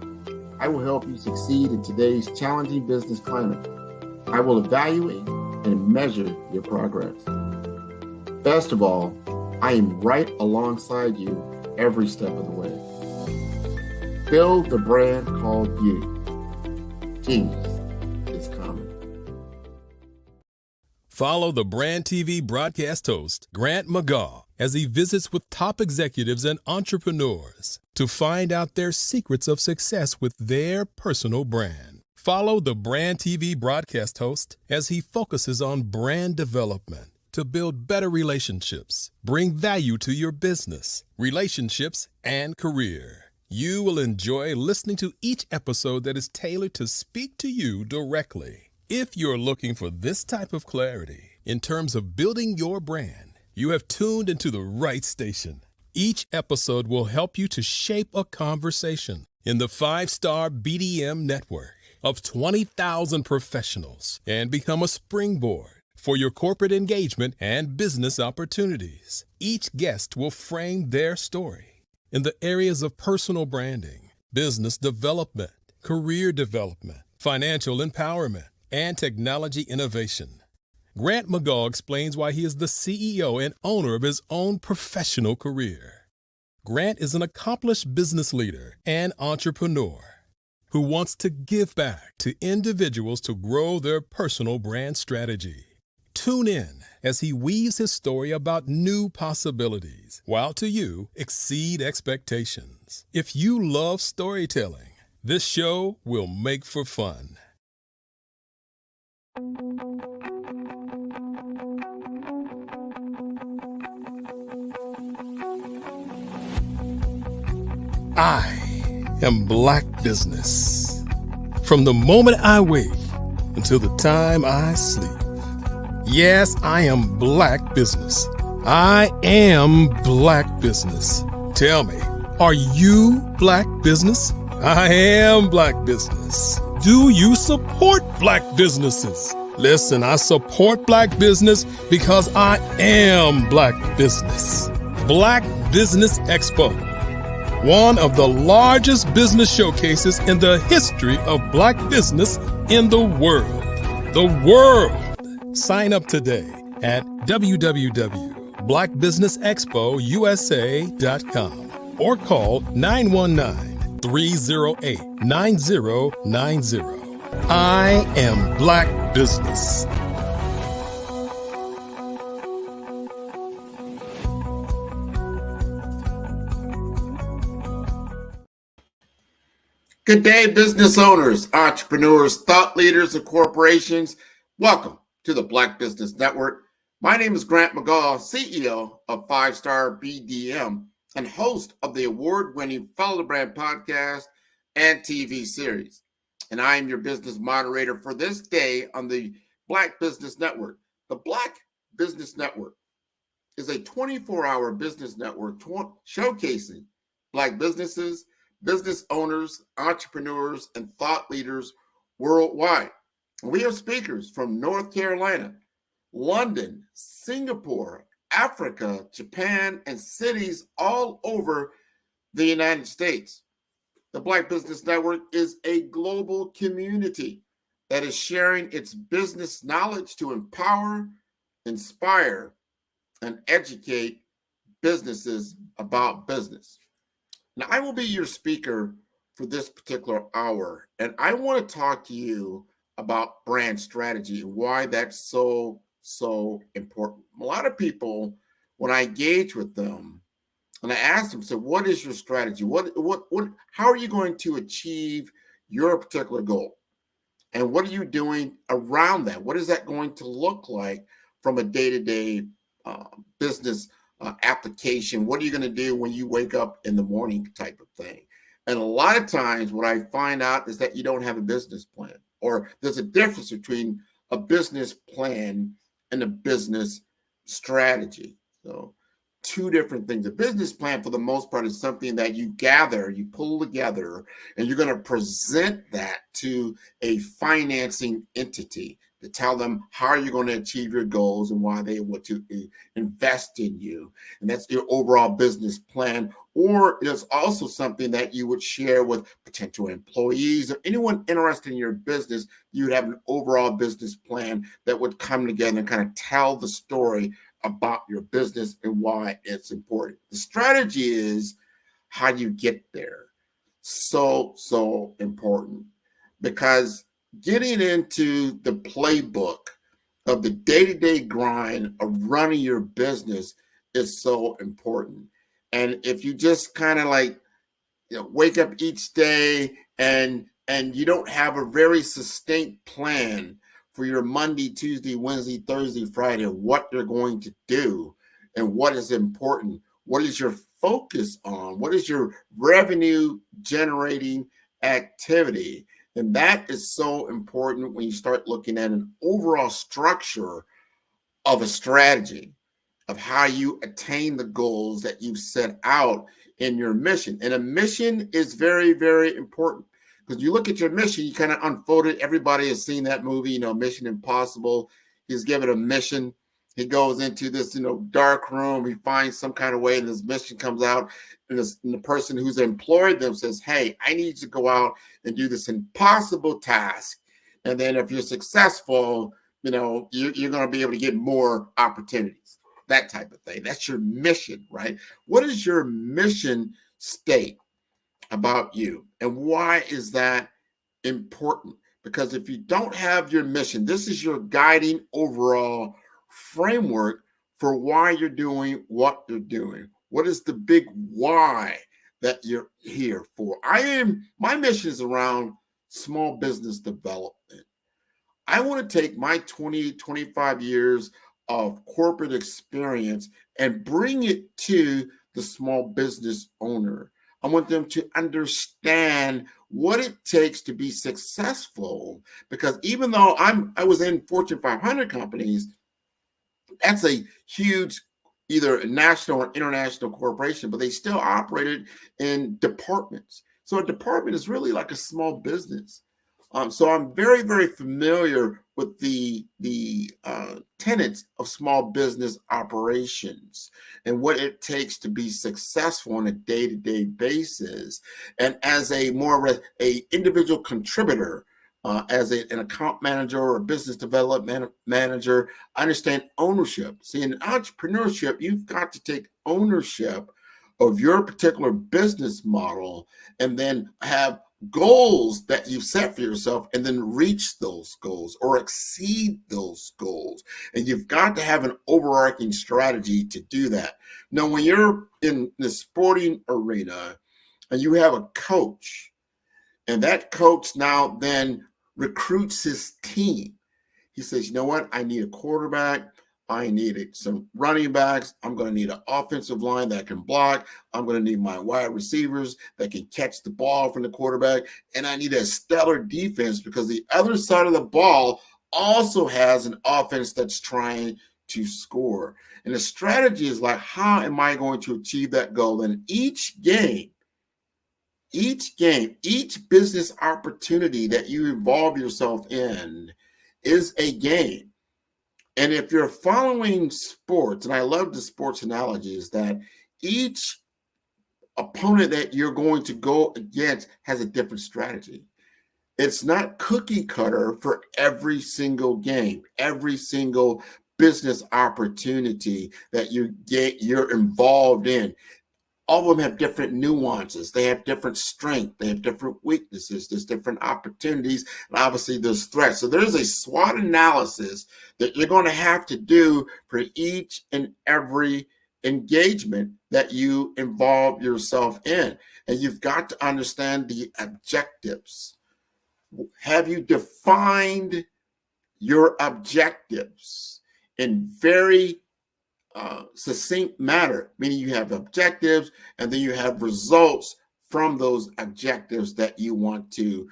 I will help you succeed in today's challenging business climate. I will evaluate and measure your progress. Best of all, I am right alongside you every step of the way. Build the brand called you. Genius is coming. Follow the Brand TV broadcast host, Grant McGaw, as he visits with top executives and entrepreneurs to find out their secrets of success with their personal brand. Follow the Brand TV broadcast host as he focuses on brand development to build better relationships, bring value to your business, relationships, and career. You will enjoy listening to each episode that is tailored to speak to you directly. If you're looking for this type of clarity in terms of building your brand, you have tuned into the right station. Each episode will help you to shape a conversation in the 5-Star BDM network of 20,000 professionals and become a springboard for your corporate engagement and business opportunities. Each guest will frame their story in the areas of personal branding, business development, career development, financial empowerment, and technology innovation. Grant McGaw explains why he is the CEO and owner of his own professional career. Grant is an accomplished business leader and entrepreneur who wants to give back to individuals to grow their personal brand strategy. Tune in as he weaves his story about new possibilities, while to you exceed expectations. If you love storytelling, this show will make for fun. I am Black Business. From the moment I wake until the time I sleep. Yes, I am Black Business. I am Black Business. Tell me, are you Black Business? I am Black Business. Do you support Black businesses? Listen, I support Black business because I am Black Business. Black Business Expo, one of the largest business showcases in the history of Black business in the world. The world! Sign up today at www.blackbusinessexpousa.com or call 919-308-9090. I am Black Business. Good day, business owners, entrepreneurs, thought leaders, and corporations. Welcome to the Black Business Network. My name is Grant McGaw, CEO of 5-Star BDM and host of the award-winning Follow the Brand podcast and TV series. And I am your business moderator for this day on the Black Business Network. The Black Business Network is a 24-hour business network showcasing Black businesses, business owners, entrepreneurs, and thought leaders worldwide. We have speakers from North Carolina, London, Singapore, Africa, Japan, and cities all over the United States. The Black Business Network is a global community that is sharing its business knowledge to empower, inspire, and educate businesses about business. Now, I will be your speaker for this particular hour, and I want to talk to you about brand strategy and why that's so important. A lot of people, when I engage with them, and I ask them, so what is your strategy? How are you going to achieve your particular goal? And what are you doing around that? What is that going to look like from a day-to-day business application? What are you going to do when you wake up in the morning type of thing? And a lot of times what I find out is that you don't have a business plan, or there's a difference between a business plan and a business strategy. So two different things. A business plan, for the most part, is something that you gather, you pull together, and you're going to present that to a financing entity to tell them how you're going to achieve your goals and why they want to invest in you. And that's your overall business plan. Or it's also something that you would share with potential employees or anyone interested in your business. You would have an overall business plan that would come together and kind of tell the story about your business and why it's important. The strategy is how you get there. So important, because getting into the playbook of the day-to-day grind of running your business is so important. And if you just kind of wake up each day and you don't have a very succinct plan for your Monday, Tuesday, Wednesday, Thursday, Friday, what you're going to do and what is important, what is your focus on, what is your revenue generating activity. And that is so important when you start looking at an overall structure of a strategy of how you attain the goals that you've set out in your mission. And a mission is very, very important, because you look at your mission, you kind of unfold it. Everybody has seen that movie, Mission Impossible. He's given a mission. He goes into this, dark room. He finds some kind of way, and this mission comes out. And the person who's employed them says, hey, I need you to go out and do this impossible task. And then if you're successful, you're going to be able to get more opportunities, that type of thing. That's your mission, right? What is your mission state about you? And why is that important? Because if you don't have your mission, this is your guiding overall framework for why you're doing what you're doing. What is the big why that you're here for? My mission is around small business development. I want to take my 20, 25 years of corporate experience and bring it to the small business owner. I want them to understand what it takes to be successful, because even though I was in Fortune 500 companies, that's a huge either a national or international corporation, but they still operated in departments. So a department is really like a small business. So I'm very, very familiar with the tenets of small business operations and what it takes to be successful on a day-to-day basis. And as a more of a individual contributor, as an account manager or a business development manager, I understand ownership. See, in entrepreneurship, you've got to take ownership of your particular business model and then have goals that you've set for yourself and then reach those goals or exceed those goals. And you've got to have an overarching strategy to do that. Now, when you're in the sporting arena and you have a coach, and that coach now then recruits his team, he says, you know what? I need a quarterback. I need some running backs. I'm going to need an offensive line that can block. I'm going to need my wide receivers that can catch the ball from the quarterback. And I need a stellar defense because the other side of the ball also has an offense that's trying to score. And the strategy is like, how am I going to achieve that goal? And each business opportunity that you involve yourself in is a game. And if you're following sports, and I love the sports analogy, is that each opponent that you're going to go against has a different strategy. It's not cookie cutter for every single game, every single business opportunity that you're involved in. All of them have different nuances. They have different strengths. They have different weaknesses. There's different opportunities. And obviously, there's threats. So there's a SWOT analysis that you're going to have to do for each and every engagement that you involve yourself in. And you've got to understand the objectives. Have you defined your objectives in very succinct manner, meaning you have objectives and then you have results from those objectives that you want to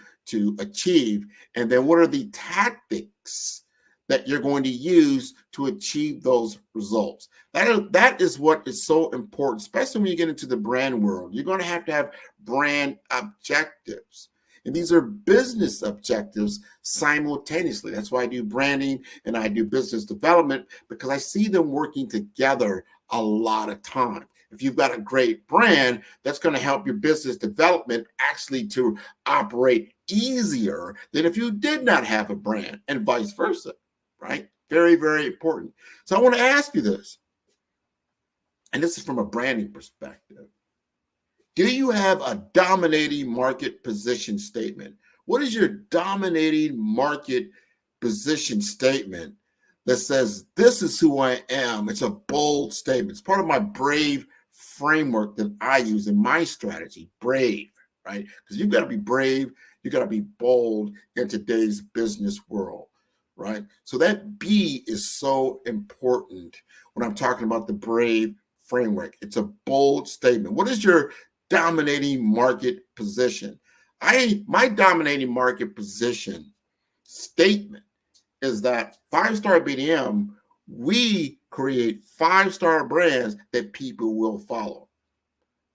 achieve. And then what are the tactics that you're going to use to achieve those results? That is what is so important, especially when you get into the brand world. You're going to have brand objectives. And these are business objectives simultaneously. That's why I do branding and I do business development, because I see them working together a lot of time. If you've got a great brand, that's going to help your business development actually to operate easier than if you did not have a brand, and vice versa, right? Very, very important. So I want to ask you this, and this is from a branding perspective. Do you have a dominating market position statement? What is your dominating market position statement that says, this is who I am? It's a bold statement. It's part of my BRAVE framework that I use in my strategy, BRAVE, right? Because you've got to be brave. You've got to be bold in today's business world, right? So that B is so important when I'm talking about the BRAVE framework. It's a bold statement. What is your dominating market position? My dominating market position statement is that 5-star BDM, we create 5-star brands that people will follow.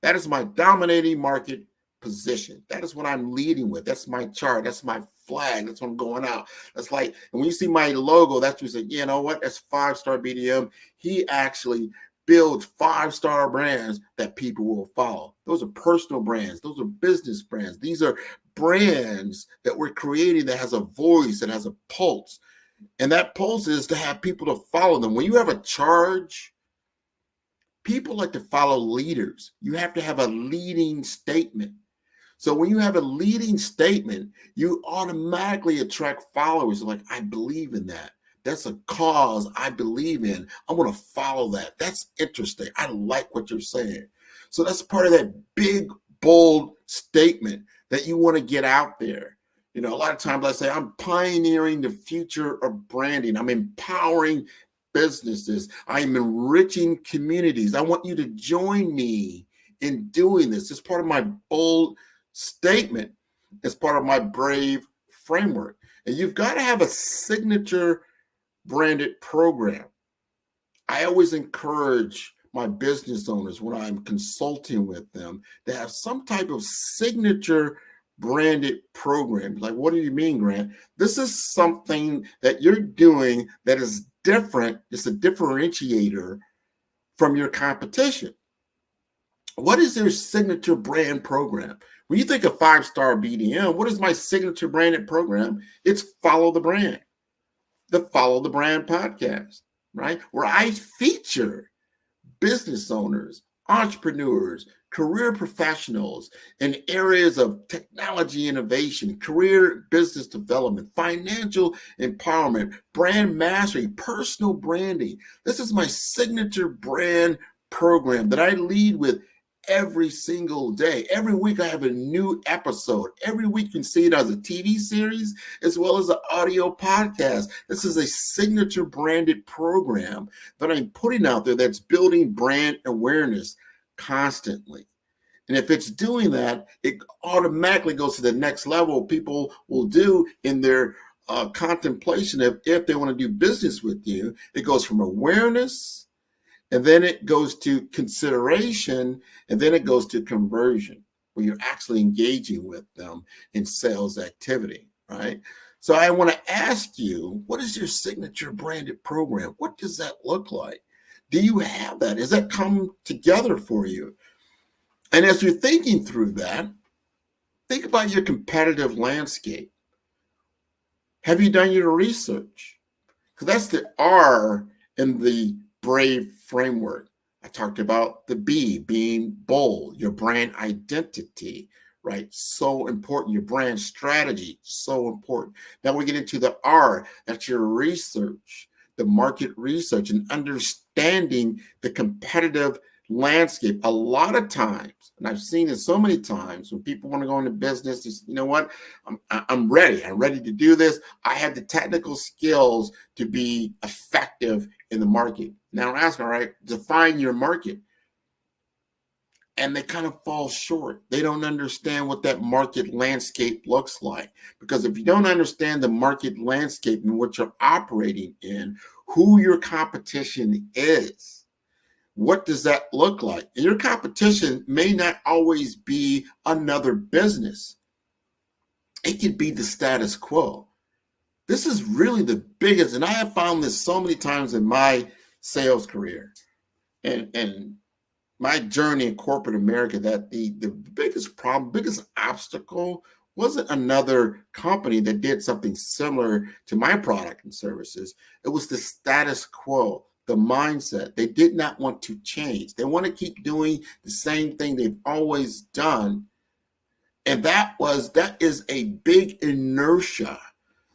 That is my dominating market position. That is what I'm leading with. That's my chart. That's my flag. That's what I'm going out. That's like, and when you see my logo, that's what you say, you know what? That's 5-star BDM. He actually build 5-star brands that people will follow. Those are personal brands. Those are business brands. These are brands that we're creating that has a voice and has a pulse. And that pulse is to have people to follow them. When you have a charge, people like to follow leaders. You have to have a leading statement. So when you have a leading statement, you automatically attract followers. Like, I believe in that. That's a cause I believe in. I want to follow that. That's interesting. I like what you're saying. So that's part of that big, bold statement that you want to get out there. You know, a lot of times I say I'm pioneering the future of branding. I'm empowering businesses. I'm enriching communities. I want you to join me in doing this. It's part of my bold statement. It's part of my brave framework. And you've got to have a signature branded program. I always encourage my business owners when I'm consulting with them to have some type of signature branded program. Like, what do you mean, Grant? This is something that you're doing that is different. It's a differentiator from your competition. What is your signature brand program? When you think of 5-star BDM, what is my signature branded program? It's Follow the Brand, the Follow the Brand podcast, right? Where I feature business owners, entrepreneurs, career professionals in areas of technology innovation, career business development, financial empowerment, brand mastery, personal branding. This is my signature brand program that I lead with every single day. Every week I have a new episode. Every week you can see it as a TV series as well as an audio podcast. This is a signature branded program that I'm putting out there that's building brand awareness constantly. And if it's doing that, it automatically goes to the next level. People will do in their contemplation of if they want to do business with you. It goes from awareness, and then it goes to consideration, and then it goes to conversion, where you're actually engaging with them in sales activity, right? So I want to ask you, what is your signature branded program? What does that look like? Do you have that? Has that come together for you? And as you're thinking through that, think about your competitive landscape. Have you done your research? Because that's the R in the brave framework. I talked about the B, being bold, your brand identity, right? So important. Your brand strategy, so important. Now we get into the R, that's your research, the market research, and understanding the competitive landscape. A lot of times, and I've seen it so many times, when people want to go into business, they say, you know what, I'm ready. I'm ready to do this. I have the technical skills to be effective in the market. Now I'm asking, all right, define your market. And they kind of fall short. They don't understand what that market landscape looks like. Because if you don't understand the market landscape and what you're operating in, who your competition is, what does that look like? And your competition may not always be another business. It could be the status quo. This is really the biggest, and I have found this so many times in my sales career and my journey in corporate America, that the biggest problem, biggest obstacle wasn't another company that did something similar to my product and services. It was the status quo, the mindset. They did not want to change. They want to keep doing the same thing they've always done. And that is a big inertia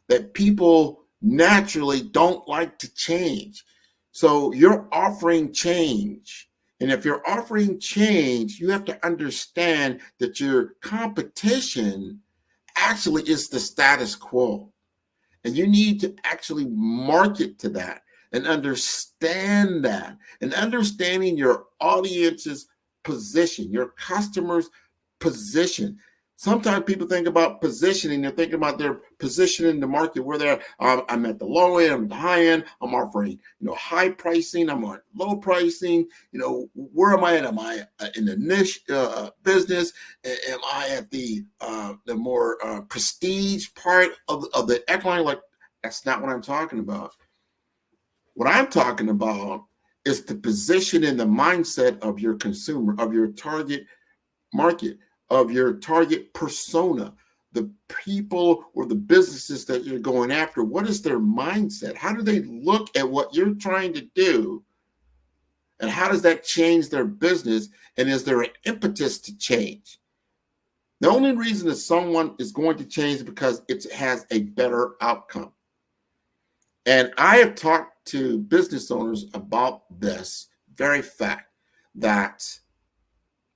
that people naturally don't like to change. So you're offering change. And if you're offering change, you have to understand that your competition actually is the status quo. And you need to actually market to that and understand that. And understanding your audience's position, your customer's position. Sometimes people think about positioning, they're thinking about their position in the market, where they're, I'm at the low end, I'm at the high end, I'm offering, high pricing, I'm on low pricing, where am I at? Am I in the niche business? Am I at the more prestige part of the echelon? Like, that's not what I'm talking about. What I'm talking about is the position and the mindset of your consumer, of your target market, of your target persona, the people or the businesses that you're going after. What is their mindset? How do they look at what you're trying to do? And how does that change their business? And is there an impetus to change? The only reason that someone is going to change is because it has a better outcome. And I have talked to business owners about this very fact, that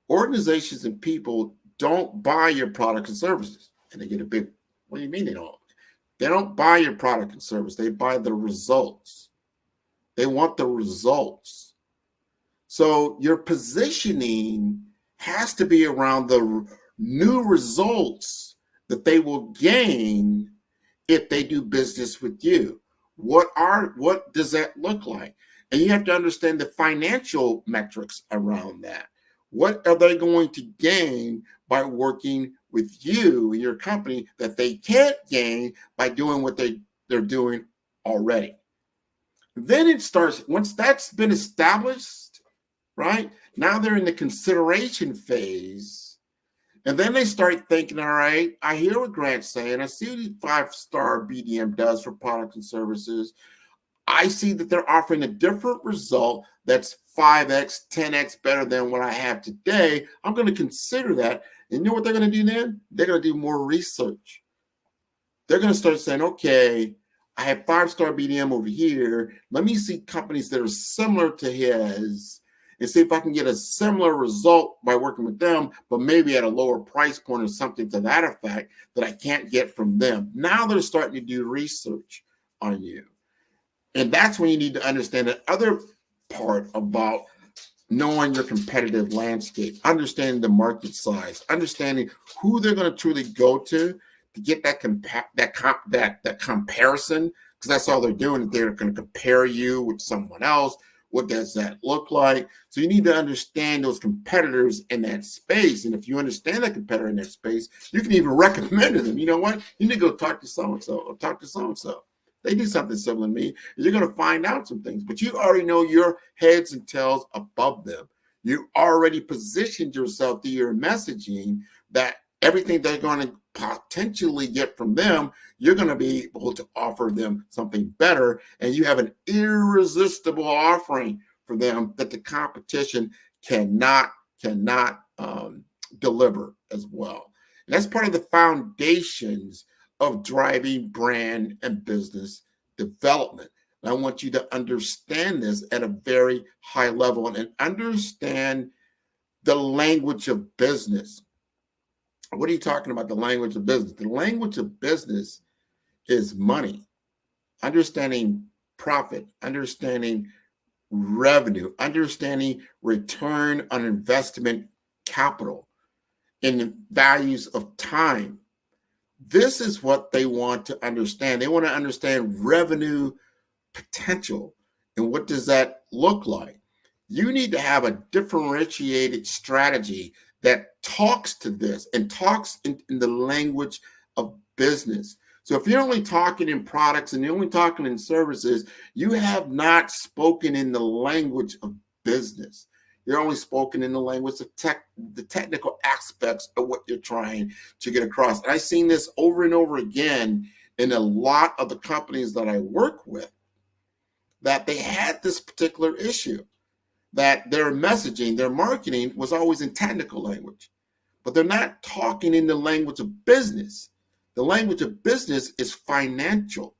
organizations and people don't buy your products and services, and they get a big What do you mean they don't? They don't buy your product and service. They buy the results. They want the results. So your positioning has to be around the new results that they will gain if they do business with you. What does that look like? And you have to understand the financial metrics around that. What are they going to gain by working with you and your company that they can't gain by doing what they're doing already? Then it starts, once that's been established, right? Now they're in the consideration phase. And then they start thinking, all right, I hear what Grant's saying. I see what 5-star BDM does for products and services. I see that they're offering a different result that's 5x, 10x better than what I have today. I'm going to consider that. And you know what they're going to do then? They're going to do more research. They're going to start saying, okay, I have 5-star BDM over here. Let me see companies that are similar to his and see if I can get a similar result by working with them, but maybe at a lower price point or something to that effect that I can't get from them. Now they're starting to do research on you. And that's when you need to understand the other part about knowing your competitive landscape, understanding the market size, understanding who they're going to truly go to get that comparison, because that's all they're doing. They're going to compare you with someone else. What does that look like? So you need to understand those competitors in that space. And if you understand that competitor in that space, you can even recommend to them, you know what? You need to go talk to so-and-so or talk to so-and-so. They do something similar to me. You're going to find out some things, but you already know your heads and tails above them. You already positioned yourself through your messaging that everything they're going to potentially get from them, you're going to be able to offer them something better. And you have an irresistible offering for them that the competition cannot deliver as well. And that's part of the foundations of driving brand and business development. And I want you to understand this at a very high level and understand the language of business. What are you talking about, the language of business? The language of business is money, understanding profit, understanding revenue, understanding return on investment capital, and values of time. This is what they want to understand. They want to understand revenue potential. And what does that look like? You need to have a differentiated strategy that talks to this and talks in the language of business. So if you're only talking in products and you're only talking in services, you have not spoken in the language of business. You're only spoken in the language of the technical aspects of what you're trying to get across. And I've seen this over and over again in a lot of the companies that I work with, that they had this particular issue, that their messaging, their marketing was always in technical language, but they're not talking in the language of business. The language of business is financial.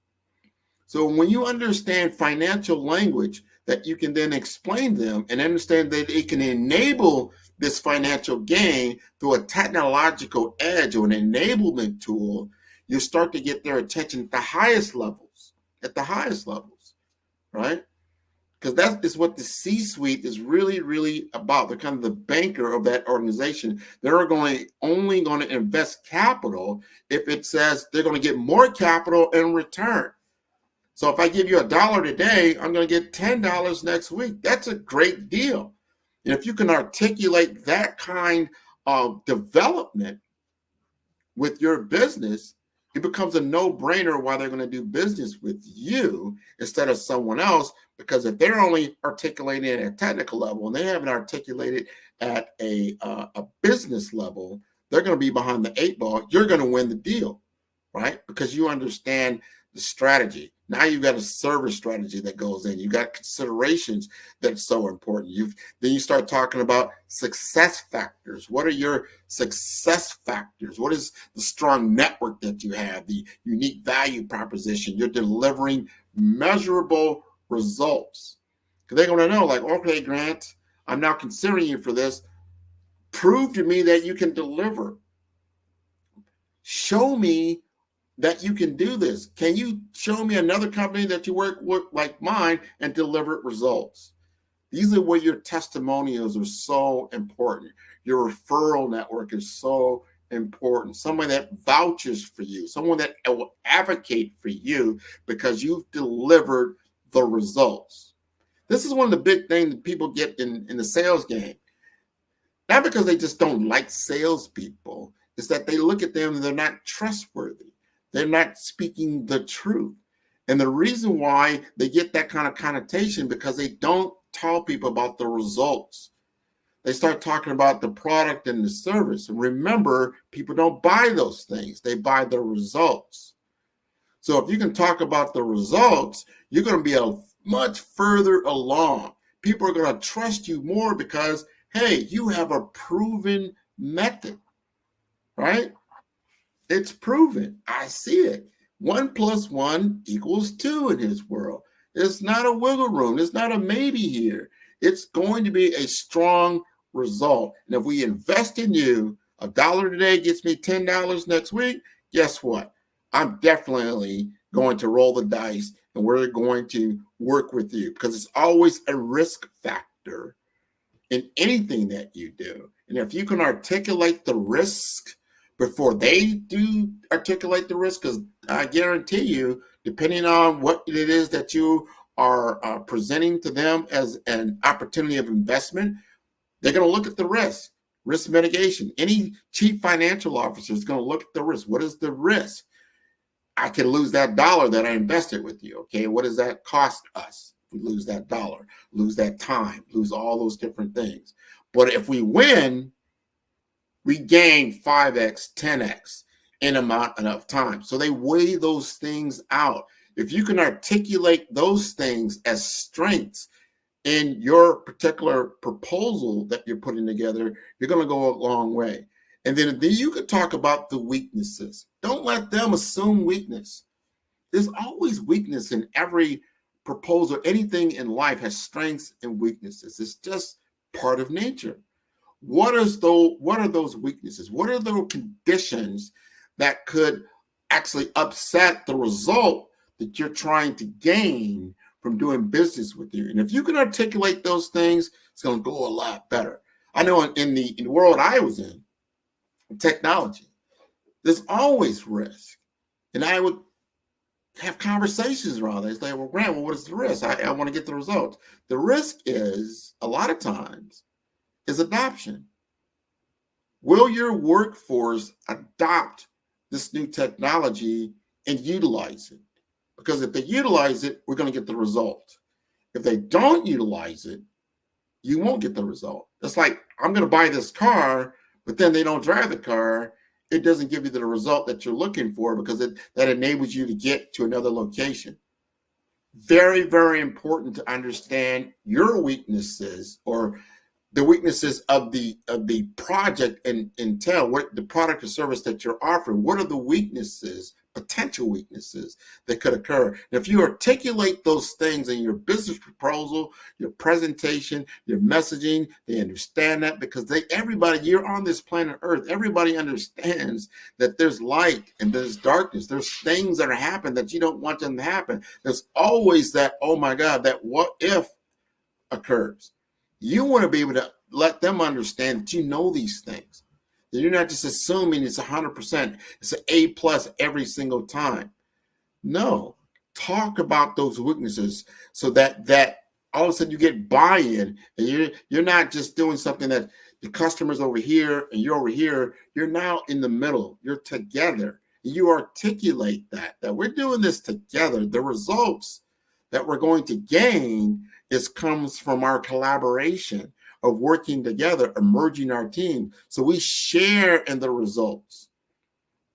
So when you understand financial language, that you can then explain them and understand that it can enable this financial gain through a technological edge or an enablement tool, you start to get their attention at the highest levels, right? Because that is what the C-suite is really about. They're kind of the banker of that organization. They're only going to invest capital if it says they're going to get more capital in return. So if I give you $1 today, I'm going to get $10 next week. That's a great deal. And if you can articulate that kind of development with your business, it becomes a no-brainer why they're going to do business with you instead of someone else. Because if they're only articulating it at a technical level and they haven't articulated at a business level, they're going to be behind the 8 ball. You're going to win the deal, right? Because you understand the strategy. Now you've got a service strategy that goes in. You've got considerations that's so important. Then you start talking about success factors. What are your success factors? What is the strong network that you have, the unique value proposition? You're delivering measurable results. Because they're going to know, like, okay, Grant, I'm now considering you for this. Prove to me that you can deliver. Show me that you can do this? Can you show me another company that you work with like mine and deliver results? These are where your testimonials are so important. Your referral network is so important. Someone that vouches for you, someone that will advocate for you because you've delivered the results. This is one of the big things that people get in the sales game. Not because they just don't like salespeople, it's that they look at them and they're not trustworthy. They're not speaking the truth. And the reason why they get that kind of connotation because they don't tell people about the results. They start talking about the product and the service. And remember, people don't buy those things. They buy the results. So if you can talk about the results, you're going to be much further along. People are going to trust you more because, hey, you have a proven method, right? It's proven. I see it. 1 + 1 = 2 in his world. It's not a wiggle room. It's not a maybe here. It's going to be a strong result. And if we invest in you, $1 today gets me $10 next week, guess what? I'm definitely going to roll the dice and we're going to work with you because it's always a risk factor in anything that you do. And if you can articulate the risk before they do articulate the risk, because I guarantee you, depending on what it is that you are presenting to them as an opportunity of investment, they're going to look at the risk mitigation. Any chief financial officer is going to look at the risk. What is the risk? I can lose that $1 that I invested with you. Okay, what does that cost us? We lose that $1, lose that time, lose all those different things. But if we win, we gain 5x, 10x in amount enough time. So they weigh those things out. If you can articulate those things as strengths in your particular proposal that you're putting together, you're going to go a long way. And then you could talk about the weaknesses. Don't let them assume weakness. There's always weakness in every proposal. Anything in life has strengths and weaknesses. It's just part of nature. What are those weaknesses? What are the conditions that could actually upset the result that you're trying to gain from doing business with you? And if you can articulate those things, it's going to go a lot better. I know in the world I was in, technology, there's always risk. And I would have conversations around that. It's like, well, Grant, what is the risk? I want to get the results. The risk is, a lot of times, is adoption. Will your workforce adopt this new technology and utilize it? Because if they utilize it, we're going to get the result. If they don't utilize it, you won't get the result. It's like, I'm going to buy this car, but then they don't drive the car. It doesn't give you the result that you're looking for because that enables you to get to another location. Very, very important to understand your weaknesses or the weaknesses of the project and tell what the product or service that you're offering. What are the weaknesses, potential weaknesses that could occur? And if you articulate those things in your business proposal, your presentation, your messaging, they understand that because everybody, you're on this planet Earth, everybody understands that there's light and there's darkness. There's things that are happening that you don't want them to happen. There's always that, oh my God, that what if occurs. You want to be able to let them understand that you know these things. That you're not just assuming it's 100%. It's an A+ every single time. No, talk about those weaknesses so that all of a sudden you get buy-in and you're not just doing something that the customer's over here and you're over here. You're now in the middle. You're together. You articulate that we're doing this together. The results that we're going to gain comes from our collaboration of working together, merging our team. So we share in the results,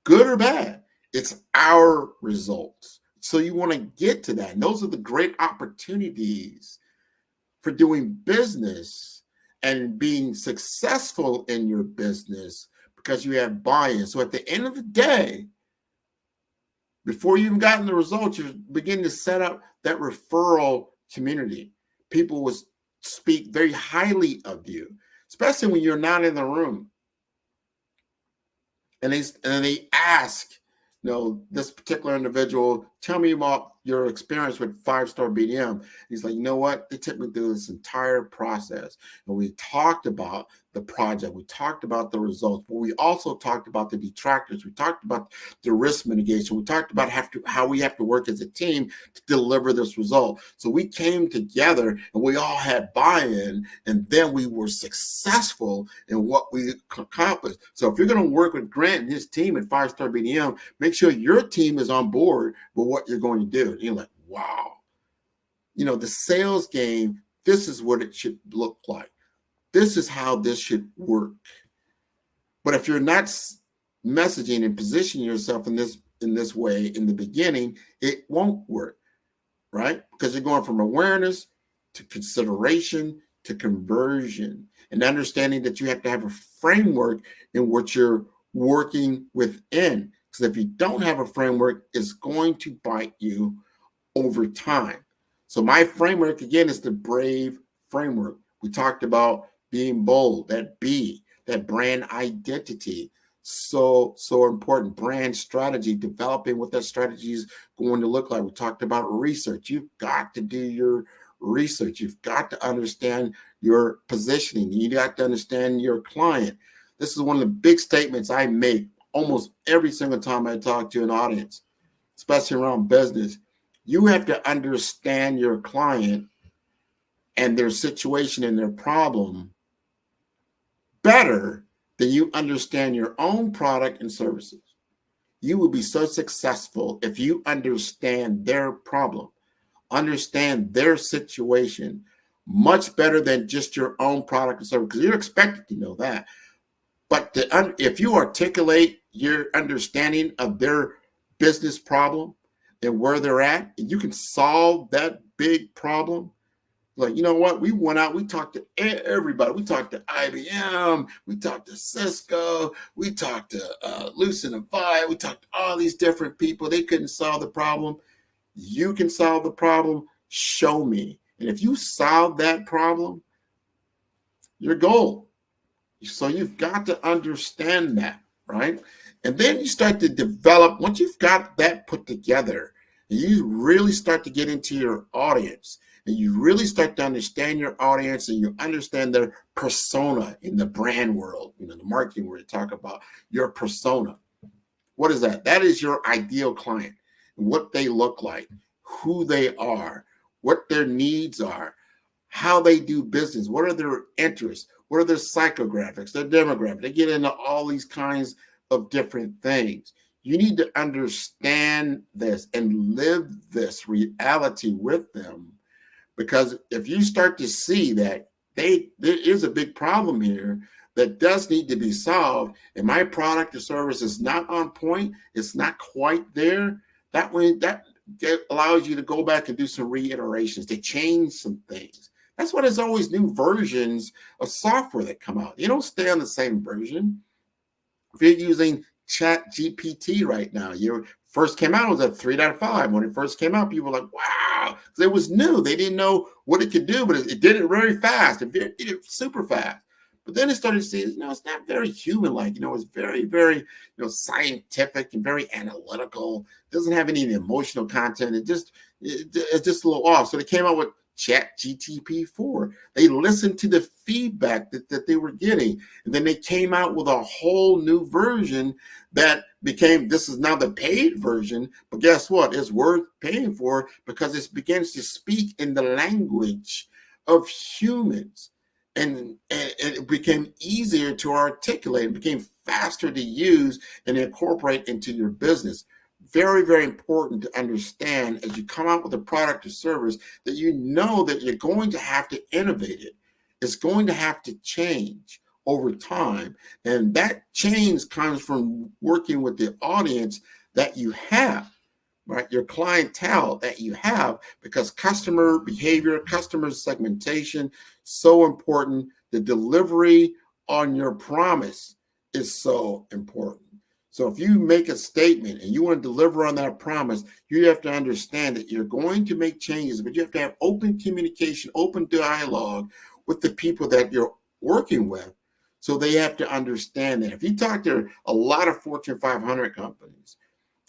good or bad. It's our results. So you want to get to that. And those are the great opportunities for doing business and being successful in your business because you have buy-in. So at the end of the day, before you've gotten the results, you're beginning to set up that referral community. People will speak very highly of you, especially when you're not in the room. And they ask, this particular individual, tell me about your experience with 5-star BDM. He's like, you know what? They took me through this entire process. And we talked about the project. We talked about the results, but we also talked about the detractors. We talked about the risk mitigation. We talked about how we have to work as a team to deliver this result. So we came together and we all had buy-in, and then we were successful in what we accomplished. So if you're going to work with Grant and his team at 5-star BDM, make sure your team is on board with what you're going to do. And you're like, wow, the sales game, this is what it should look like. This is how this should work. But if you're not messaging and positioning yourself in this way in the beginning, it won't work, right? Because you're going from awareness to consideration to conversion, and understanding that you have to have a framework in what you're working within. Because if you don't have a framework, it's going to bite you over time. So my framework, again, is the BRAVE framework. We talked about being bold, that B, that brand identity. So important. Brand strategy, developing what that strategy is going to look like. We talked about research. You've got to do your research. You've got to understand your positioning. You got to understand your client. This is one of the big statements I make almost every single time I talk to an audience, especially around business. You have to understand your client and their situation and their problem better than you understand your own product and services. You will be so successful if you understand their problem, understand their situation much better than just your own product and service, because you're expected to know that. But if you articulate your understanding of their business problem and where they're at, and you can solve that big problem, like, you know what? We went out, we talked to everybody. We talked to IBM, we talked to Cisco, we talked to Lucent and Vi, we talked to all these different people. They couldn't solve the problem. You can solve the problem. Show me. And if you solve that problem, your goal. So you've got to understand that, right? And then you start to develop, once you've got that put together, and you really start to get into your audience, and you really start to understand your audience, and you understand their persona in the brand world, the marketing world, talk about your persona. What is that? That is your ideal client, what they look like, who they are, what their needs are, how they do business, what are their interests, what are their psychographics, their demographics. They get into all these kinds of different things. You need to understand this and live this reality with them, because if you start to see that there is a big problem here that does need to be solved, and my product or service is not on point, it's not quite there, that allows you to go back and do some reiterations, to change some things. That's why there's always new versions of software that come out. You don't stay on the same version. If you're using Chat GPT right now, first came out, it was at 3.5. When it first came out, people were like, wow, because it was new. They didn't know what it could do, but it did it very fast. It did it super fast. But then it started to see, it's not very human-like. It's very, very, scientific and very analytical. It doesn't have any emotional content. It's just a little off. So they came out with Chat GTP 4. They listened to the feedback that they were getting, and then they came out with a whole new version that became, this is now the paid version, but guess what? It's worth paying for because it begins to speak in the language of humans, and it became easier to articulate. It became faster to use and incorporate into your business. Very, very important to understand as you come out with a product or service that you know that you're going to have to innovate it. It's going to have to change over time. And that change comes from working with the audience that you have, right? Your clientele that you have, because customer behavior, customer segmentation, so important. The delivery on your promise is so important. So if you make a statement and you want to deliver on that promise, you have to understand that you're going to make changes, but you have to have open communication, open dialogue with the people that you're working with. So they have to understand that. If you talk to a lot of Fortune 500 companies,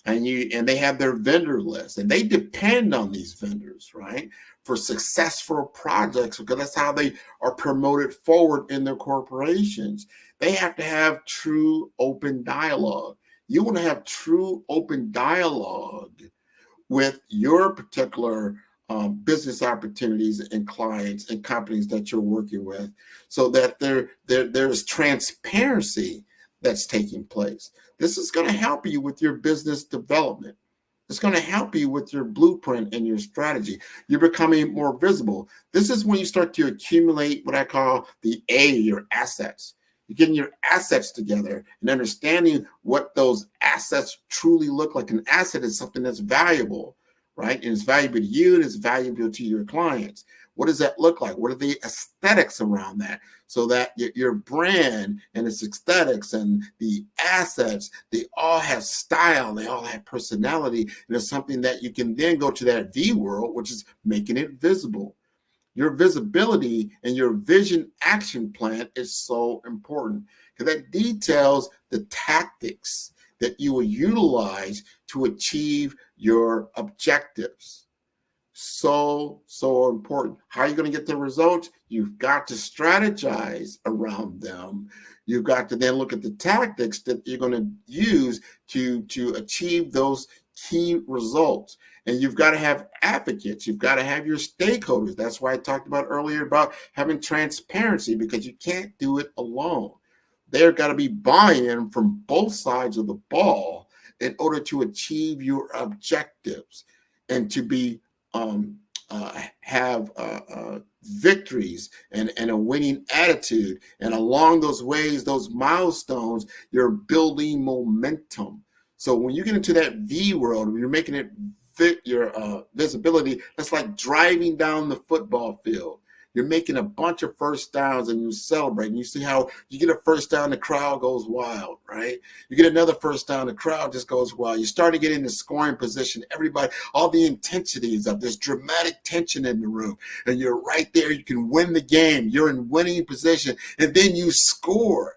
and they have their vendor list, and they depend on these vendors, right, for successful projects, because that's how they are promoted forward in their corporations. They have to have true open dialogue. You want to have true open dialogue with your particular business opportunities and clients and companies that you're working with, so that there's transparency that's taking place. This is going to help you with your business development. It's going to help you with your blueprint and your strategy. You're becoming more visible. This is when you start to accumulate what I call your assets. You're getting your assets together and understanding what those assets truly look like. An asset is something that's valuable, right? And it's valuable to you, and it's valuable to your clients. What does that look like? What are the aesthetics around that? So that your brand and its aesthetics and the assets, they all have style, they all have personality, and it's something that you can then go to that V world, which is making it visible. Your visibility and your vision action plan is so important, because that details the tactics that you will utilize to achieve your objectives. So important. How are you going to get the results? You've got to strategize around them. You've got to then look at the tactics that you're going to use to achieve those key results. And you've got to have advocates. You've got to have your stakeholders. That's why I talked about earlier about having transparency, because you can't do it alone. There's got to be buy-in from both sides of the ball in order to achieve your objectives and to be have victories and a winning attitude. And along those ways, those milestones, you're building momentum. So when you get into that V world, you're making it fit your visibility. That's like driving down the football field. You're making a bunch of first downs and you celebrate. And you see how you get a first down, the crowd goes wild, right? You get another first down, the crowd just goes wild. You start to get in the scoring position. Everybody, all the intensities of this dramatic tension in the room. And you're right there. You can win the game. You're in winning position. And then you score.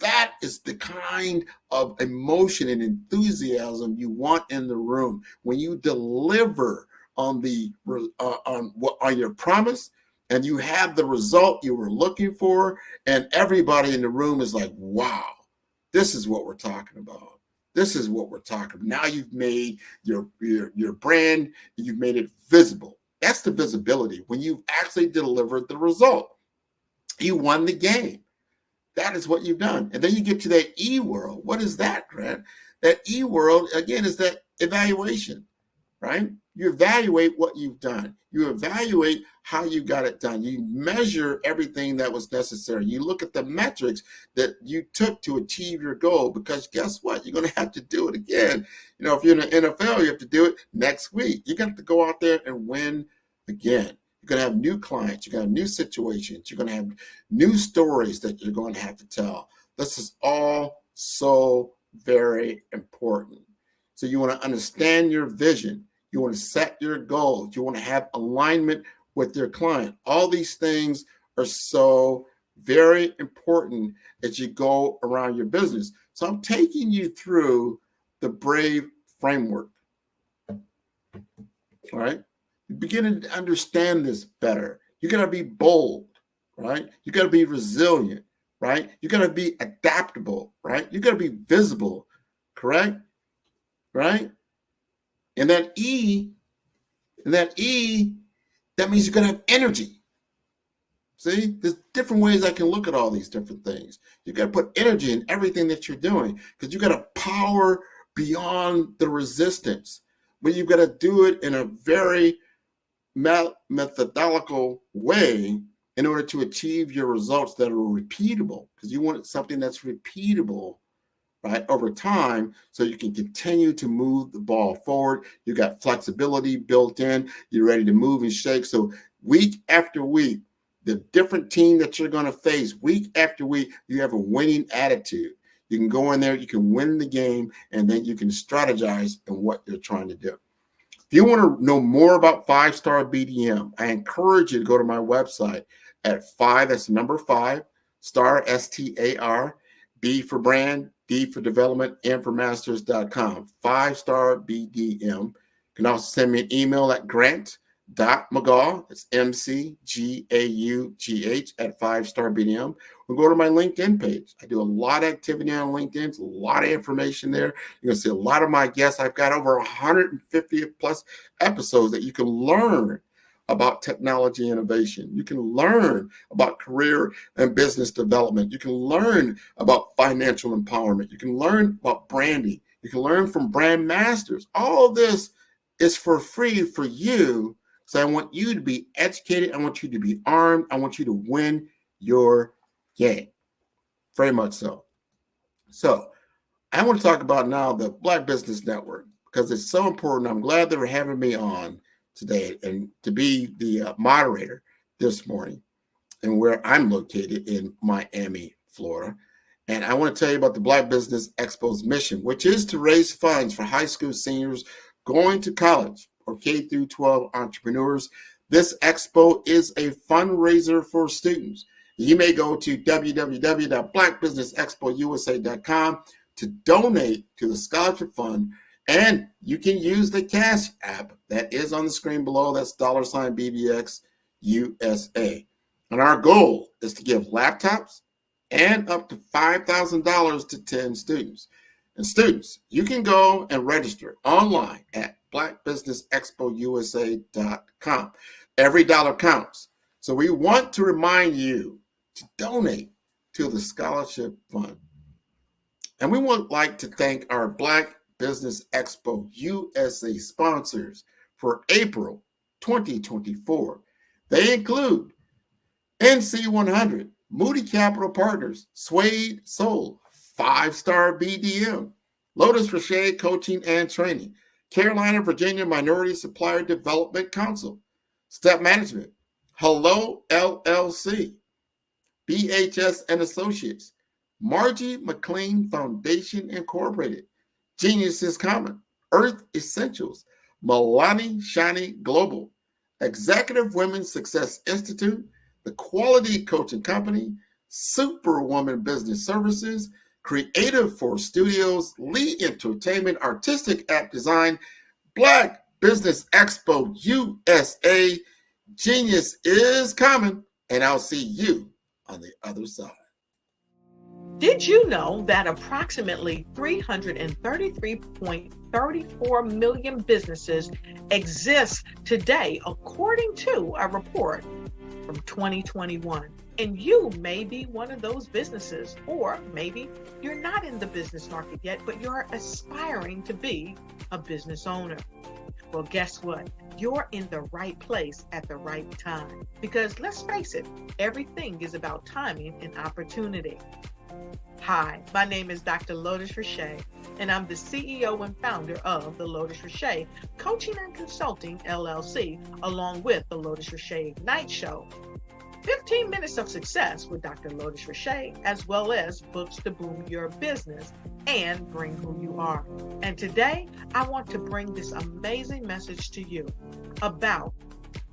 That is the kind of emotion and enthusiasm you want in the room. When you deliver on your promise, and you have the result you were looking for, and everybody in the room is like, wow, this is what we're talking about. This is what we're talking about. Now you've made your brand, you've made it visible. That's the visibility. When you've actually delivered the result, you won the game. That is what you've done. And then you get to that E world. What is that, Grant? That E world, again, is that evaluation, right? You evaluate what you've done. You evaluate how you got it done. You measure everything that was necessary. You look at the metrics that you took to achieve your goal, because guess what? You're going to have to do it again. You know, if you're in the NFL, you have to do it next week. You got to go out there and win again. You're going to have new clients. You're going to have new situations. You're going to have new stories that you're going to have to tell. This is all so very important. So you want to understand your vision. You want to set your goals. You want to have alignment with your client. All these things are so very important as you go around your business. So I'm taking you through the BRAVE framework. All right. You're beginning to understand this better. You got to be bold, right? You got to be resilient, right? You got to be adaptable, right? You got to be visible, correct? Right? And that E, that means you're going to have energy. See, there's different ways I can look at all these different things. You got to put energy in everything that you're doing, because you got to power beyond the resistance. But you've got to do it in a very methodological way in order to achieve your results that are repeatable, because you want something that's repeatable, right, over time, so you can continue to move the ball forward. You got flexibility built in. You're ready to move and shake. So week after week, the different team that you're going to face, week after week, you have a winning attitude. You can go in there, you can win the game, and then you can strategize in what you're trying to do. If you want to know more about 5-Star BDM, I encourage you to go to my website at 5, that's the number 5, star, STAR, B for brand, D for development, M for masters.com, 5-star BDM. You can also send me an email at grant.mcgaugh, it's MCGAUGH at 5-star BDM. Or go to my LinkedIn page. I do a lot of activity on LinkedIn, a lot of information there. You're going to see a lot of my guests. I've got over 150 plus episodes that you can learn about technology innovation. You can learn about career and business development. You can learn about financial empowerment. You can learn about branding. You can learn from brand masters. All of this is for free for you. So I want you to be educated. I want you to be armed. I want you to win your game. Very much so. So I want to talk about now the Black Business Network because it's so important. I'm glad they're having me on today and to be the moderator this morning and where I'm located in Miami, Florida. And I want to tell you about the Black Business Expo's mission, which is to raise funds for high school seniors going to college or K through 12 entrepreneurs. This expo is a fundraiser for students. You may go to www.blackbusinessexpousa.com to donate to the scholarship fund. And you can use the Cash app that is on the screen below. That's $BBX USA. And our goal is to give laptops and up to $5,000 to 10 students. And students, you can go and register online at blackbusinessexpousa.com. Every dollar counts. So we want to remind you to donate to the scholarship fund. And we would like to thank our Black Business Expo USA sponsors for April 2024. They include NC100, Moody Capital Partners, Suede Soul, 5-star BDM, Lotus Rocher Coaching and Training, Carolina, Virginia Minority Supplier Development Council, Step Management, Hello LLC, BHS and Associates, Margie McLean Foundation Incorporated, Geniuses Common, Earth Essentials, Milani Shani Global, Executive Women's Success Institute, the Quality Coaching Company, Superwoman Business Services, Creative Force Studios, Lee Entertainment, Artistic App Design, Black Business Expo USA. Genius is coming, and I'll see you on the other side. Did you know that approximately 333.34 million businesses exist today, according to a report from 2021? And you may be one of those businesses, or maybe you're not in the business market yet, but you're aspiring to be a business owner. Well, guess what? You're in the right place at the right time. Because let's face it, everything is about timing and opportunity. Hi, my name is Dr. Lotus Rocher, and I'm the CEO and founder of the Lotus Rocher Coaching and Consulting LLC, along with the Lotus Rocher Ignite Show, 15 Minutes of Success with Dr. Lotus Rocher, as well as books to boom your business and bring who you are. And today, I want to bring this amazing message to you about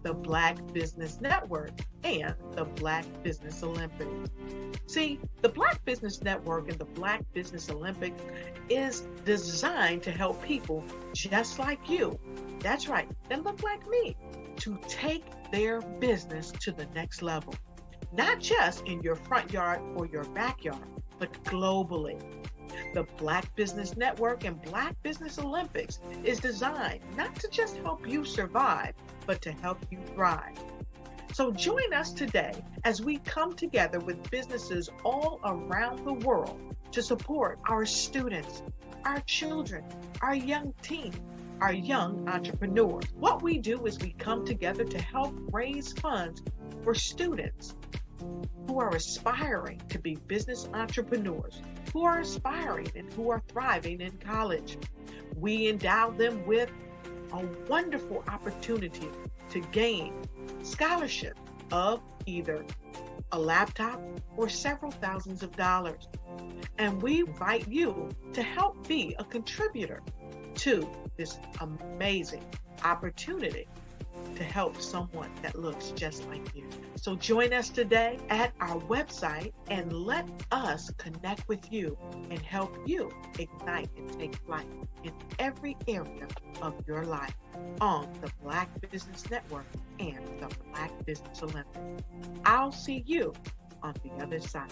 the Black Business Network and the Black Business Olympics. See, the Black Business Network and the Black Business Olympics is designed to help people just like you, that's right, that look like me, to take their business to the next level. Not just in your front yard or your backyard, but globally. The Black Business Network and Black Business Olympics is designed not to just help you survive, but to help you thrive. So join us today as we come together with businesses all around the world to support our students, our children, our young teens, our young entrepreneurs. What we do is we come together to help raise funds for students who are aspiring to be business entrepreneurs, who are aspiring and who are thriving in college. We endow them with a wonderful opportunity to gain scholarship of either a laptop or several thousands of dollars. And we invite you to help be a contributor to this amazing opportunity. to help someone that looks just like you. So join us today at our website and let us connect with you and help you ignite and take flight in every area of your life on the Black Business Network and the Black Business Olympics. I'll see you on the other side.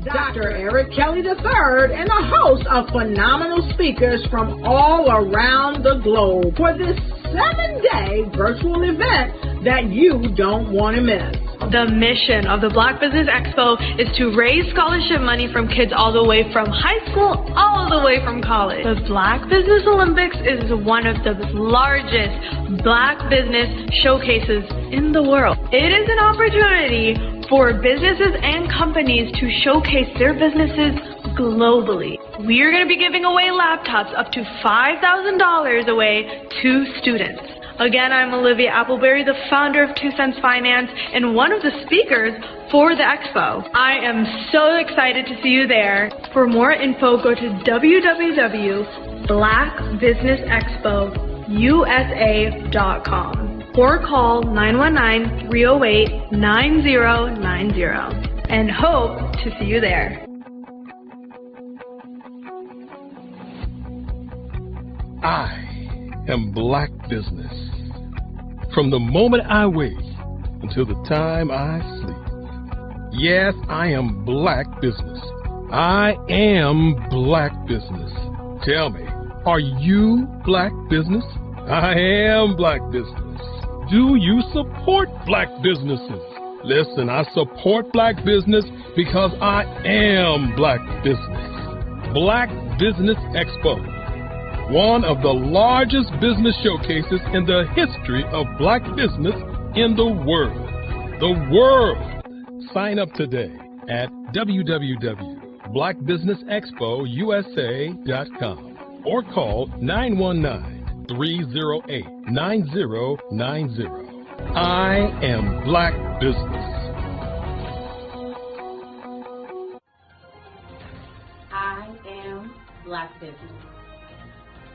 Dr. Eric Kelly III and a host of phenomenal speakers from all around the globe for this 7-day virtual event that you don't want to miss. The mission of the Black Business Expo is to raise scholarship money from kids all the way from high school, all the way from college. The Black Business Olympics is one of the largest Black business showcases in the world. It is an opportunity for businesses and companies to showcase their businesses globally. We are going to be giving away laptops up to $5,000 away to students. Again, I'm Olivia Appleberry, the founder of 2 Cents Finance and one of the speakers for the expo. I am so excited to see you there. For more info, go to www.blackbusinessexpousa.com or call 919-308-9090 and hope to see you there. I am Black Business. From the moment I wake until the time I sleep. Yes, I am Black Business. I am Black Business. Tell me, are you Black Business? I am Black Business. Do you support Black businesses? Listen, I support Black business because I am Black Business. Black Business Expo, one of the largest business showcases in the history of Black business in the world. The world! Sign up today at www.blackbusinessexpousa.com or call 919-308-9090. I am Black Business. I am Black Business.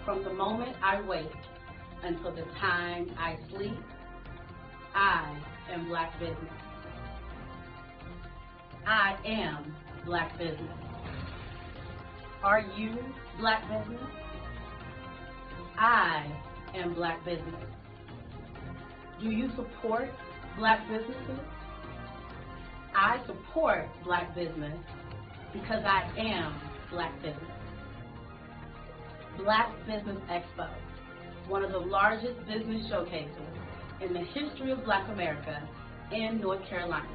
From the moment I wake until the time I sleep, I am Black Business. I am Black Business. Are you Black Business? I am Black Business. Do you support Black businesses? I support Black business because I am Black Business. Black Business Expo, one of the largest business showcases in the history of Black America in North Carolina.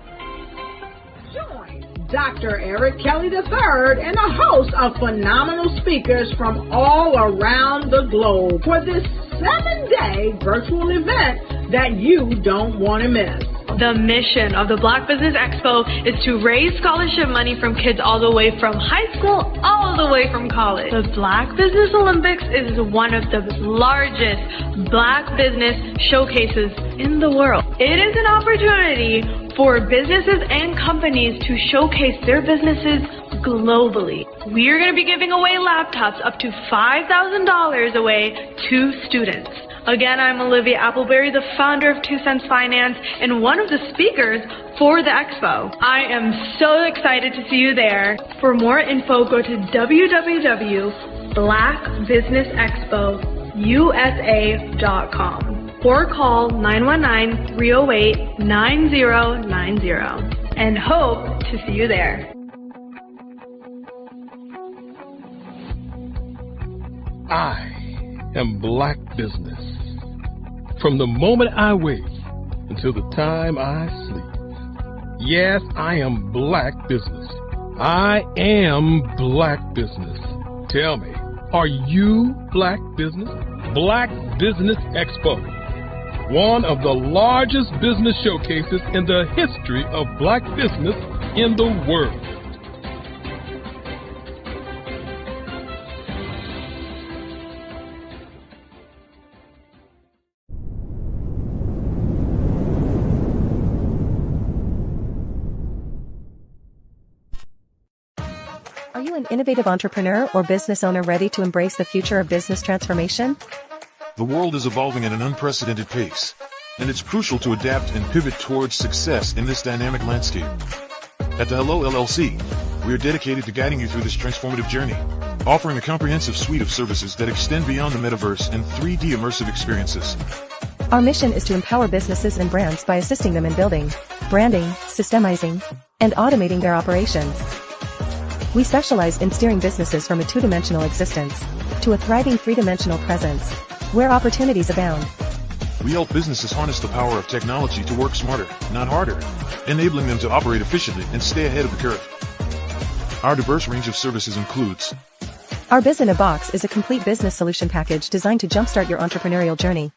Join Dr. Eric Kelly III and a host of phenomenal speakers from all around the globe for this 7-day virtual event that you don't want to miss. The mission of the Black Business Expo is to raise scholarship money from kids all the way from high school, all the way from college. The Black Business Olympics is one of the largest Black business showcases in the world. It is an opportunity for businesses and companies to showcase their businesses globally. We are going to be giving away laptops up to $5,000 away to students. Again, I'm Olivia Appleberry, the founder of 2 Cents Finance and one of the speakers for the expo. I am so excited to see you there. For more info, go to www.blackbusinessexpousa.com or call 919-308-9090 and hope to see you there. I am Black Business. From the moment I wake until the time I sleep. Yes, I am Black Business. I am Black Business. Tell me, are you Black Business? Black Business Expo, one of the largest business showcases in the history of Black business in the world. Are you an innovative entrepreneur or business owner ready to embrace the future of business transformation? The world is evolving at an unprecedented pace, and it's crucial to adapt and pivot towards success in this dynamic landscape. At the Hello LLC, we are dedicated to guiding you through this transformative journey, offering a comprehensive suite of services that extend beyond the metaverse and 3D immersive experiences. Our mission is to empower businesses and brands by assisting them in building, branding, systemizing, and automating their operations. We specialize in steering businesses from a two-dimensional existence to a thriving three-dimensional presence, where opportunities abound. We help businesses harness the power of technology to work smarter, not harder, enabling them to operate efficiently and stay ahead of the curve. Our diverse range of services includes: Our Biz in a Box is a complete business solution package designed to jumpstart your entrepreneurial journey.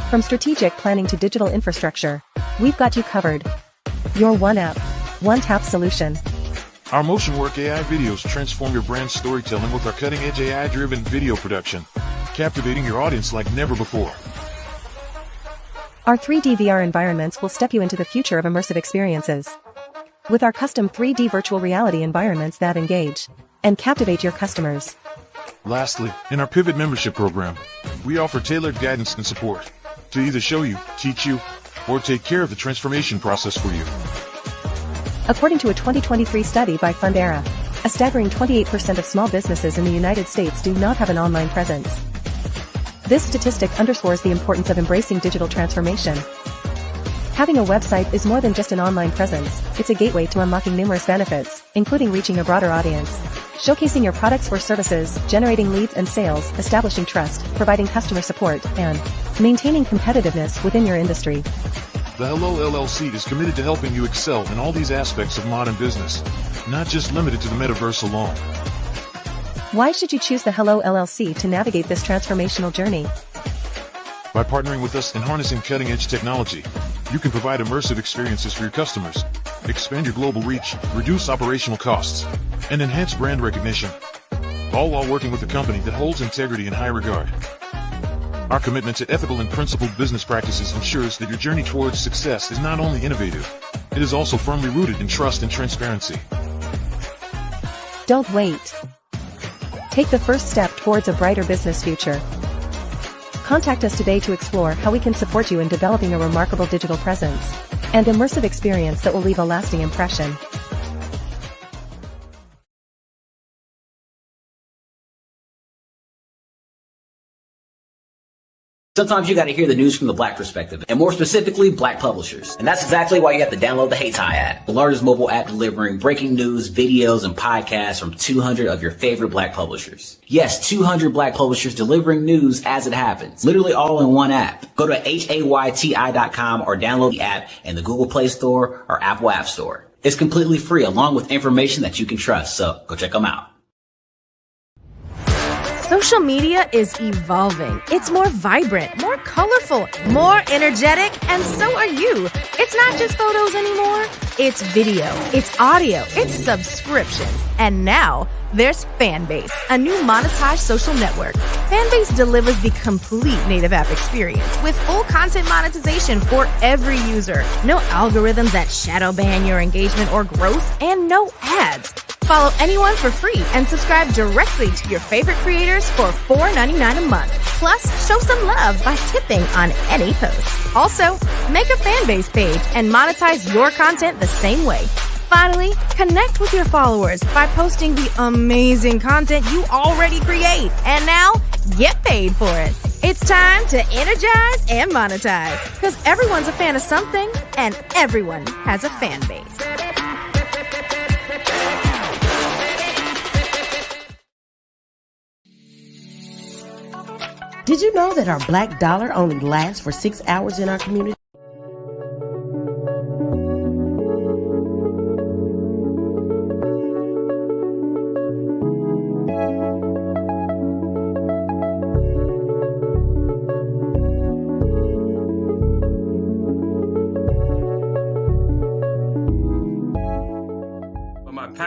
From strategic planning to digital infrastructure, we've got you covered. Your one app, one tap solution. Our MotionWork AI videos transform your brand storytelling with our cutting-edge AI-driven video production, captivating your audience like never before. Our 3D VR environments will step you into the future of immersive experiences. With our custom 3D virtual reality environments that engage and captivate your customers. Lastly, in our Pivot membership program, we offer tailored guidance and support to either show you, teach you, or take care of the transformation process for you. According to a 2023 study by Fundera, a staggering 28% of small businesses in the United States do not have an online presence. This statistic underscores the importance of embracing digital transformation. Having a website is more than just an online presence, it's a gateway to unlocking numerous benefits, including reaching a broader audience, showcasing your products or services, generating leads and sales, establishing trust, providing customer support, and maintaining competitiveness within your industry. The Hello LLC is committed to helping you excel in all these aspects of modern business, not just limited to the metaverse alone. Why should you choose the Hello LLC to navigate this transformational journey? By partnering with us and harnessing cutting-edge technology, you can provide immersive experiences for your customers, expand your global reach, reduce operational costs, and enhance brand recognition, all while working with a company that holds integrity in high regard. Our commitment to ethical and principled business practices ensures that your journey towards success is not only innovative, it is also firmly rooted in trust and transparency. Don't wait. Take the first step towards a brighter business future. Contact us today to explore how we can support you in developing a remarkable digital presence and immersive experience that will leave a lasting impression. Sometimes you got to hear the news from the Black perspective, and more specifically, Black publishers. And that's exactly why you have to download the Heytie app, the largest mobile app delivering breaking news, videos, and podcasts from 200 of your favorite Black publishers. Yes, 200 Black publishers delivering news as it happens, literally all in one app. Go to HAYTI.com or download the app in the Google Play Store or Apple App Store. It's completely free, along with information that you can trust, so go check them out. Social media is evolving. It's more vibrant, more colorful, more energetic, and so are you. It's not just photos anymore. It's video, it's audio, it's subscriptions. And now there's Fanbase, a new monetized social network. Fanbase delivers the complete native app experience with full content monetization for every user. No algorithms that shadow ban your engagement or growth, and no ads. Follow anyone for free and subscribe directly to your favorite creators for $4.99 a month. Plus, show some love by tipping on any post. Also, make a Fanbase page and monetize your content the same way. Finally, connect with your followers by posting the amazing content you already create. And now, get paid for it. It's time to energize and monetize. Because everyone's a fan of something, and everyone has a fan base. Did you know that our black dollar only lasts for 6 hours in our community?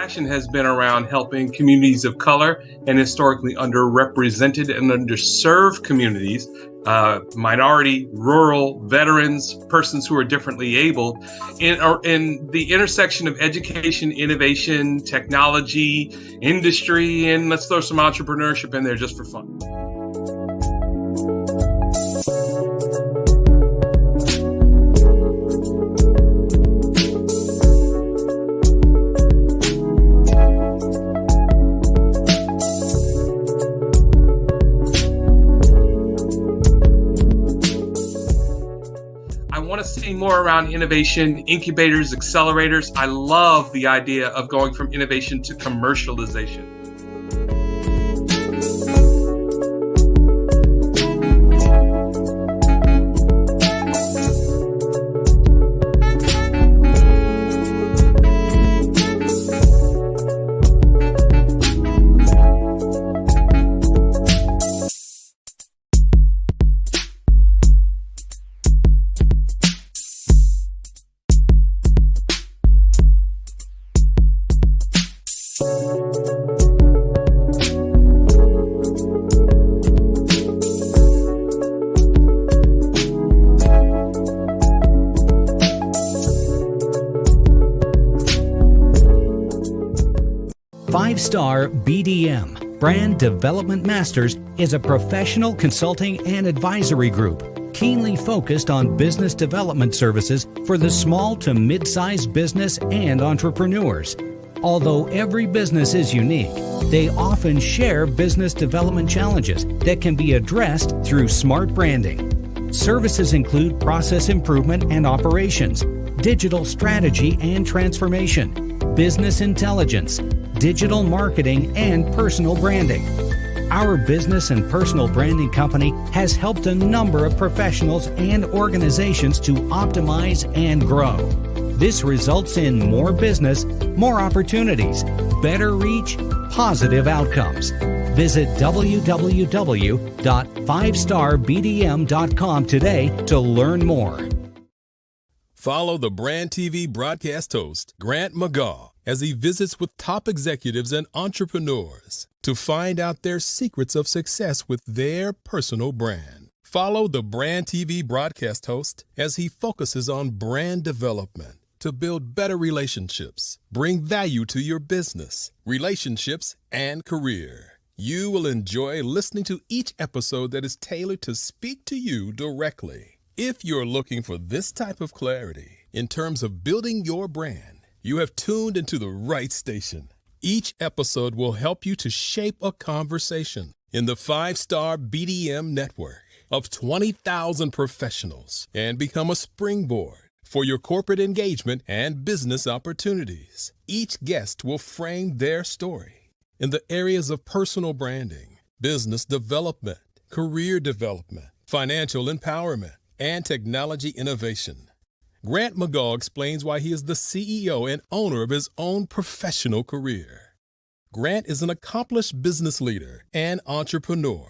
passion has been around helping communities of color and historically underrepresented and underserved communities, minority, rural, veterans, persons who are differently abled, in the intersection of education, innovation, technology, industry, and let's throw some entrepreneurship in there just for fun. More around innovation, incubators, accelerators. I love the idea of going from innovation to commercialization. 5-Star BDM, Brand Development Masters, is a professional consulting and advisory group keenly focused on business development services for the small to mid-sized business and entrepreneurs. Although every business is unique, they often share business development challenges that can be addressed through smart branding. Services include process improvement and operations, digital strategy and transformation, business intelligence, digital marketing, and personal branding. Our business and personal branding company has helped a number of professionals and organizations to optimize and grow. This results in more business, more opportunities, better reach, positive outcomes. Visit www.5starbdm.com today to learn more. Follow the Brand TV broadcast host, Grant McGaw, as he visits with top executives and entrepreneurs to find out their secrets of success with their personal brand. Follow the Brand TV broadcast host as he focuses on brand development to build better relationships, bring value to your business, relationships, and career. You will enjoy listening to each episode that is tailored to speak to you directly. If you're looking for this type of clarity in terms of building your brand, you have tuned into the right station. Each episode will help you to shape a conversation in the 5-Star BDM network of 20,000 professionals and become a springboard for your corporate engagement and business opportunities. Each guest will frame their story in the areas of personal branding, business development, career development, financial empowerment, and technology innovation. Grant McGaw explains why he is the CEO and owner of his own professional career. Grant is an accomplished business leader and entrepreneur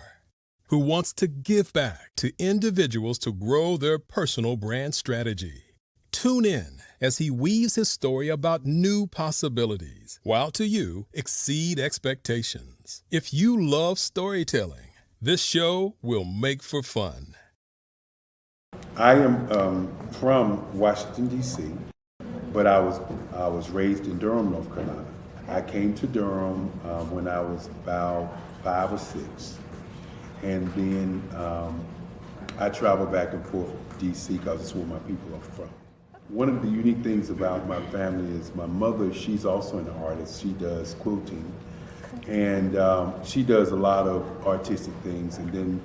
who wants to give back to individuals to grow their personal brand strategy. Tune in as he weaves his story about new possibilities, while to you exceed expectations. If you love storytelling, this show will make for fun. I am from Washington, D.C., but I was raised in Durham, North Carolina. I came to Durham when I was about 5 or 6, and then I traveled back and forth to D.C. because it's where my people are from. One of the unique things about my family is my mother, she's also an artist. She does quilting, and she does a lot of artistic things. And then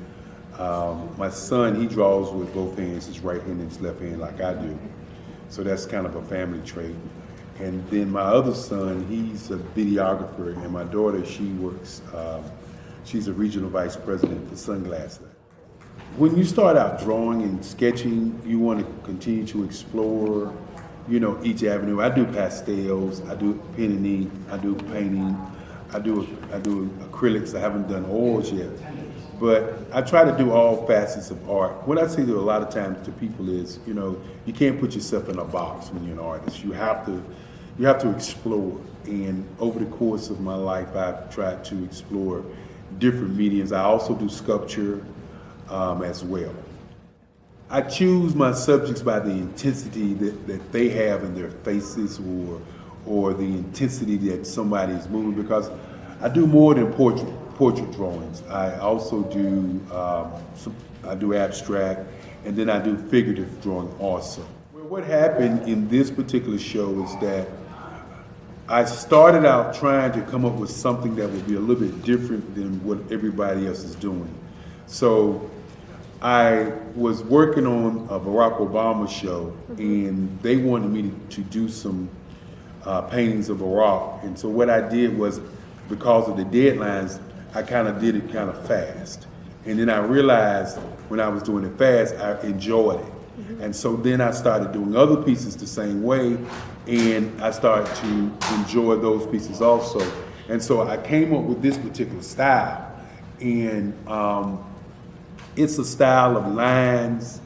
my son, he draws with both hands, his right hand and his left hand, like I do. So that's kind of a family trait. And then my other son, he's a videographer, and my daughter, she works, she's a regional vice president for Sunglass Lab. When you start out drawing and sketching, you want to continue to explore, each avenue. I do pastels, I do pen and ink, I do painting, I do acrylics. I haven't done oils yet. But I try to do all facets of art. What I say to a lot of times to people is, you can't put yourself in a box when you're an artist. You have to you have to explore. And over the course of my life, I've tried to explore different mediums. I also do sculpture as well. I choose my subjects by the intensity that they have in their faces, or the intensity that somebody is moving, because I do more than portrait drawings. I also do I do abstract, and then I do figurative drawing also. Well, what happened in this particular show is that I started out trying to come up with something that would be a little bit different than what everybody else is doing. So I was working on a Barack Obama show, and they wanted me to do some paintings of Barack. And so what I did was, because of the deadlines, I kind of did it kind of fast. And then I realized when I was doing it fast, I enjoyed it. And so then I started doing other pieces the same way, and I started to enjoy those pieces also. And so I came up with this particular style. And it's a style of lines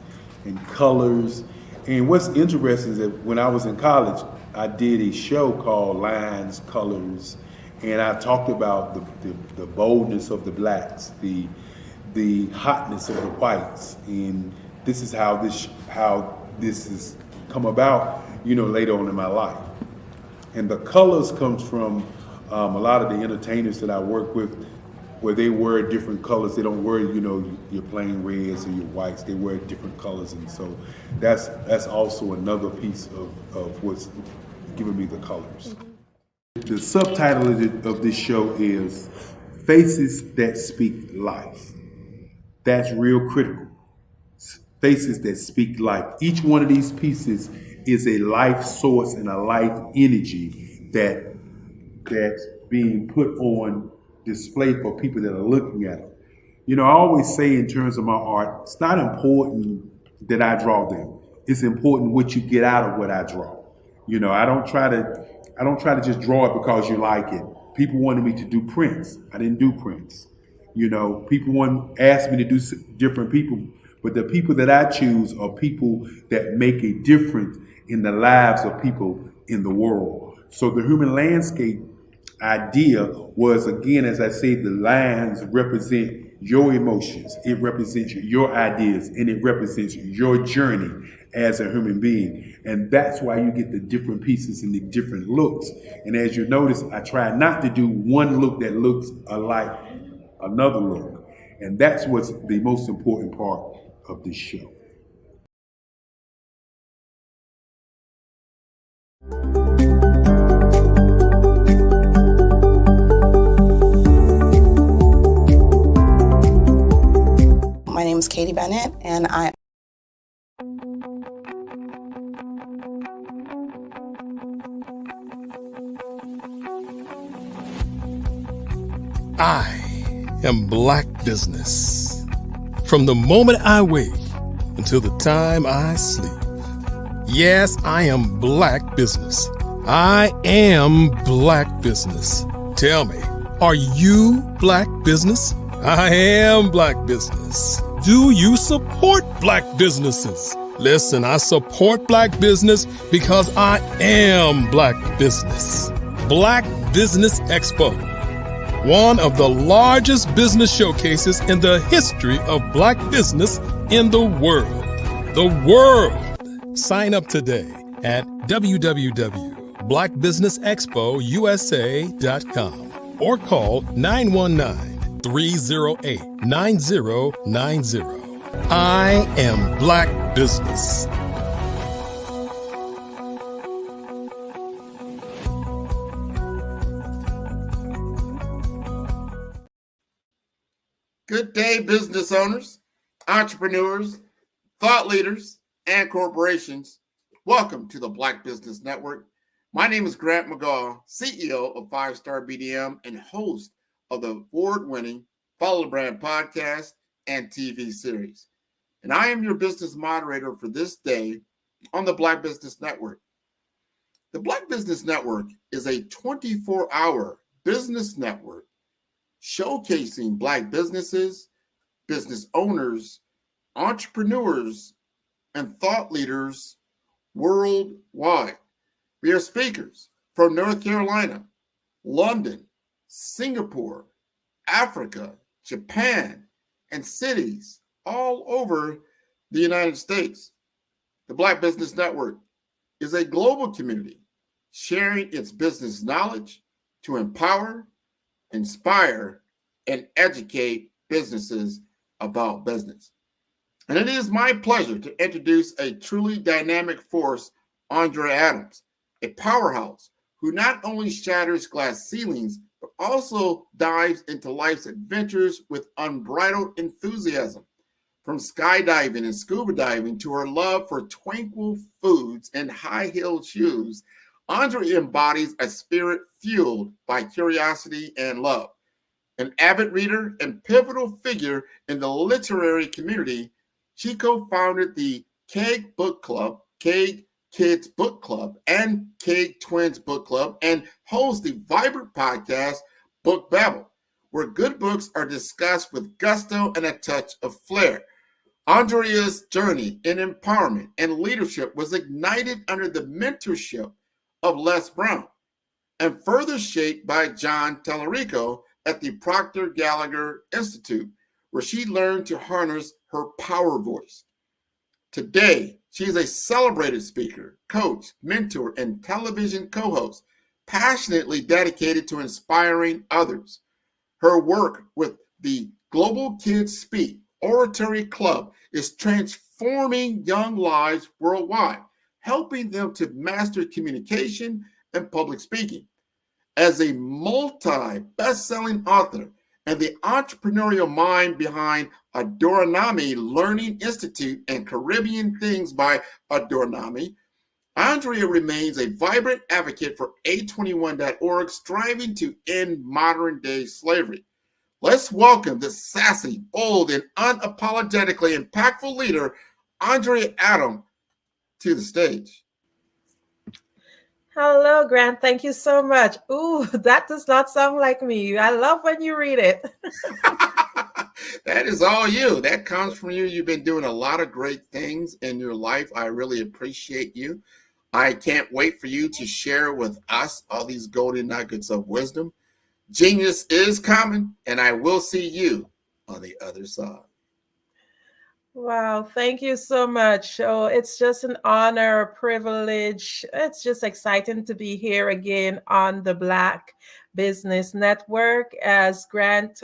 and colors. And what's interesting is that when I was in college, I did a show called Lines, Colors, and I talked about the boldness of the blacks, the hotness of the whites, and this is how this has come about, later on in my life. And the colors comes from a lot of the entertainers that I work with, where they wear different colors. They don't wear, your plain reds or your whites. They wear different colors, and so that's also another piece of what's giving me the colors. The subtitle of this show is Faces That Speak Life. That's real critical. Faces that speak life. Each one of these pieces is a life source and a life energy that's being put on display for people that are looking at them. I always say in terms of my art, it's not important that I draw them. It's important what you get out of what I draw. I don't try to just draw it because you like it. People wanted me to do prints. I didn't do prints. People asked me to do different people, but the people that I choose are people that make a difference in the lives of people in the world. So the human landscape idea was, again, as I say, the lines represent your emotions, it represents your ideas, and it represents your journey as a human being. And that's why you get the different pieces and the different looks. And as you notice, I try not to do one look that looks alike another look. And that's what's the most important part of this show. My name is Katie Bennett, and I am Black Business. From the moment I wake until the time I sleep. Yes, I am Black Business. I am Black Business. Tell me, are you Black Business? I am Black Business. Do you support Black businesses? Listen, I support Black business because I am Black Business. Black Business Expo, one of the largest business showcases in the history of Black business in the world. The world! Sign up today at www.blackbusinessexpousa.com or call 919-308-9090. I am Black Business. Good day, business owners, entrepreneurs, thought leaders, and corporations. Welcome to the Black Business Network. My name is Grant McGaw, CEO of 5-Star BDM and host of the award-winning Follow the Brand podcast and TV series. And I am your business moderator for this day on the Black Business Network. The Black Business Network is a 24-hour business network showcasing Black businesses, business owners, entrepreneurs, and thought leaders worldwide. We are speakers, from North Carolina, London, Singapore, Africa, Japan, and cities all over the United States. The Black Business Network is a global community sharing its business knowledge to empower, inspire, and educate businesses about business. And it is my pleasure to introduce a truly dynamic force, Andrea Adams, a powerhouse who not only shatters glass ceilings, but also dives into life's adventures with unbridled enthusiasm. From skydiving and scuba diving to her love for twinkle foods and high-heeled shoes, Andrea embodies a spirit fueled by curiosity and love. An avid reader and pivotal figure in the literary community, she co-founded the Keg Book Club, Keg Kids Book Club, and Keg Twins Book Club, and hosts the vibrant podcast Book Babble, where good books are discussed with gusto and a touch of flair. Andrea's journey in empowerment and leadership was ignited under the mentorship of Les Brown and further shaped by John Tallarico at the Proctor Gallagher Institute, where she learned to harness her power voice. Today, she is a celebrated speaker, coach, mentor, and television co-host, passionately dedicated to inspiring others. Her work with the Global Kids Speak Oratory Club is transforming young lives worldwide, helping them to master communication and public speaking. As a multi-best-selling author and the entrepreneurial mind behind Adoranami Learning Institute and Caribbean Things by Adoranami, Andrea remains a vibrant advocate for A21.org, striving to end modern-day slavery. Let's welcome the sassy, bold, and unapologetically impactful leader, Andrea Adams, to the stage. Hello, Grant. Thank you so much. Ooh, that does not sound like me. I love when you read it. That is all you. That comes from you. You've been doing a lot of great things in your life. I really appreciate you. I can't wait for you to share with us all these golden nuggets of wisdom. Genius is coming, and I will see you on the other side. Wow, thank you so much. Oh, it's just an honor, a privilege. It's just exciting to be here again on the Black Business Network. As Grant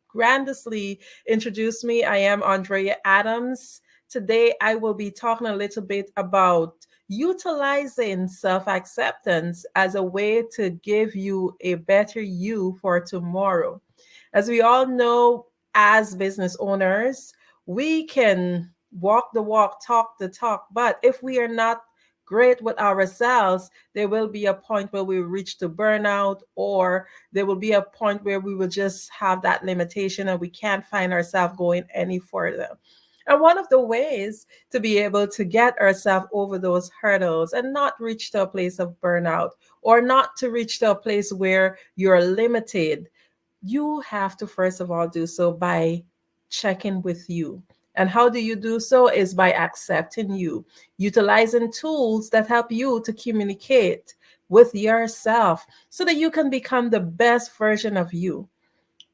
grandiously introduced me, I am Andrea Adams. Today, I will be talking a little bit about utilizing self-acceptance as a way to give you a better you for tomorrow. As we all know, as business owners, we can walk the walk, talk the talk, but if we are not great with ourselves, there will be a point where we reach the burnout, or there will be a point where we will just have that limitation and we can't find ourselves going any further. And one of the ways to be able to get ourselves over those hurdles and not reach to a place of burnout, or not to reach to a place where you're limited, you have to first of all do so by checking with you. And how do you do so is by accepting you, utilizing tools that help you to communicate with yourself so that you can become the best version of you.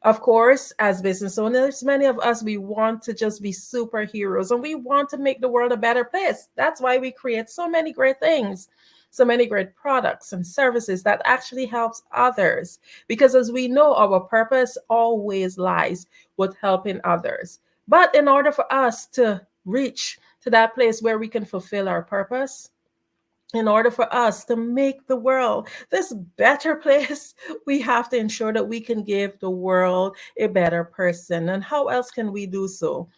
Of course, as business owners, many of us, we want to just be superheroes and we want to make the world a better place. That's why we create so many great things, so many great products and services that actually helps others. Because as we know, our purpose always lies with helping others. But in order for us to reach to that place where we can fulfill our purpose, in order for us to make the world this better place, we have to ensure that we can give the world a better person. And how else can we do so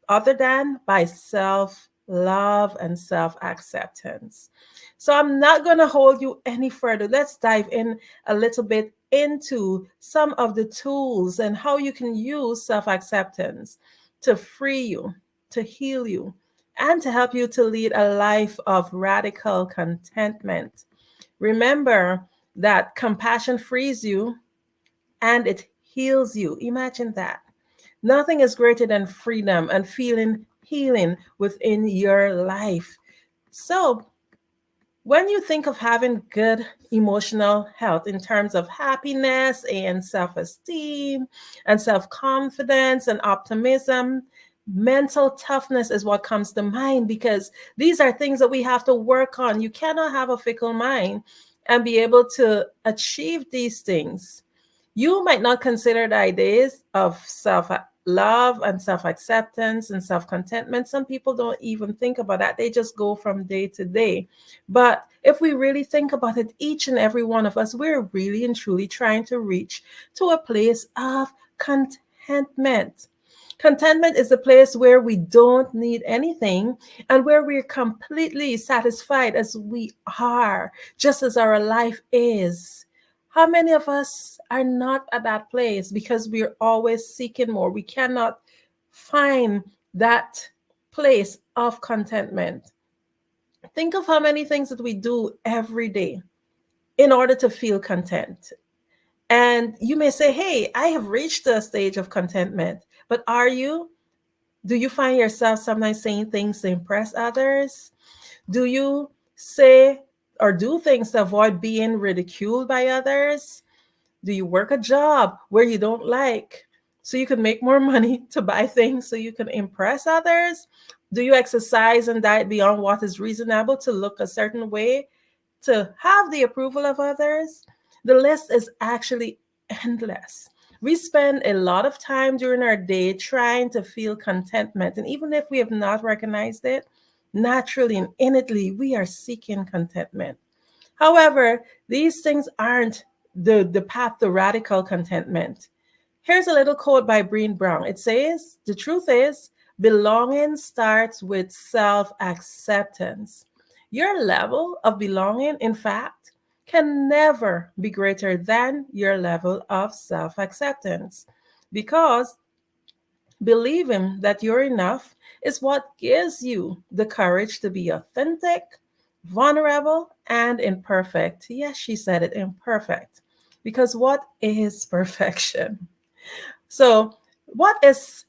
other than by self-love and self-acceptance? So I'm not going to hold you any further. Let's dive in a little bit into some of the tools and how you can use self-acceptance to free you, to heal you, and to help you to lead a life of radical contentment. Remember that compassion frees you and it heals you. Imagine that. Nothing is greater than freedom and feeling healing within your life. So When you think of having good emotional health in terms of happiness and self-esteem and self-confidence and optimism, mental toughness is what comes to mind, because these are things that we have to work on. You cannot have a fickle mind and be able to achieve these things. You might not consider the ideas of self-love and self-acceptance and self-contentment. Some people don't even think about that. They just go from day to day. But if we really think about it, each and every one of us, we're really and truly trying to reach to a place of contentment. Contentment is the place where we don't need anything and where we're completely satisfied as we are, just as our life is. How many of us are not at that place because we're always seeking more? We cannot find that place of contentment. Think of how many things that we do every day in order to feel content. And you may say, hey, I have reached a stage of contentment, but are you? Do you find yourself sometimes saying things to impress others? Do you say or do things to avoid being ridiculed by others? Do you work a job where you don't like so you can make more money to buy things so you can impress others? Do you exercise and diet beyond what is reasonable to look a certain way to have the approval of others? The list is actually endless. We spend a lot of time during our day trying to feel contentment. And even if we have not recognized it, naturally and innately, we are seeking contentment. However, these things aren't the path to radical contentment. Here's a little quote by Brené Brown. It says, the truth is, belonging starts with self-acceptance. Your level of belonging, in fact, can never be greater than your level of self-acceptance, because believing that you're enough is what gives you the courage to be authentic, vulnerable, and imperfect. Yes, she said it, imperfect. Because what is perfection? So, what is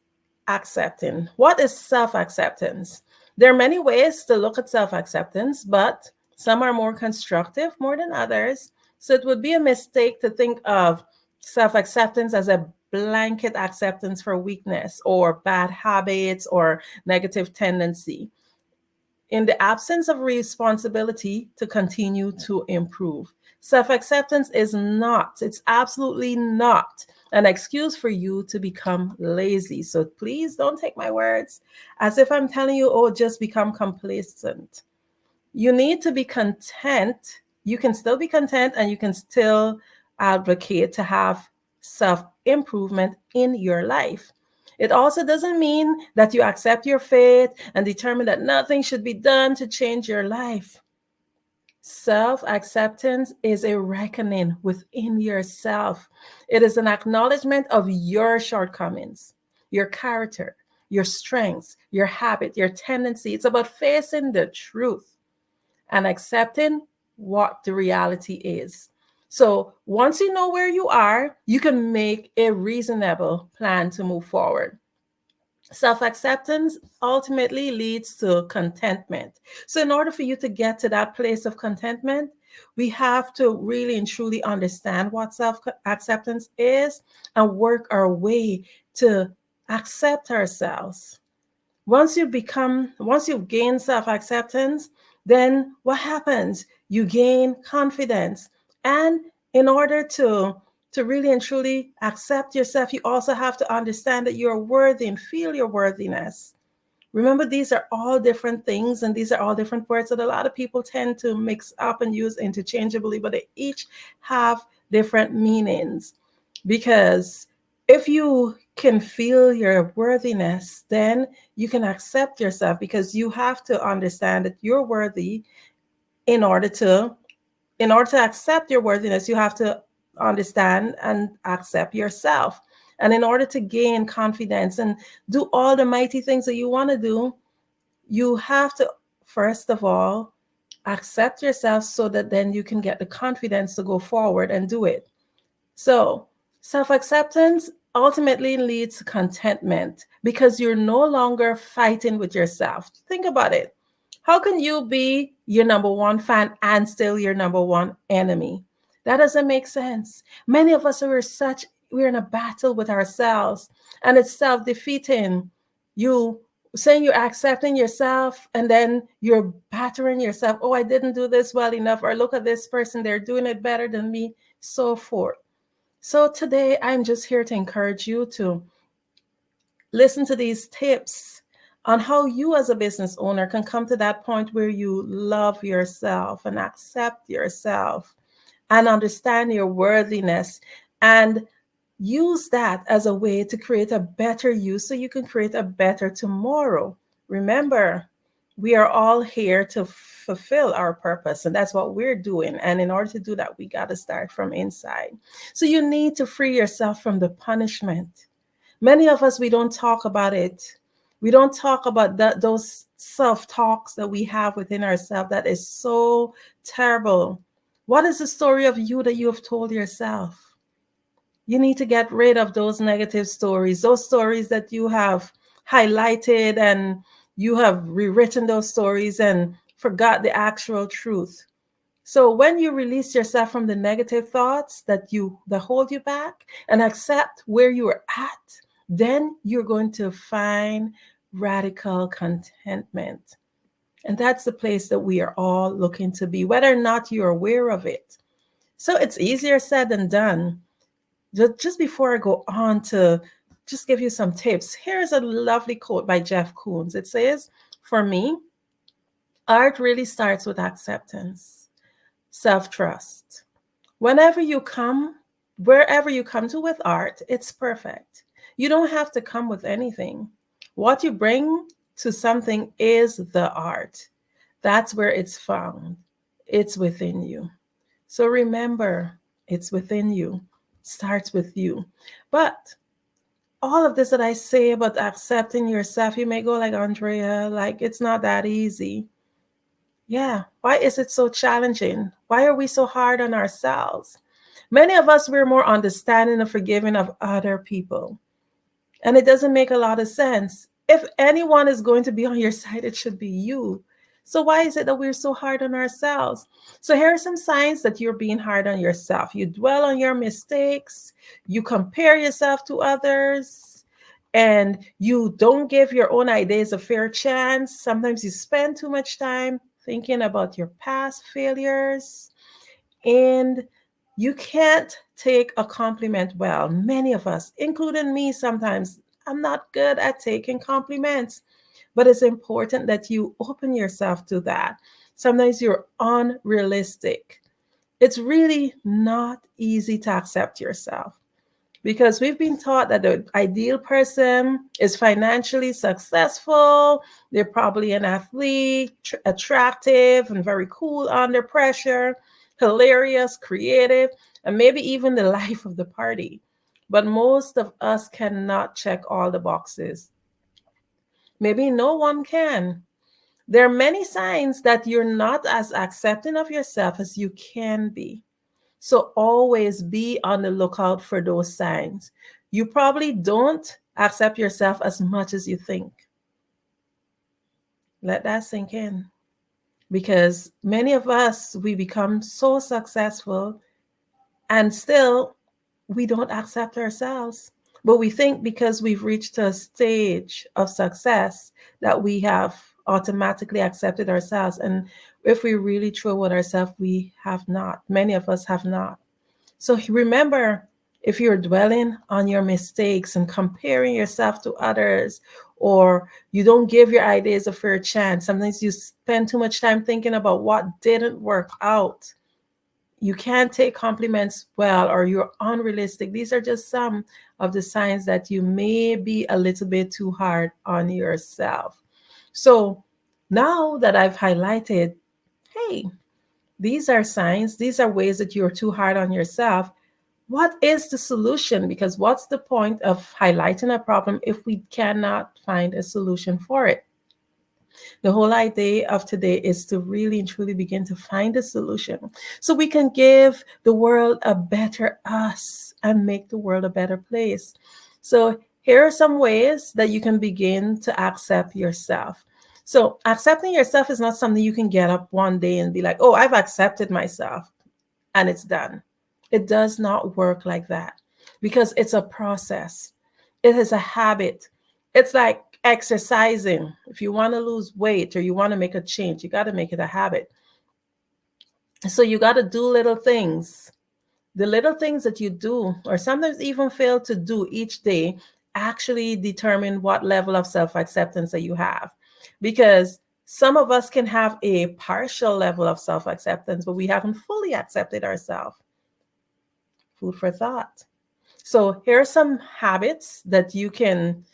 accepting? What is self-acceptance? There are many ways to look at self-acceptance, but some are more constructive more than others. So it would be a mistake to think of self-acceptance as a blanket acceptance for weakness or bad habits or negative tendency, in the absence of responsibility to continue to improve. Self-acceptance is not, it's absolutely not an excuse for you to become lazy. So please don't take my words as if I'm telling you, oh, just become complacent. You need to be content. You can still be content and you can still advocate to have self-improvement in your life. It also doesn't mean that you accept your fate and determine that nothing should be done to change your life. Self-acceptance is a reckoning within yourself. It is an acknowledgement of your shortcomings, your character, your strengths, your habit, your tendency. It's about facing the truth and accepting what the reality is. So once you know where you are, you can make a reasonable plan to move forward. Self-acceptance ultimately leads to contentment. So in order for you to get to that place of contentment, we have to really and truly understand what self-acceptance is and work our way to accept ourselves. Once you've gained self-acceptance, then what happens? You gain confidence. And in order to really and truly accept yourself, you also have to understand that you're worthy and feel your worthiness. Remember, these are all different things and these are all different words that a lot of people tend to mix up and use interchangeably, but they each have different meanings. Because if you can feel your worthiness, then you can accept yourself, because you have to understand that you're worthy. In order to accept your worthiness, you have to understand and accept yourself. And in order to gain confidence and do all the mighty things that you want to do, you have to, first of all, accept yourself so that then you can get the confidence to go forward and do it. So self-acceptance ultimately leads to contentment because you're no longer fighting with yourself. Think about it. How can you be your number one fan and still your number one enemy? That doesn't make sense. Many of us we're in a battle with ourselves, and it's self-defeating. You saying you're accepting yourself, and then you're battering yourself. Oh, I didn't do this well enough, or look at this person, they're doing it better than me, so forth. So today I'm just here to encourage you to listen to these tips on how you as a business owner can come to that point where you love yourself and accept yourself and understand your worthiness, and use that as a way to create a better you so you can create a better tomorrow. Remember, we are all here to fulfill our purpose, and that's what we're doing. And in order to do that, we got to start from inside. So you need to free yourself from the punishment. Many of us, we don't talk about it. We don't talk about those self-talks that we have within ourselves that is so terrible. What is the story of you that you have told yourself? You need to get rid of those negative stories, those stories that you have highlighted and you have rewritten those stories and forgot the actual truth. So when you release yourself from the negative thoughts that hold you back and accept where you are at, then you're going to find radical contentment. And that's the place that we are all looking to be, whether or not you're aware of it. So it's easier said than done. Just before I go on to just give you some tips, here's a lovely quote by Jeff Koons. It says, "For me, art really starts with acceptance, self-trust. Wherever you come to with art, it's perfect. You don't have to come with anything. What you bring to something is the art. That's where it's found. It's within you. So remember, it's within you. Starts with you." But all of this that I say about accepting yourself, you may go like, "Andrea, like it's not that easy." Yeah. Why is it so challenging? Why are we so hard on ourselves? Many of us, we're more understanding and forgiving of other people. And it doesn't make a lot of sense. If anyone is going to be on your side, it should be you. So why is it that we're so hard on ourselves? So here are some signs that you're being hard on yourself. You dwell on your mistakes. You compare yourself to others. And you don't give your own ideas a fair chance. Sometimes you spend too much time thinking about your past failures. And you can't take a compliment well. Many of us, including me sometimes, I'm not good at taking compliments. But it's important that you open yourself to that. Sometimes you're unrealistic. It's really not easy to accept yourself because we've been taught that the ideal person is financially successful. They're probably an athlete, attractive, and very cool under pressure, hilarious, creative, and maybe even the life of the party. But most of us cannot check all the boxes. Maybe no one can. There are many signs that you're not as accepting of yourself as you can be. So always be on the lookout for those signs. You probably don't accept yourself as much as you think. Let that sink in. Because many of us, we become so successful and still we don't accept ourselves. But we think because we've reached a stage of success that we have automatically accepted ourselves. And if we really true with ourselves, we have not. Many of us have not. So remember, if you're dwelling on your mistakes and comparing yourself to others, or you don't give your ideas a fair chance, sometimes you spend too much time thinking about what didn't work out. You can't take compliments well, or you're unrealistic. These are just some of the signs that you may be a little bit too hard on yourself. So now that I've highlighted, hey, these are signs, these are ways that you're too hard on yourself. What is the solution? Because what's the point of highlighting a problem if we cannot find a solution for it? The whole idea of today is to really and truly begin to find a solution so we can give the world a better us and make the world a better place. So here are some ways that you can begin to accept yourself. So accepting yourself is not something you can get up one day and be like, oh, I've accepted myself and it's done. It does not work like that because it's a process. It is a habit. It's like exercising. If you want to lose weight or you want to make a change, you got to make it a habit. So you got to do little things. The little things that you do, or sometimes even fail to do each day, actually determine what level of self-acceptance that you have. Because some of us can have a partial level of self-acceptance, but we haven't fully accepted ourselves. Food for thought. So here are some habits that you can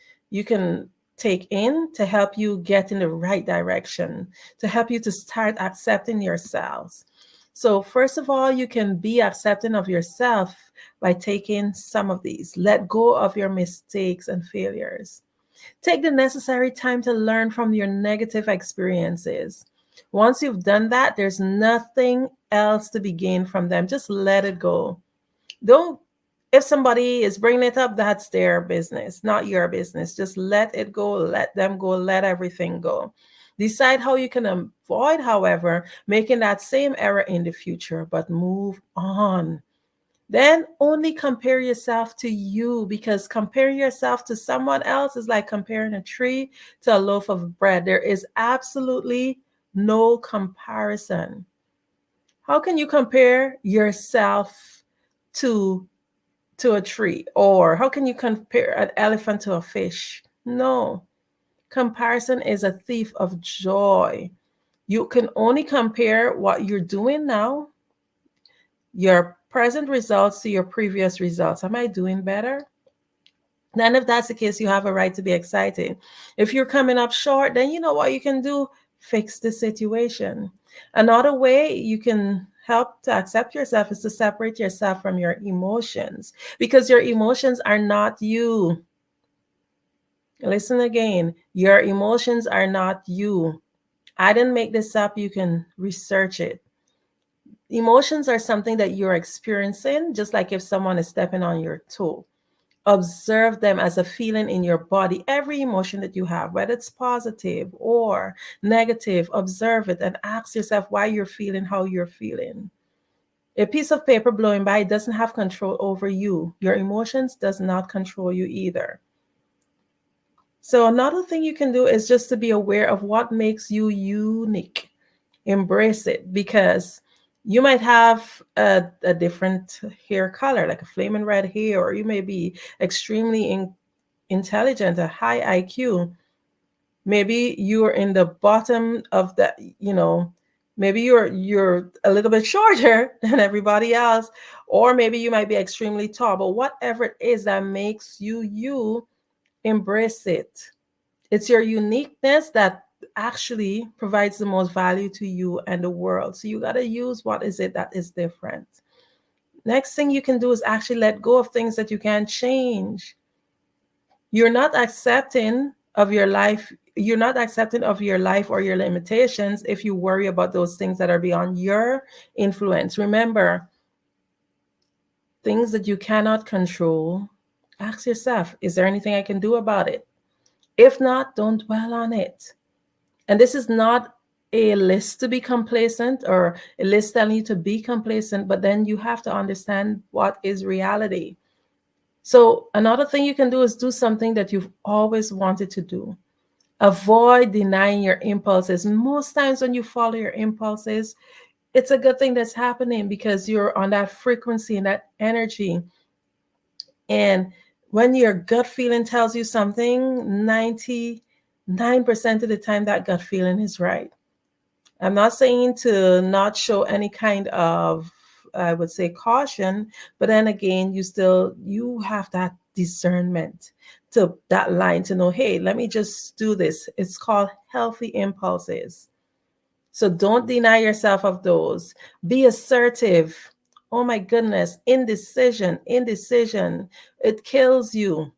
take in to help you get in the right direction, to help you to start accepting yourselves. So first of all, you can be accepting of yourself by taking some of these. Let go of your mistakes and failures. Take the necessary time to learn from your negative experiences. Once you've done that, there's nothing else to be gained from them. Just let it go. Don't, if somebody is bringing it up, that's their business, not your business. Just let it go, let them go, let everything go. Decide how you can avoid, however, making that same error in the future, but move on. Then only compare yourself to you, because comparing yourself to someone else is like comparing a tree to a loaf of bread. There is absolutely no comparison. How can you compare yourself to a tree? Or how can you compare an elephant to a fish? No. Comparison is a thief of joy. You can only compare what you're doing now, your present results, to your previous results. Am I doing better? Then if that's the case, you have a right to be excited. If you're coming up short, then you know what you can do? Fix the situation. Another way you can help to accept yourself is to separate yourself from your emotions, because your emotions are not you. Listen again, your emotions are not you. I didn't make this up. You can research it. Emotions are something that you're experiencing, just like if someone is stepping on your toe. Observe them as a feeling in your body. Every emotion that you have, whether it's positive or negative, observe it and ask yourself why you're feeling how you're feeling. A piece of paper blowing by doesn't have control over you. Your emotions does not control you either. So another thing you can do is just to be aware of what makes you unique. Embrace it, because you might have a different hair color, like a flaming red hair, or you may be extremely intelligent, a high IQ. Maybe you're in the bottom of that, maybe you're a little bit shorter than everybody else, or maybe you might be extremely tall. But whatever it is that makes you you, embrace it. It's your uniqueness that actually provides the most value to you and the world. So you got to use what is it that is different. Next thing you can do is actually let go of things that you can't change. You're not accepting of your life. You're not accepting of your life or your limitations if you worry about those things that are beyond your influence. Remember, things that you cannot control, ask yourself, is there anything I can do about it? If not, don't dwell on it. And this is not a list to be complacent or a list telling you to be complacent, but then you have to understand what is reality. So another thing you can do is do something that you've always wanted to do. Avoid denying your impulses. Most times when you follow your impulses, it's a good thing that's happening because you're on that frequency and that energy. And when your gut feeling tells you something, 99% of the time that gut feeling is right. I'm not saying to not show any kind of, I would say, caution, but then again, you have that discernment to that line to know, hey, let me just do this. It's called healthy impulses. So don't deny yourself of those. Be assertive. Oh my goodness, indecision. It kills you.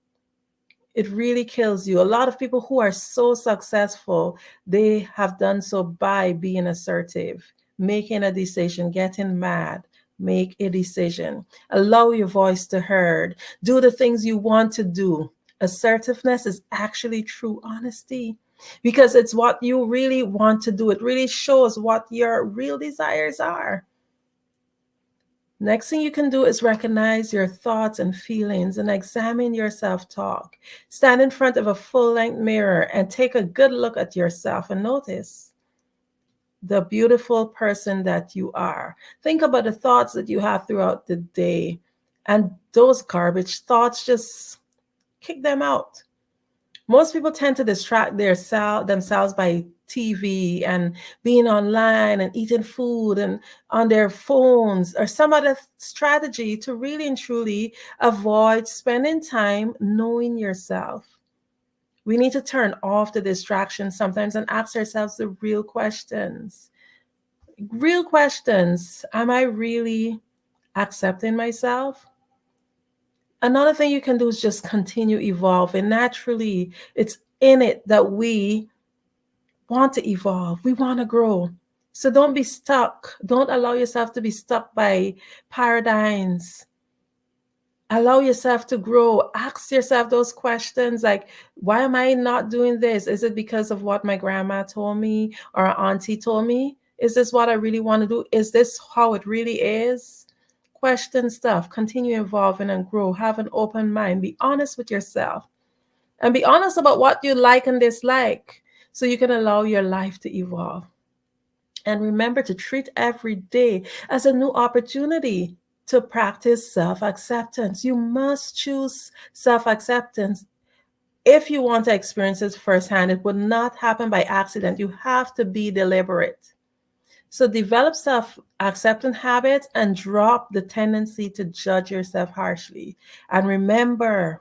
It really kills you. A lot of people who are so successful, they have done so by being assertive, making a decision, getting mad. Make a decision. Allow your voice to heard. Do the things you want to do. Assertiveness is actually true honesty. because it's what you really want to do. It really shows what your real desires are. Next thing you can do is recognize your thoughts and feelings and examine your self-talk. Stand in front of a full-length mirror and take a good look at yourself and notice the beautiful person that you are. Think about the thoughts that you have throughout the day, and those garbage thoughts, just kick them out. Most people tend to distract themselves by TV and being online and eating food and on their phones or some other strategy to really and truly avoid spending time knowing yourself. We need to turn off the distractions sometimes and ask ourselves the real questions. Real questions. Am I really accepting myself? Another thing you can do is just continue evolving. Naturally, it's in it that we want to evolve. We want to grow. So don't be stuck. Don't allow yourself to be stuck by paradigms. Allow yourself to grow. Ask yourself those questions like, why am I not doing this? Is it because of what my grandma told me or auntie told me? Is this what I really want to do? Is this how it really is? Question stuff. Continue evolving and grow. Have an open mind. Be honest with yourself. And be honest about what you like and dislike so you can allow your life to evolve. And remember to treat every day as a new opportunity to practice self-acceptance. You must choose self-acceptance. If you want to experience it firsthand, it would not happen by accident. You have to be deliberate. So develop self-acceptance habits and drop the tendency to judge yourself harshly. And remember,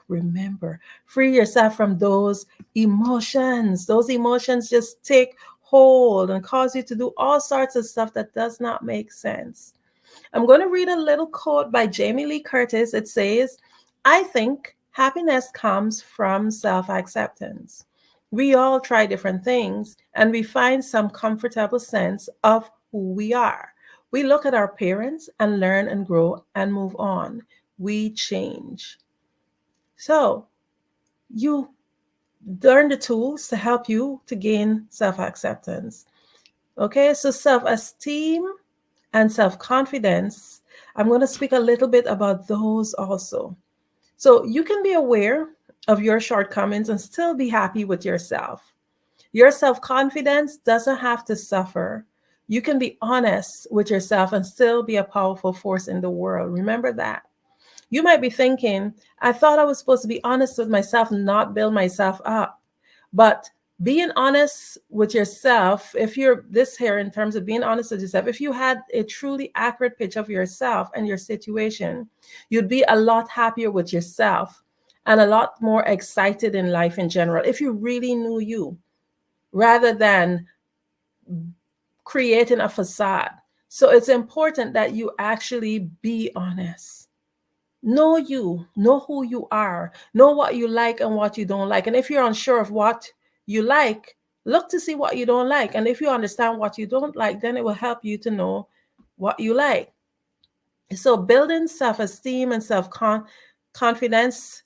free yourself from those emotions. Those emotions just take hold and cause you to do all sorts of stuff that does not make sense. I'm going to read a little quote by Jamie Lee Curtis. It says, I think happiness comes from self-acceptance. We all try different things and we find some comfortable sense of who we are. We look at our parents and learn and grow and move on. We change. So you learn the tools to help you to gain self-acceptance. Okay, so self-esteem and self-confidence, I'm going to speak a little bit about those also. So you can be aware of your shortcomings and still be happy with yourself. Your self-confidence doesn't have to suffer. You can be honest with yourself and still be a powerful force in the world. Remember that. You might be thinking, I thought I was supposed to be honest with myself and not build myself up. But being honest with yourself, if you're this here in terms of being honest with yourself, if you had a truly accurate picture of yourself and your situation, you'd be a lot happier with yourself and a lot more excited in life in general if you really knew you, rather than creating a facade. So it's important that you actually be honest. Know you, know who you are, know what you like and what you don't like. And if you're unsure of what you like, look to see what you don't like. And if you understand what you don't like, then it will help you to know what you like. So building self-esteem and self-confidence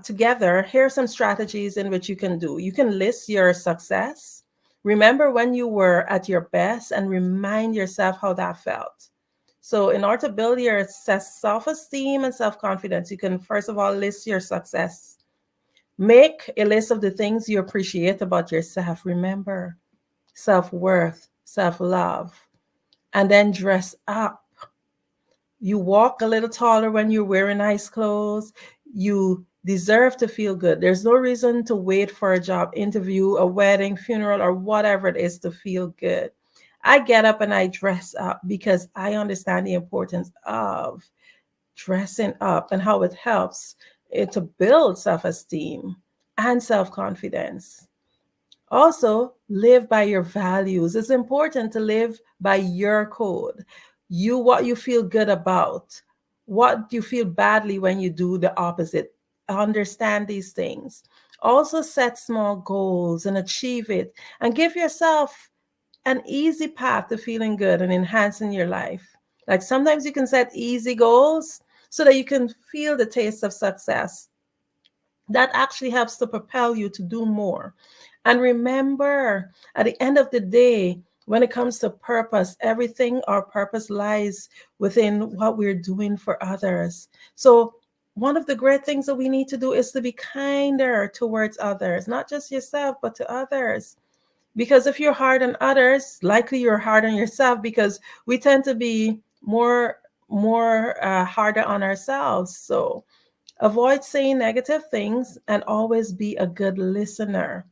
together, here are some strategies in which you can do. You can list your success. Remember when you were at your best and remind yourself how that felt. So in order to build your self-esteem and self-confidence, you can first of all list your success. Make a list of the things you appreciate about yourself. Remember, self-worth, self-love, and then dress up. You walk a little taller when you're wearing nice clothes. You deserve to feel good. There's no reason to wait for a job interview, a wedding, funeral, or whatever it is to feel good. I get up and I dress up because I understand the importance of dressing up and how it helps to build self-esteem and self-confidence. Also, live by your values. It's important to live by your code. What you feel good about, what you feel badly when you do the opposite. Understand these things. Also set small goals and achieve it, and give yourself an easy path to feeling good and enhancing your life. Like sometimes you can set easy goals so that you can feel the taste of success. That actually helps to propel you to do more. And remember, at the end of the day, when it comes to purpose, everything, our purpose lies within what we're doing for others. So one of the great things that we need to do is to be kinder towards others, not just yourself, but to others. Because if you're hard on others, likely you're hard on yourself, because we tend to be more harder on ourselves. So avoid saying negative things and always be a good listener.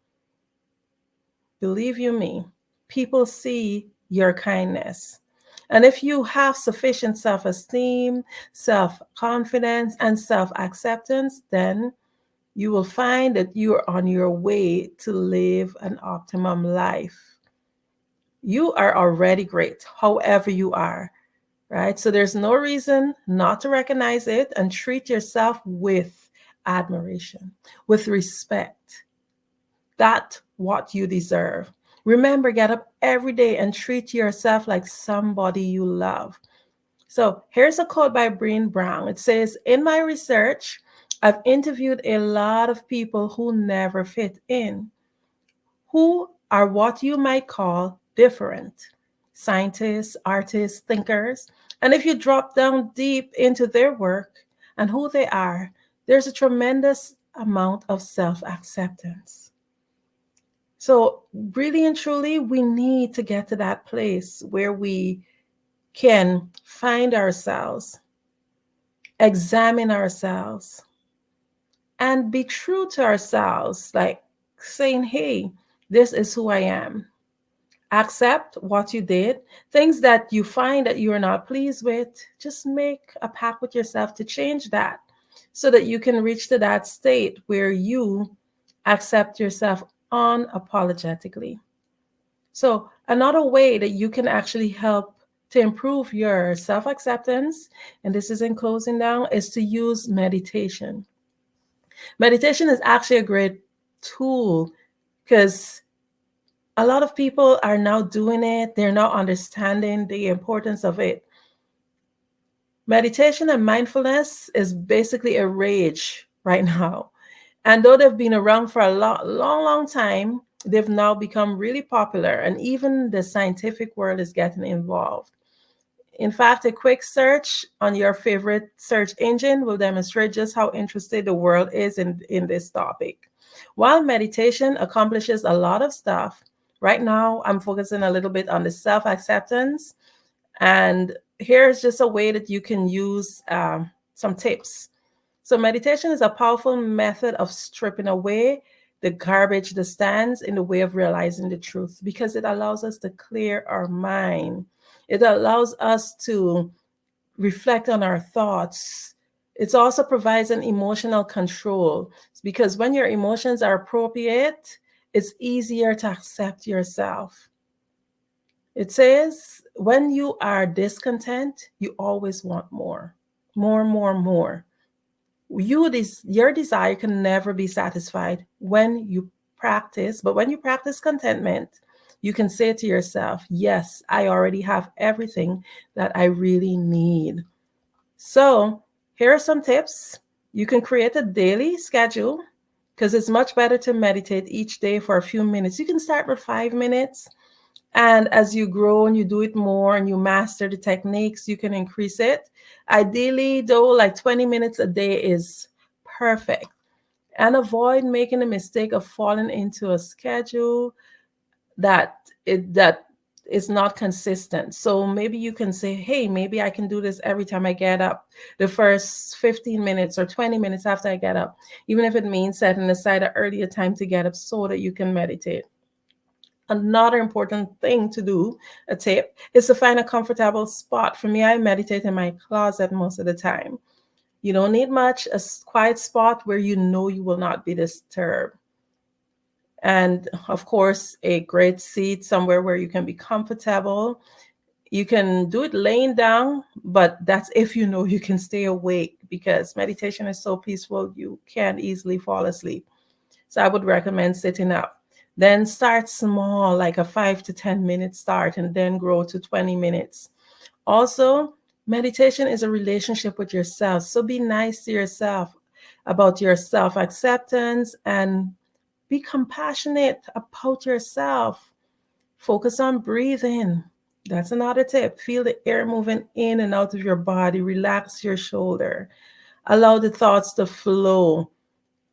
Believe you me, people see your kindness. And if you have sufficient self-esteem, self-confidence, and self-acceptance, then you will find that you are on your way to live an optimum life. You are already great, however you are, right? So there's no reason not to recognize it and treat yourself with admiration, with respect. That's what you deserve. Remember, get up every day and treat yourself like somebody you love. So here's a quote by Brené Brown. It says, "In my research, I've interviewed a lot of people who never fit in, who are what you might call different. Scientists, artists, thinkers. And if you drop down deep into their work and who they are, there's a tremendous amount of self-acceptance." So really and truly, we need to get to that place where we can find ourselves, examine ourselves, and be true to ourselves, like saying, hey, this is who I am. Accept what you did. Things that you find that you are not pleased with, just make a pact with yourself to change that so that you can reach to that state where you accept yourself unapologetically. So another way that you can actually help to improve your self-acceptance, and this is in closing down, is to use meditation. Meditation is actually a great tool because a lot of people are now doing it. They're now understanding the importance of it. Meditation and mindfulness is basically a rage right now. And though they've been around for a long time, they've now become really popular, and even the scientific world is getting involved. In fact, a quick search on your favorite search engine will demonstrate just how interested the world is in this topic. While meditation accomplishes a lot of stuff, right now I'm focusing a little bit on the self-acceptance. And here's just a way that you can use some tips. So meditation is a powerful method of stripping away the garbage that stands in the way of realizing the truth, because it allows us to clear our mind. It allows us to reflect on our thoughts. It also provides an emotional control, because when your emotions are appropriate, it's easier to accept yourself. It says, when you are discontent, you always want more. More. Your desire can never be satisfied when you practice, but when you practice contentment, you can say to yourself, yes, I already have everything that I really need. So here are some tips. You can create a daily schedule, because it's much better to meditate each day for a few minutes. You can start with 5 minutes. And as you grow and you do it more and you master the techniques, you can increase it. Ideally, though, like 20 minutes a day is perfect. And avoid making the mistake of falling into a schedule that is not consistent. So maybe you can say, hey, maybe I can do this every time I get up, the first 15 minutes or 20 minutes after I get up, even if it means setting aside an earlier time to get up so that you can meditate. Another important thing to do, a tip, is to find a comfortable spot. For me, I meditate in my closet most of the time. You don't need much, a quiet spot where you know you will not be disturbed. And of course, a great seat somewhere where you can be comfortable. You can do it laying down, but that's if you know you can stay awake, because meditation is so peaceful, you can't easily fall asleep. So I would recommend sitting up. Then start small, like a 5 to 10 minute start, and then grow to 20 minutes. Also, meditation is a relationship with yourself. So be nice to yourself. about your self-acceptance, and be compassionate about yourself. Focus on breathing. That's another tip. Feel the air moving in and out of your body. Relax your shoulder. Allow the thoughts to flow.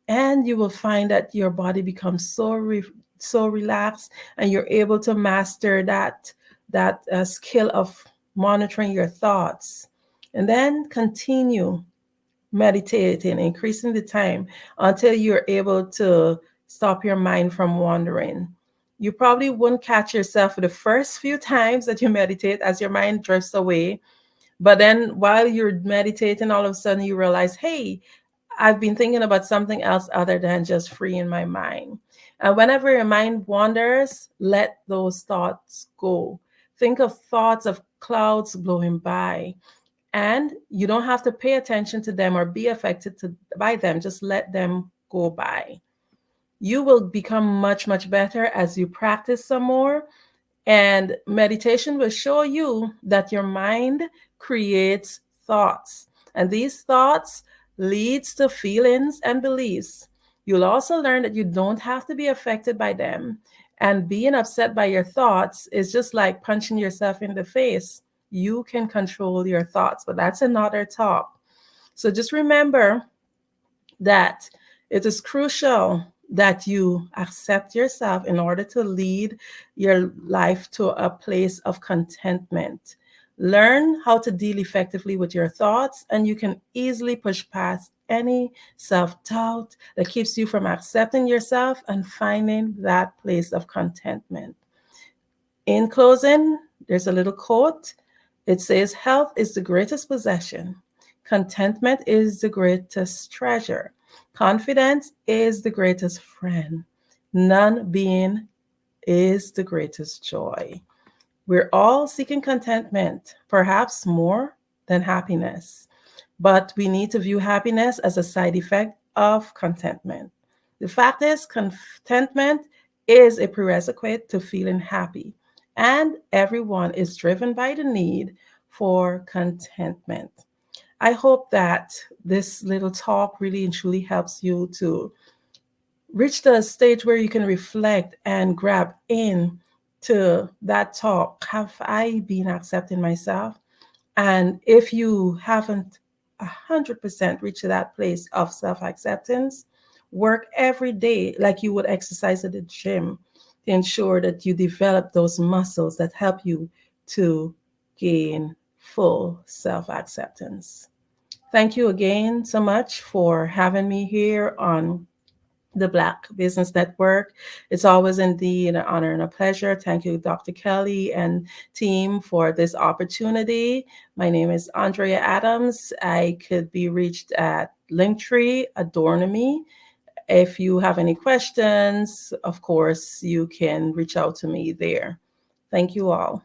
And you will find that your body becomes so relaxed, and you're able to master that skill of monitoring your thoughts. And then continue meditating, increasing the time until you're able to stop your mind from wandering. You probably wouldn't catch yourself for the first few times that you meditate as your mind drifts away. But then while you're meditating, all of a sudden you realize, hey, I've been thinking about something else other than just freeing my mind. And whenever your mind wanders, let those thoughts go. Think of thoughts of clouds blowing by, and you don't have to pay attention to them or be affected by them. Just let them go by. You will become much, much better as you practice some more. And meditation will show you that your mind creates thoughts. And these thoughts leads to feelings and beliefs. You'll also learn that you don't have to be affected by them. And being upset by your thoughts is just like punching yourself in the face. You can control your thoughts, but that's another talk. So just remember that it is crucial that you accept yourself in order to lead your life to a place of contentment. Learn how to deal effectively with your thoughts, and you can easily push past any self-doubt that keeps you from accepting yourself and finding that place of contentment. In closing, there's a little quote. It says, "Health is the greatest possession. Contentment is the greatest treasure. Confidence is the greatest friend. Non-being is the greatest joy." We're all seeking contentment, perhaps more than happiness, but we need to view happiness as a side effect of contentment. The fact is, contentment is a prerequisite to feeling happy, and everyone is driven by the need for contentment. I hope that this little talk really and truly helps you to reach the stage where you can reflect and grab in to that talk. Have I been accepting myself? And if you haven't 100% reached that place of self-acceptance, work every day like you would exercise at the gym to ensure that you develop those muscles that help you to gain full self-acceptance. Thank you again so much for having me here on the Black Business Network. It's always indeed an honor and a pleasure. Thank you, Dr. Kelly and team, for this opportunity. My name is Andrea Adams. I could be reached at Linktree, Adore Me. If you have any questions, of course, you can reach out to me there. Thank you all.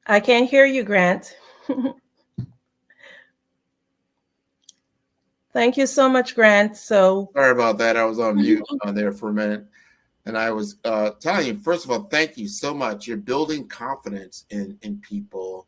I can't hear you, Grant. Thank you so much, Grant. So sorry about that. I was on mute on there for a minute. And I was telling you, first of all, thank you so much. You're building confidence in people.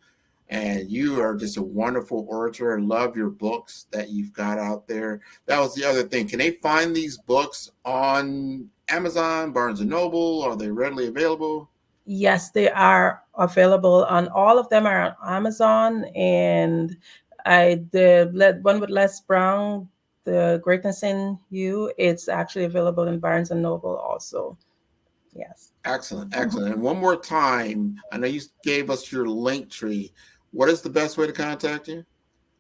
And you are just a wonderful orator. I love your books that you've got out there. That was the other thing. Can they find these books on Amazon, Barnes & Noble? Are they readily available? Yes, they are available on all of them are on Amazon. And the one with Les Brown, The Greatness in You, it's actually available in Barnes & Noble also. Yes. Excellent, excellent. And one more time, I know you gave us your Linktree. What is the best way to contact you?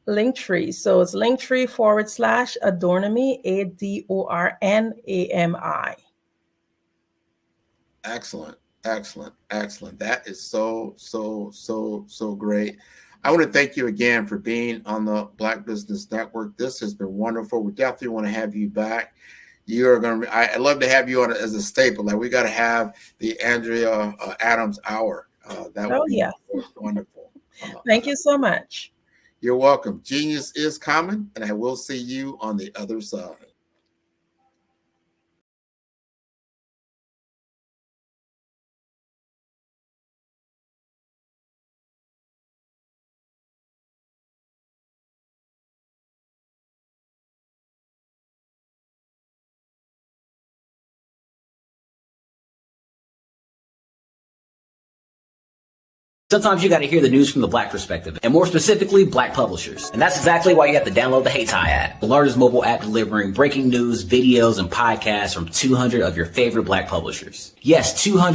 Linktree. So it's Linktree/Adornami, ADORNAMI. Excellent, excellent, excellent. That is so great. I want to thank you again for being on the Black Business Network. This has been wonderful. We definitely want to have you back. You are going to. I'd love to have you on as a staple. Like, we got to have the Andrea Adams Hour. That would be wonderful. Thank you so much. You're welcome. Genius is common, and I will see you on the other side. Sometimes you got to hear the news from the Black perspective, and more specifically, Black publishers. And that's exactly why you have to download the Hey Tie app, the largest mobile app delivering breaking news, videos, and podcasts from 200 of your favorite Black publishers. Yes, 200